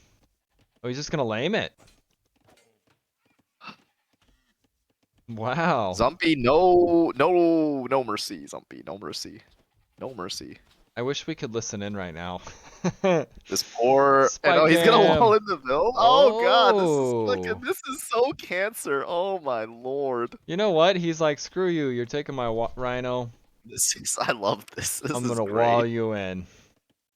Oh, he's just gonna lame it. Wow. Zumpy, no mercy. Zumpy, no mercy. No mercy. I wish we could listen in right now. This poor. Spike Oh, he's gonna him. wall in the middle. Oh god, Oh. this is so cancer. Oh my lord. You know what? He's like, screw you. You're taking my Rhino. I love this. This I'm is gonna great. wall you in.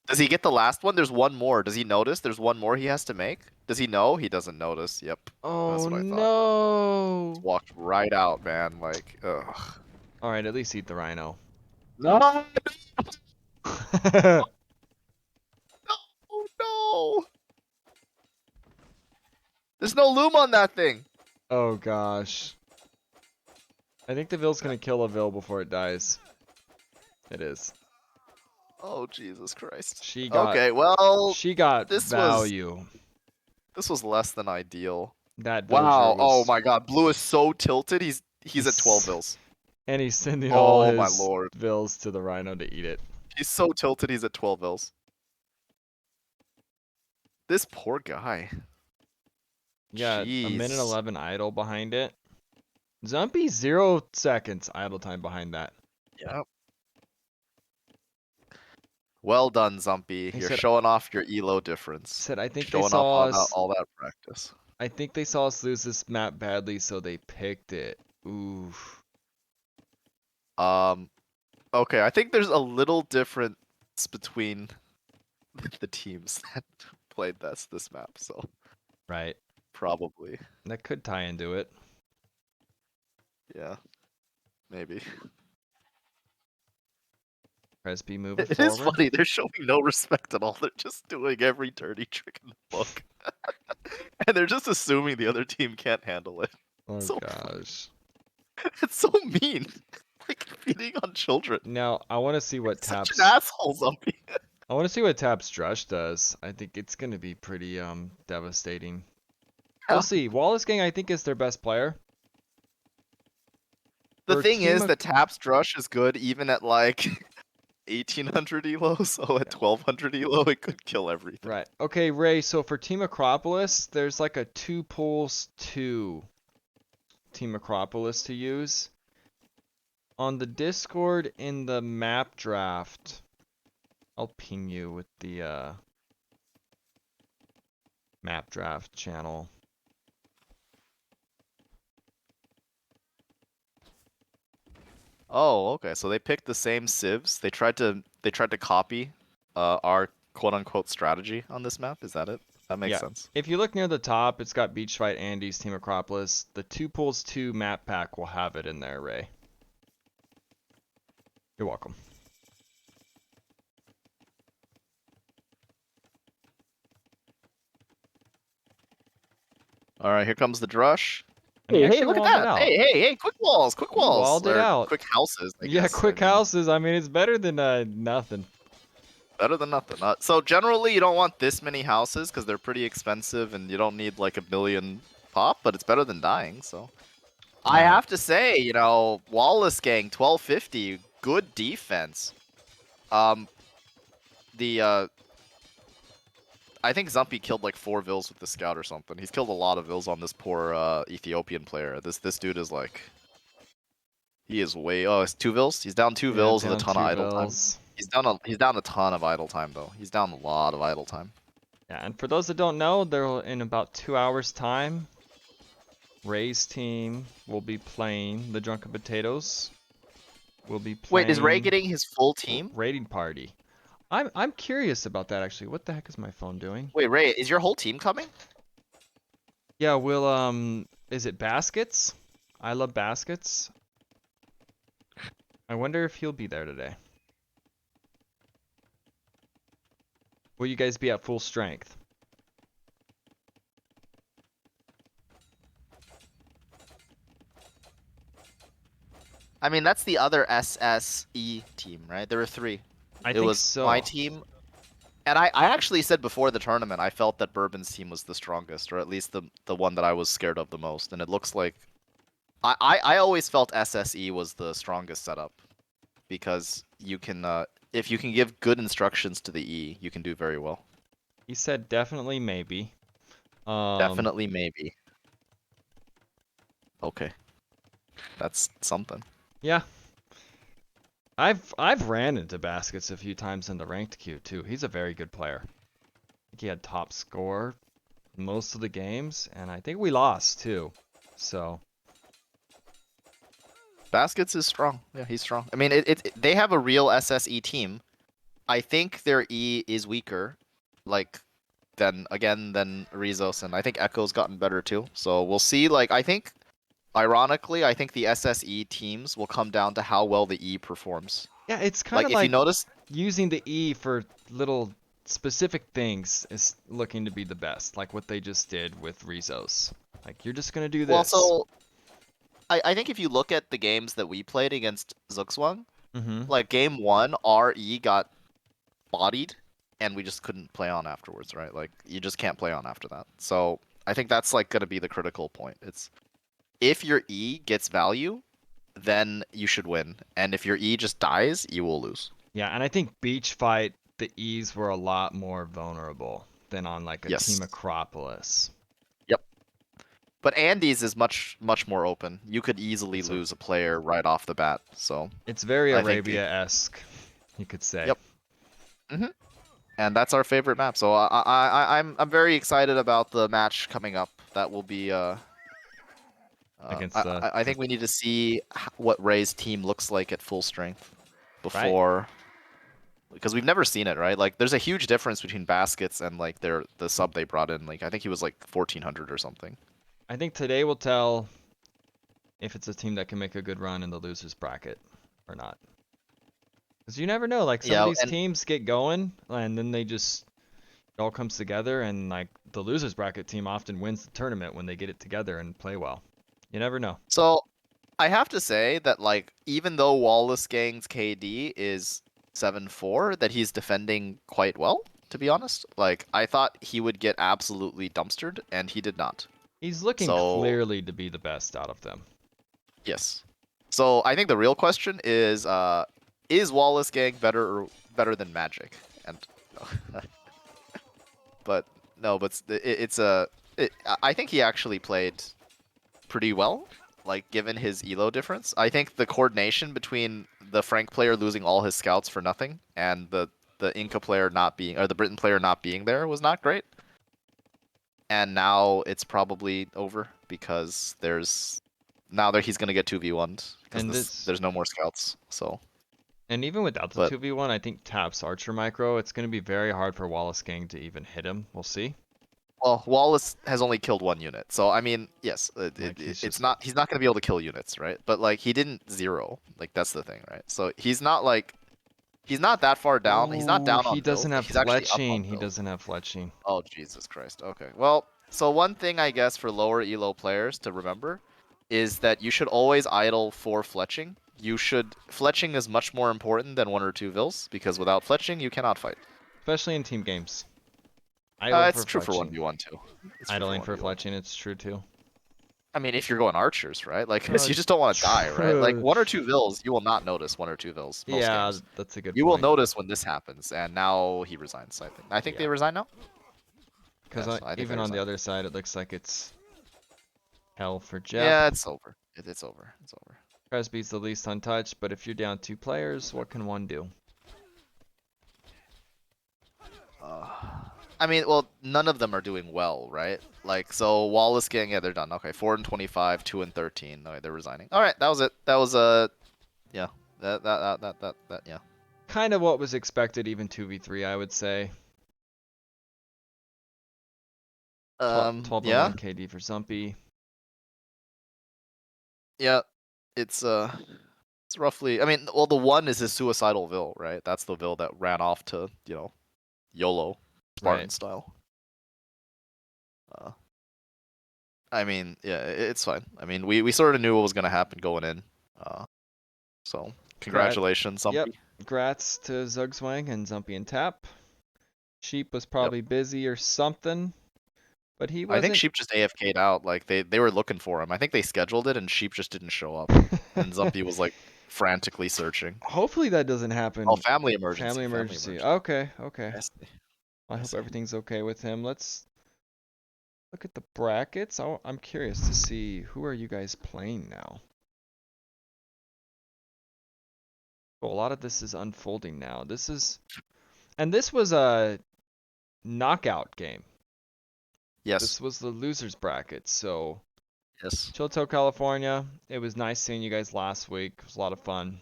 Does he get the last one? There's one more. Does he notice? There's one more he has to make. Does he know? He doesn't notice. Yep. Oh That's what I thought. no. Walked right out, man. Like, ugh. All right, at least eat the Rhino. No. Oh no. There's no loom on that thing. Oh gosh. I think the Vill's gonna kill a Vill before it dies. It is. Oh Jesus Christ. She got. Okay, well, She got this value. was less than ideal. That villager Wow. Oh was. my God, Blue is so tilted. He's at 12 He's- Vills. And he's sending all Oh my his lord. Vills to the Rhino to eat it. He's so tilted. He's at 12 Vills. This poor guy. Yeah, a minute Jeez. 11 idle behind it. Zumpy 0 seconds idle time behind that. Yep. Well done, Zumpy. He You're said- showing off your elo difference. Said I think they Showing saw off us. all that practice. I think they saw us lose this map badly, so they picked it. Oof. Okay, I think there's a little difference between the teams that played this map, so Right. probably. That could tie into it. Yeah. Maybe. Presby moving It forward. is funny, they're showing no respect at all. They're just doing every dirty trick in the book. And they're just assuming the other team can't handle it. Oh so gosh. It's so mean. Like feeding on children. Now I want to see what Such Taps. an asshole, Zumpy. I want to see what Taps Drush does. I think it's gonna be pretty devastating. Yeah. We'll see. Wallace Gang I think is their best player. The For thing team is of- that Taps Drush is good even at like 1800 elo, so at 1200 elo it could kill everything. Right. Okay, Ray, so for Team Acropolis, there's like a 2 pools 2 Team Acropolis to use. On the Discord in the map draft, I'll ping you with the map draft channel. Oh, okay. So they picked the same civs. They tried to copy our quote unquote strategy on this map. Is that it? That makes Yeah. sense. If you look near the top, it's got Beach Fight Andy's Team Acropolis. The 2 pools 2 map pack will have it in there, Ray. You're welcome. All right, here comes the Drush. And he Hey, actually look at walled it that! out. Hey, quick walls, quick walls. walled it Or out. Quick houses. I Yeah, guess. quick I mean, houses. I mean, it's better than nothing. Better than nothing. So generally, you don't want this many houses because they're pretty expensive, and you don't need like a million pop. But it's better than dying. So I Right. have to say, you know, Wallace Gang 1250, good defense. I think Zumpy killed like 4 Vills with the scout or something. He's killed a lot of Vills on this poor Ethiopian player. This dude is like, he is way. Oh, it's 2 Vills. He's down 2 Yeah, Vills with a down ton of 2 idle time. Vills. He's down a ton of idle time though. He's down a lot of idle time. Yeah, and for those that don't know, they're in about 2 hours' time. Ray's team will be playing the Drunken Potatoes. Will be playing. Wait, is Ray getting his full team? Raiding party? I'm curious about that actually. What the heck is my phone doing? Wait, Ray, is your whole team coming? Yeah, we'll is it Baskets? I love Baskets. I wonder if he'll be there today. Will you guys be at full strength? I mean, that's the other SSE team, right? There were 3. I It think was so. my team. And I actually said before the tournament, I felt that Bourbon's team was the strongest, or at least the one that I was scared of the most. And it looks like I always felt SSE was the strongest setup because you can if you can give good instructions to the E, you can do very well. He said definitely maybe. Definitely maybe. Okay. That's something. Yeah. I've ran into Baskets a few times in the ranked queue too. He's a very good player. I think he had top score most of the games, and I think we lost too. So Baskets is strong. Yeah, he's strong. I mean, they have a real SSE team. I think their E is weaker, like than Rizos, and I think Echo's gotten better too. So we'll see. Like I think, ironically, I think the SSE teams will come down to how well the E performs. yeah, it's kind Like of if like you notice, using the E for little specific things is looking to be the best, like what they just did with Rizos. Like you're just gonna do this. well, so I think if you look at the games that we played against Zugzwang, Mm-hmm. like game 1, RE got bodied, and we just couldn't play on afterwards, right? Like you just can't play on after that. So I think that's like gonna be the critical point. It's if your E gets value, then you should win, and if your E just dies, you will lose. Yeah, and I think beach fight, the E's were a lot more vulnerable than on like a Yes. Team Acropolis. But Andes is much more open. You could easily It's a- lose a player right off the bat. So It's very I think Arabia-esque, you could say. Yep. and that's our favorite map. So I'm very excited about the match coming up. That will be Against I think we need to see what Ray's team looks like at full strength before, because we've never seen it, right? Like, there's a huge difference between Baskets and like the sub they brought in. Like, I think he was like 1400 or something. I think today will tell if it's a team that can make a good run in the losers bracket or not. Because you never know. Like some of Yeah, these and- teams get going and then it all comes together, and like the losers bracket team often wins the tournament when they get it together and play well. You never know. So I have to say that, like, even though Wallace Gang's KD is 7-4, that he's defending quite well, to be honest. Like, I thought he would get absolutely dumpstered, and he did not. He's looking So- clearly to be the best out of them. Yes. So I think the real question is Wallace Gang better than Magic? And but no, but I think he actually played pretty well, like, given his elo difference. I think the coordination between the Frank player losing all his scouts for nothing and the Inca player not being, or the Britain player not being there, was not great. And now it's probably over because now that he's gonna get 2v1'd And because there's no more scouts. So And even without the But- 2v1, I think Tap's Archer Micro, it's going to be very hard for Wallace Gang to even hit him. We'll see. well, Wallace has only killed 1 unit, so I mean, yes, Like, he's just- he's not gonna be able to kill units, right? But like, he didn't 0. Like, that's the thing, right? So he's not that far down. He's not down Ooh, on he doesn't build. have He's actually up on fletching. He build. doesn't have fletching. Oh, Jesus Christ. Okay. Well, so one thing I guess for lower elo players to remember is that you should always idle for fletching. Fletching is much more important than 1 or 2 vills, because without fletching you cannot fight. Especially in team games. Idle It's true for fletching. 1v1 too. It's true Idling for 1v1. fletching, it's true too. I mean, if you're going archers, right? Like, 'cause Uh, you just don't want to die, right? Like, true. 1 or 2 vills, you will not notice 1 or 2 vills. Most Yeah, games. that's a good You will point. notice when this happens, and now he resigns. I think they Yeah. resign now. Because Yes, I think even they on the resign. other side, it looks like it's hell for Jeff. Yeah, it's over. It's over. It's over. Cresby's the least untouched, but if you're down 2 players, what can one do? I mean, well, none of them are doing well, right? Like, so Wallace Gang, yeah, they're done. Okay, 4-25, 2-13. Okay, they're resigning. All right, that was it. That was yeah, that yeah. Kind of what was expected, even 2v3, I would say. 12 Yeah, and 1 KD for Zumpy. yeah, it's roughly. I mean, well, the 1 is his suicidal Vil, right? That's the Vil that ran off to, YOLO, Spartan Right. style. I mean, yeah, it's fine. I mean, we sort of knew what was gonna happen going in. So congratulations, Zumpy. Yep. Grats to Zugzwang and Zumpy and Tap. Sheep was probably busy or something, but he I wasn't. think Sheep just AFK'd out. Like, they were looking for him. I think they scheduled it and Sheep just didn't show up. And Zumpy was like frantically searching. Hopefully that doesn't happen. Oh, family emergency. Family emergency. Okay, okay. Yes. I hope see. everything's okay with him. Let's look at the brackets. I'm curious to see, who are you guys playing now? Well, a lot of this is unfolding now. This was a knockout game. Yes. This was the losers bracket. So Yes. Chilto, California. It was nice seeing you guys last week. It was a lot of fun.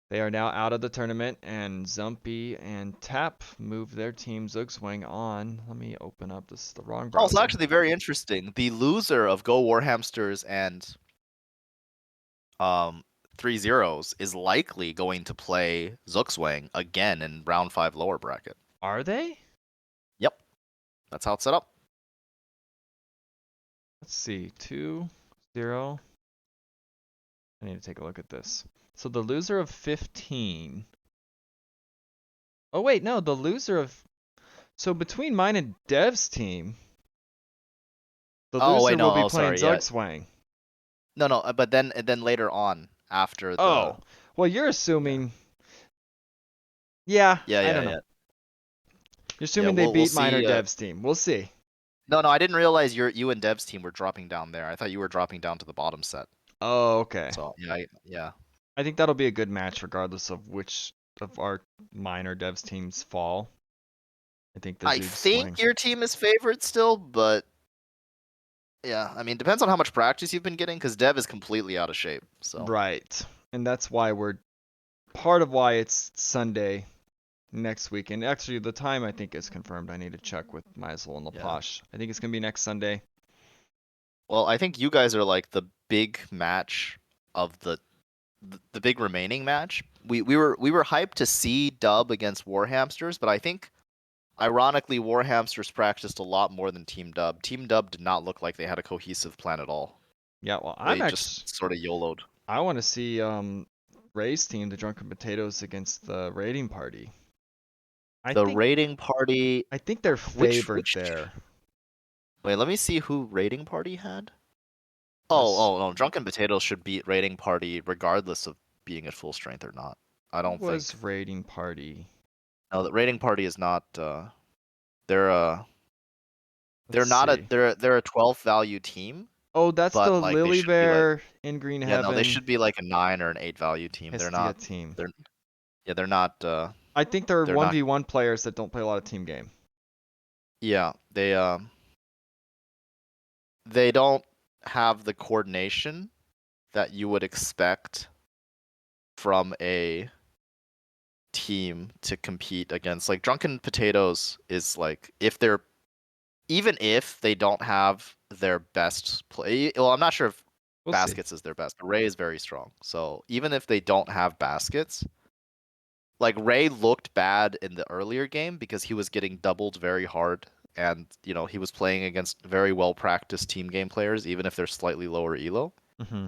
They are now out of the tournament, and Zumpy and Tap moved their team Zugzwang on. Let me open up the wrong browser. Also, actually, very interesting. The loser of Go War Hamsters and 3-0s is likely going to play Zugzwang again in round 5 lower bracket. Are they? Yep. That's how it's set up. Let's see, 2-0. I need to take a look at this. So the loser of 15. Oh wait, no, the loser of. So between mine and Dev's team, the Oh, loser wait, will no, be oh, playing sorry, yeah. Zugzwang. No, no, but then later on after the. Oh, well, you're assuming. Yeah, Yeah, I yeah, don't know. yeah. You're assuming they we'll beat mine or see, Dev's team. We'll see. No, no, I didn't realize you and Dev's team were dropping down there. I thought you were dropping down to the bottom set. Oh, okay. So yeah, yeah. I think that'll be a good match regardless of which of our mine or Dev's teams fall. I think the I Zug think swing. your team is favored still, but yeah, I mean, depends on how much practice you've been getting, because Dev is completely out of shape. So Right. And that's why we're part of why it's Sunday next week. And actually the time I think is confirmed. I need to check with Meisel and Yeah. Lapoche. I think it's gonna be next Sunday. well, I think you guys are like the big match of the big remaining match. We were hyped to see Dub against War Hamsters, but I think ironically War Hamsters practiced a lot more than Team Dub. Team Dub did not look like they had a cohesive plan at all. Yeah, well They I'm actually just sort of YOLO'd. I wanna see Ray's team, the Drunken Potatoes, against the raiding party. The raiding party. I think they're Which- favored which- there. Wait, let me see who raiding party had. Let's- Oh, no, Drunken Potatoes should beat raiding party regardless of being at full strength or not. I don't Who was think. raiding party? No, the raiding party is not. They're Let's not see. they're a 12 value team. Oh, that's but, the like, they Lily should be, like- Bear in Green Yeah, Heaven. no, they should be like a 9 or an 8 value team. They're Hestia not. team. They're not. I think they're they're not- 1v1 players that don't play a lot of team game. Yeah, they don't have the coordination that you would expect from a team to compete against. Like Drunken Potatoes is like even if they don't have their best play. Well, I'm not sure if We'll see. baskets is their best. But Ray is very strong. So even if they don't have baskets, like Ray looked bad in the earlier game because he was getting doubled very hard, and he was playing against very well practiced team game players, even if they're slightly lower elo. Mm-hmm.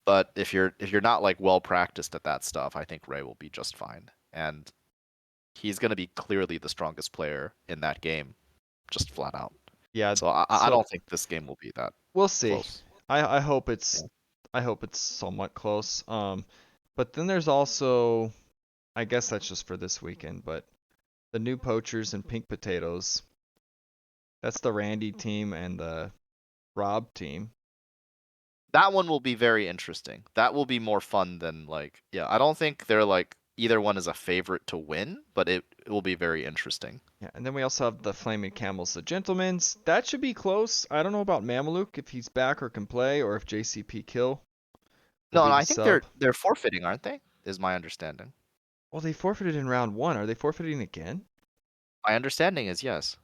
But if you're not like well practiced at that stuff, I think Ray will be just fine, and he's gonna be clearly the strongest player in that game, just flat out. Yeah. So I don't think this game will be that We'll see. close. I hope it's somewhat close. But then there's also, I guess that's just for this weekend, but the new Poachers and Pink Potatoes. That's the Randy team and the Rob team. That one will be very interesting. That will be more fun than I don't think they're like either one is a favorite to win, but it will be very interesting. Yeah, and then we also have the Flaming Camels, the Gentlemen's. That should be close. I don't know about Mameluke, if he's back or can play, or if JCP Kill. No, will be I the think sub. they're forfeiting, aren't they? Is my understanding. Well, they forfeited in round 1. Are they forfeiting again? My understanding is yes.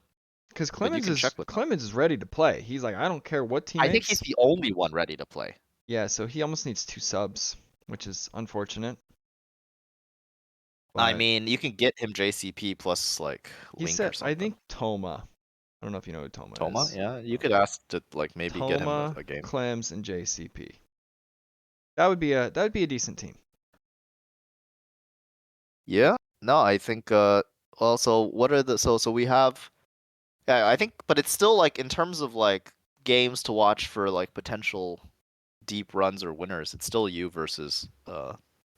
Because But you can check with them. Clemens is ready to play. He's like, I don't care what team. I think he's the only one ready to play. Yeah, so he almost needs 2 subs, which is unfortunate. I But mean, you can get him JCP plus like he Link or said, something. I think Toma. I don't know if you know who Toma Toma, is. yeah, you could ask to like maybe get him Toma, a game. Clems, and JCP. That would be a decent team. Yeah, no, I think also what are the so we have I think, but it's still like in terms of like games to watch for like potential deep runs or winners, it's still you versus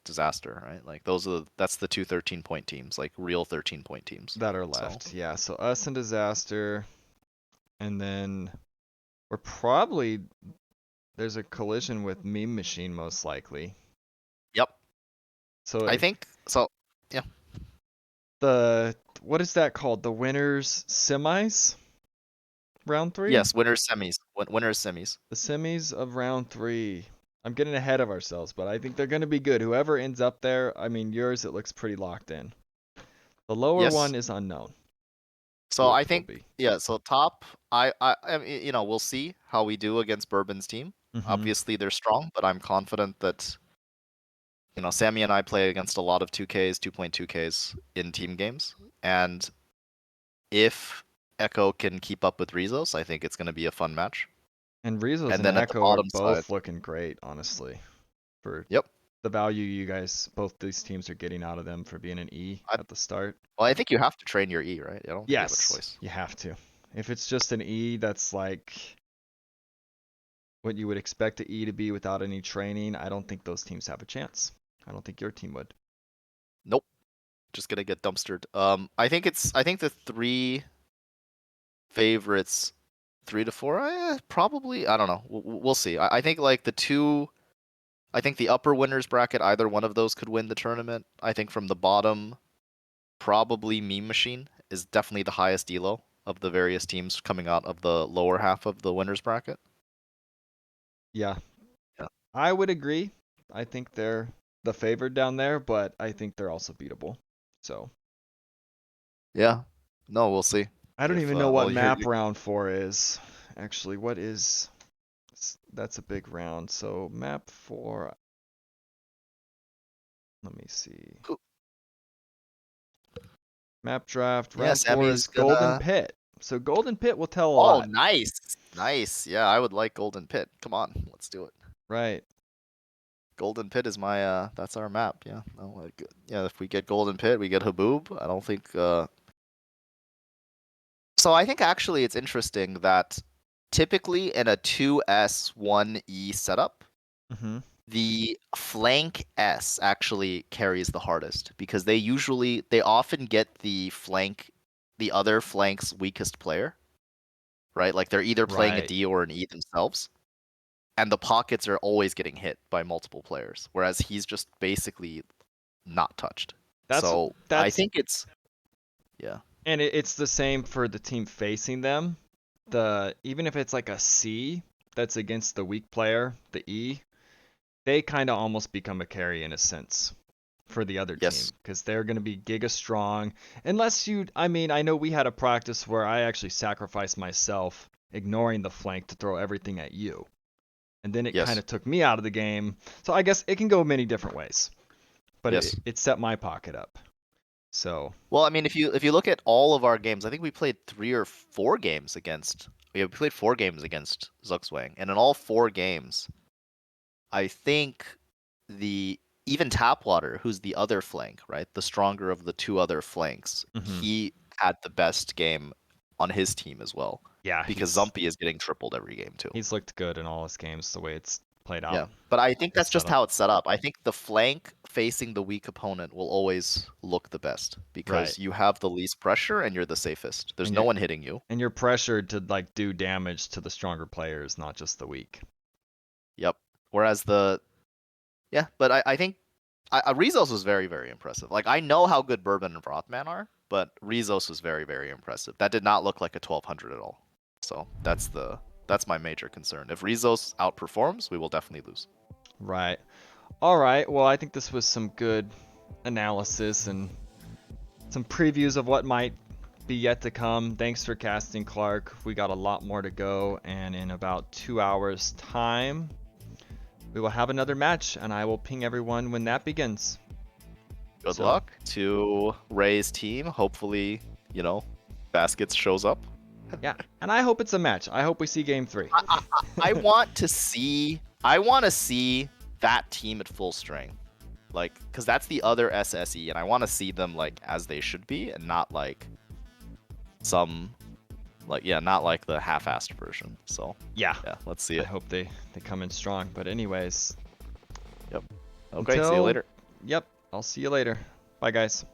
Disaster, right? Like that's the two 13-point teams, like real 13-point teams That are left. Yeah, so us and Disaster, and then we're probably there's a collision with Meme Machine most likely. Yep. So I think so. what is that called? The winners semis? Round 3? Yes, winners semis. Winners semis. The semis of round 3. I'm getting ahead of ourselves, but I think they're going to be good. Whoever ends up there, I mean, yours, it looks pretty locked in. The lower Yes. one is unknown. So who I it will think be. yeah. So top, I mean, we'll see how we do against Bourbon's team. Mhm. Obviously they're strong, but I'm confident that Sammy and I play against a lot of 2Ks, 2.2Ks in team games, and if Echo can keep up with Rizos, I think it's going to be a fun match. And Rizos And and then at the Echo are bottom both side- looking great, honestly. For Yep. the value you guys, both these teams are getting out of them for being an E at the start. Well, I think you have to train your E, right? I don't think you have a Yes, choice. you have to. If it's just an E that's like what you would expect an E to be without any training, I don't think those teams have a chance. I don't think your team would. Nope. Just gonna get dumpstered. I think the three favorites, 3 to 4, probably. I don't know. We'll see. I think like the two. I think the upper winners bracket, either one of those could win the tournament. I think from the bottom, probably Meme Machine is definitely the highest elo of the various teams coming out of the lower half of the winners bracket. Yeah. Yeah. I would agree. I think they're the favored down there, but I think they're also beatable. So Yeah. No, we'll see. I don't If, even know what well, map round 4 is. Actually, what is that's a big round. So map 4. Let me see. Who- Map draft Yeah, round 4 Sammy's is Golden gonna- Pit. So Golden Pit will tell a Oh, lot. nice. Yeah, I would like Golden Pit. Come on, let's do it. Right. Golden Pit is my that's our map. Yeah. No, yeah, if we get Golden Pit, we get Haboob. I don't think So I think actually it's interesting that typically in a 2S 1E setup, Mm-hmm. the flank S actually carries the hardest because they often get the other flank's weakest player, right? Like they're either playing a Right. D or an E themselves, and the pockets are always getting hit by multiple players, whereas he's just basically not touched. So I think it's, yeah. And it's the same for the team facing them. Even if it's like a C that's against the weak player, the E, they kind of almost become a carry in a sense for the other Yes. team because they're going to be giga strong. Unless I know we had a practice where I actually sacrificed myself, ignoring the flank to throw everything at you, and then it Yes. kind of took me out of the game. So I guess it can go many different ways, but Yes. it set my pocket up. So Well, I mean, if you look at all of our games, I think we played 3 or 4 games against. We played 4 games against Zugzwang, and in all 4 games, I think even Tapwater, who's the other flank, right, the stronger of the 2 other flanks, Mhm. he had the best game on his team as well. yeah, Because Zumpy is getting tripled every game too. he's looked good in all his games the way it's played out. Yeah, but I think that's It's just set up. how it's set up. I think the flank facing the weak opponent will always look the best because Right. you have the least pressure and you're the safest. There's And no you're- one hitting you. And you're pressured to like do damage to the stronger players, not just the weak. Yep. Whereas but I think Rizos was very, very impressive. Like I know how good Bourbon and Rothman are, but Rizos was very, very impressive. That did not look like a 1200 at all. So that's my major concern. If Rizos outperforms, we will definitely lose. Right. All right. Well, I think this was some good analysis and some previews of what might be yet to come. Thanks for casting, Clark. We got a lot more to go, and in about 2 hours' time, we will have another match, and I will ping everyone when that begins. Good So- luck to Ray's team. Hopefully, Baskets shows up. Yeah, and I hope it's a match. I hope we see game 3. I want to see that team at full strength. Like, because that's the other SSE, and I want to see them like as they should be, and not like not like the half-assed version. So Yeah. let's see I it. hope they come in strong. But anyways, Okay, see you until- later. yep, I'll see you later. Bye, guys.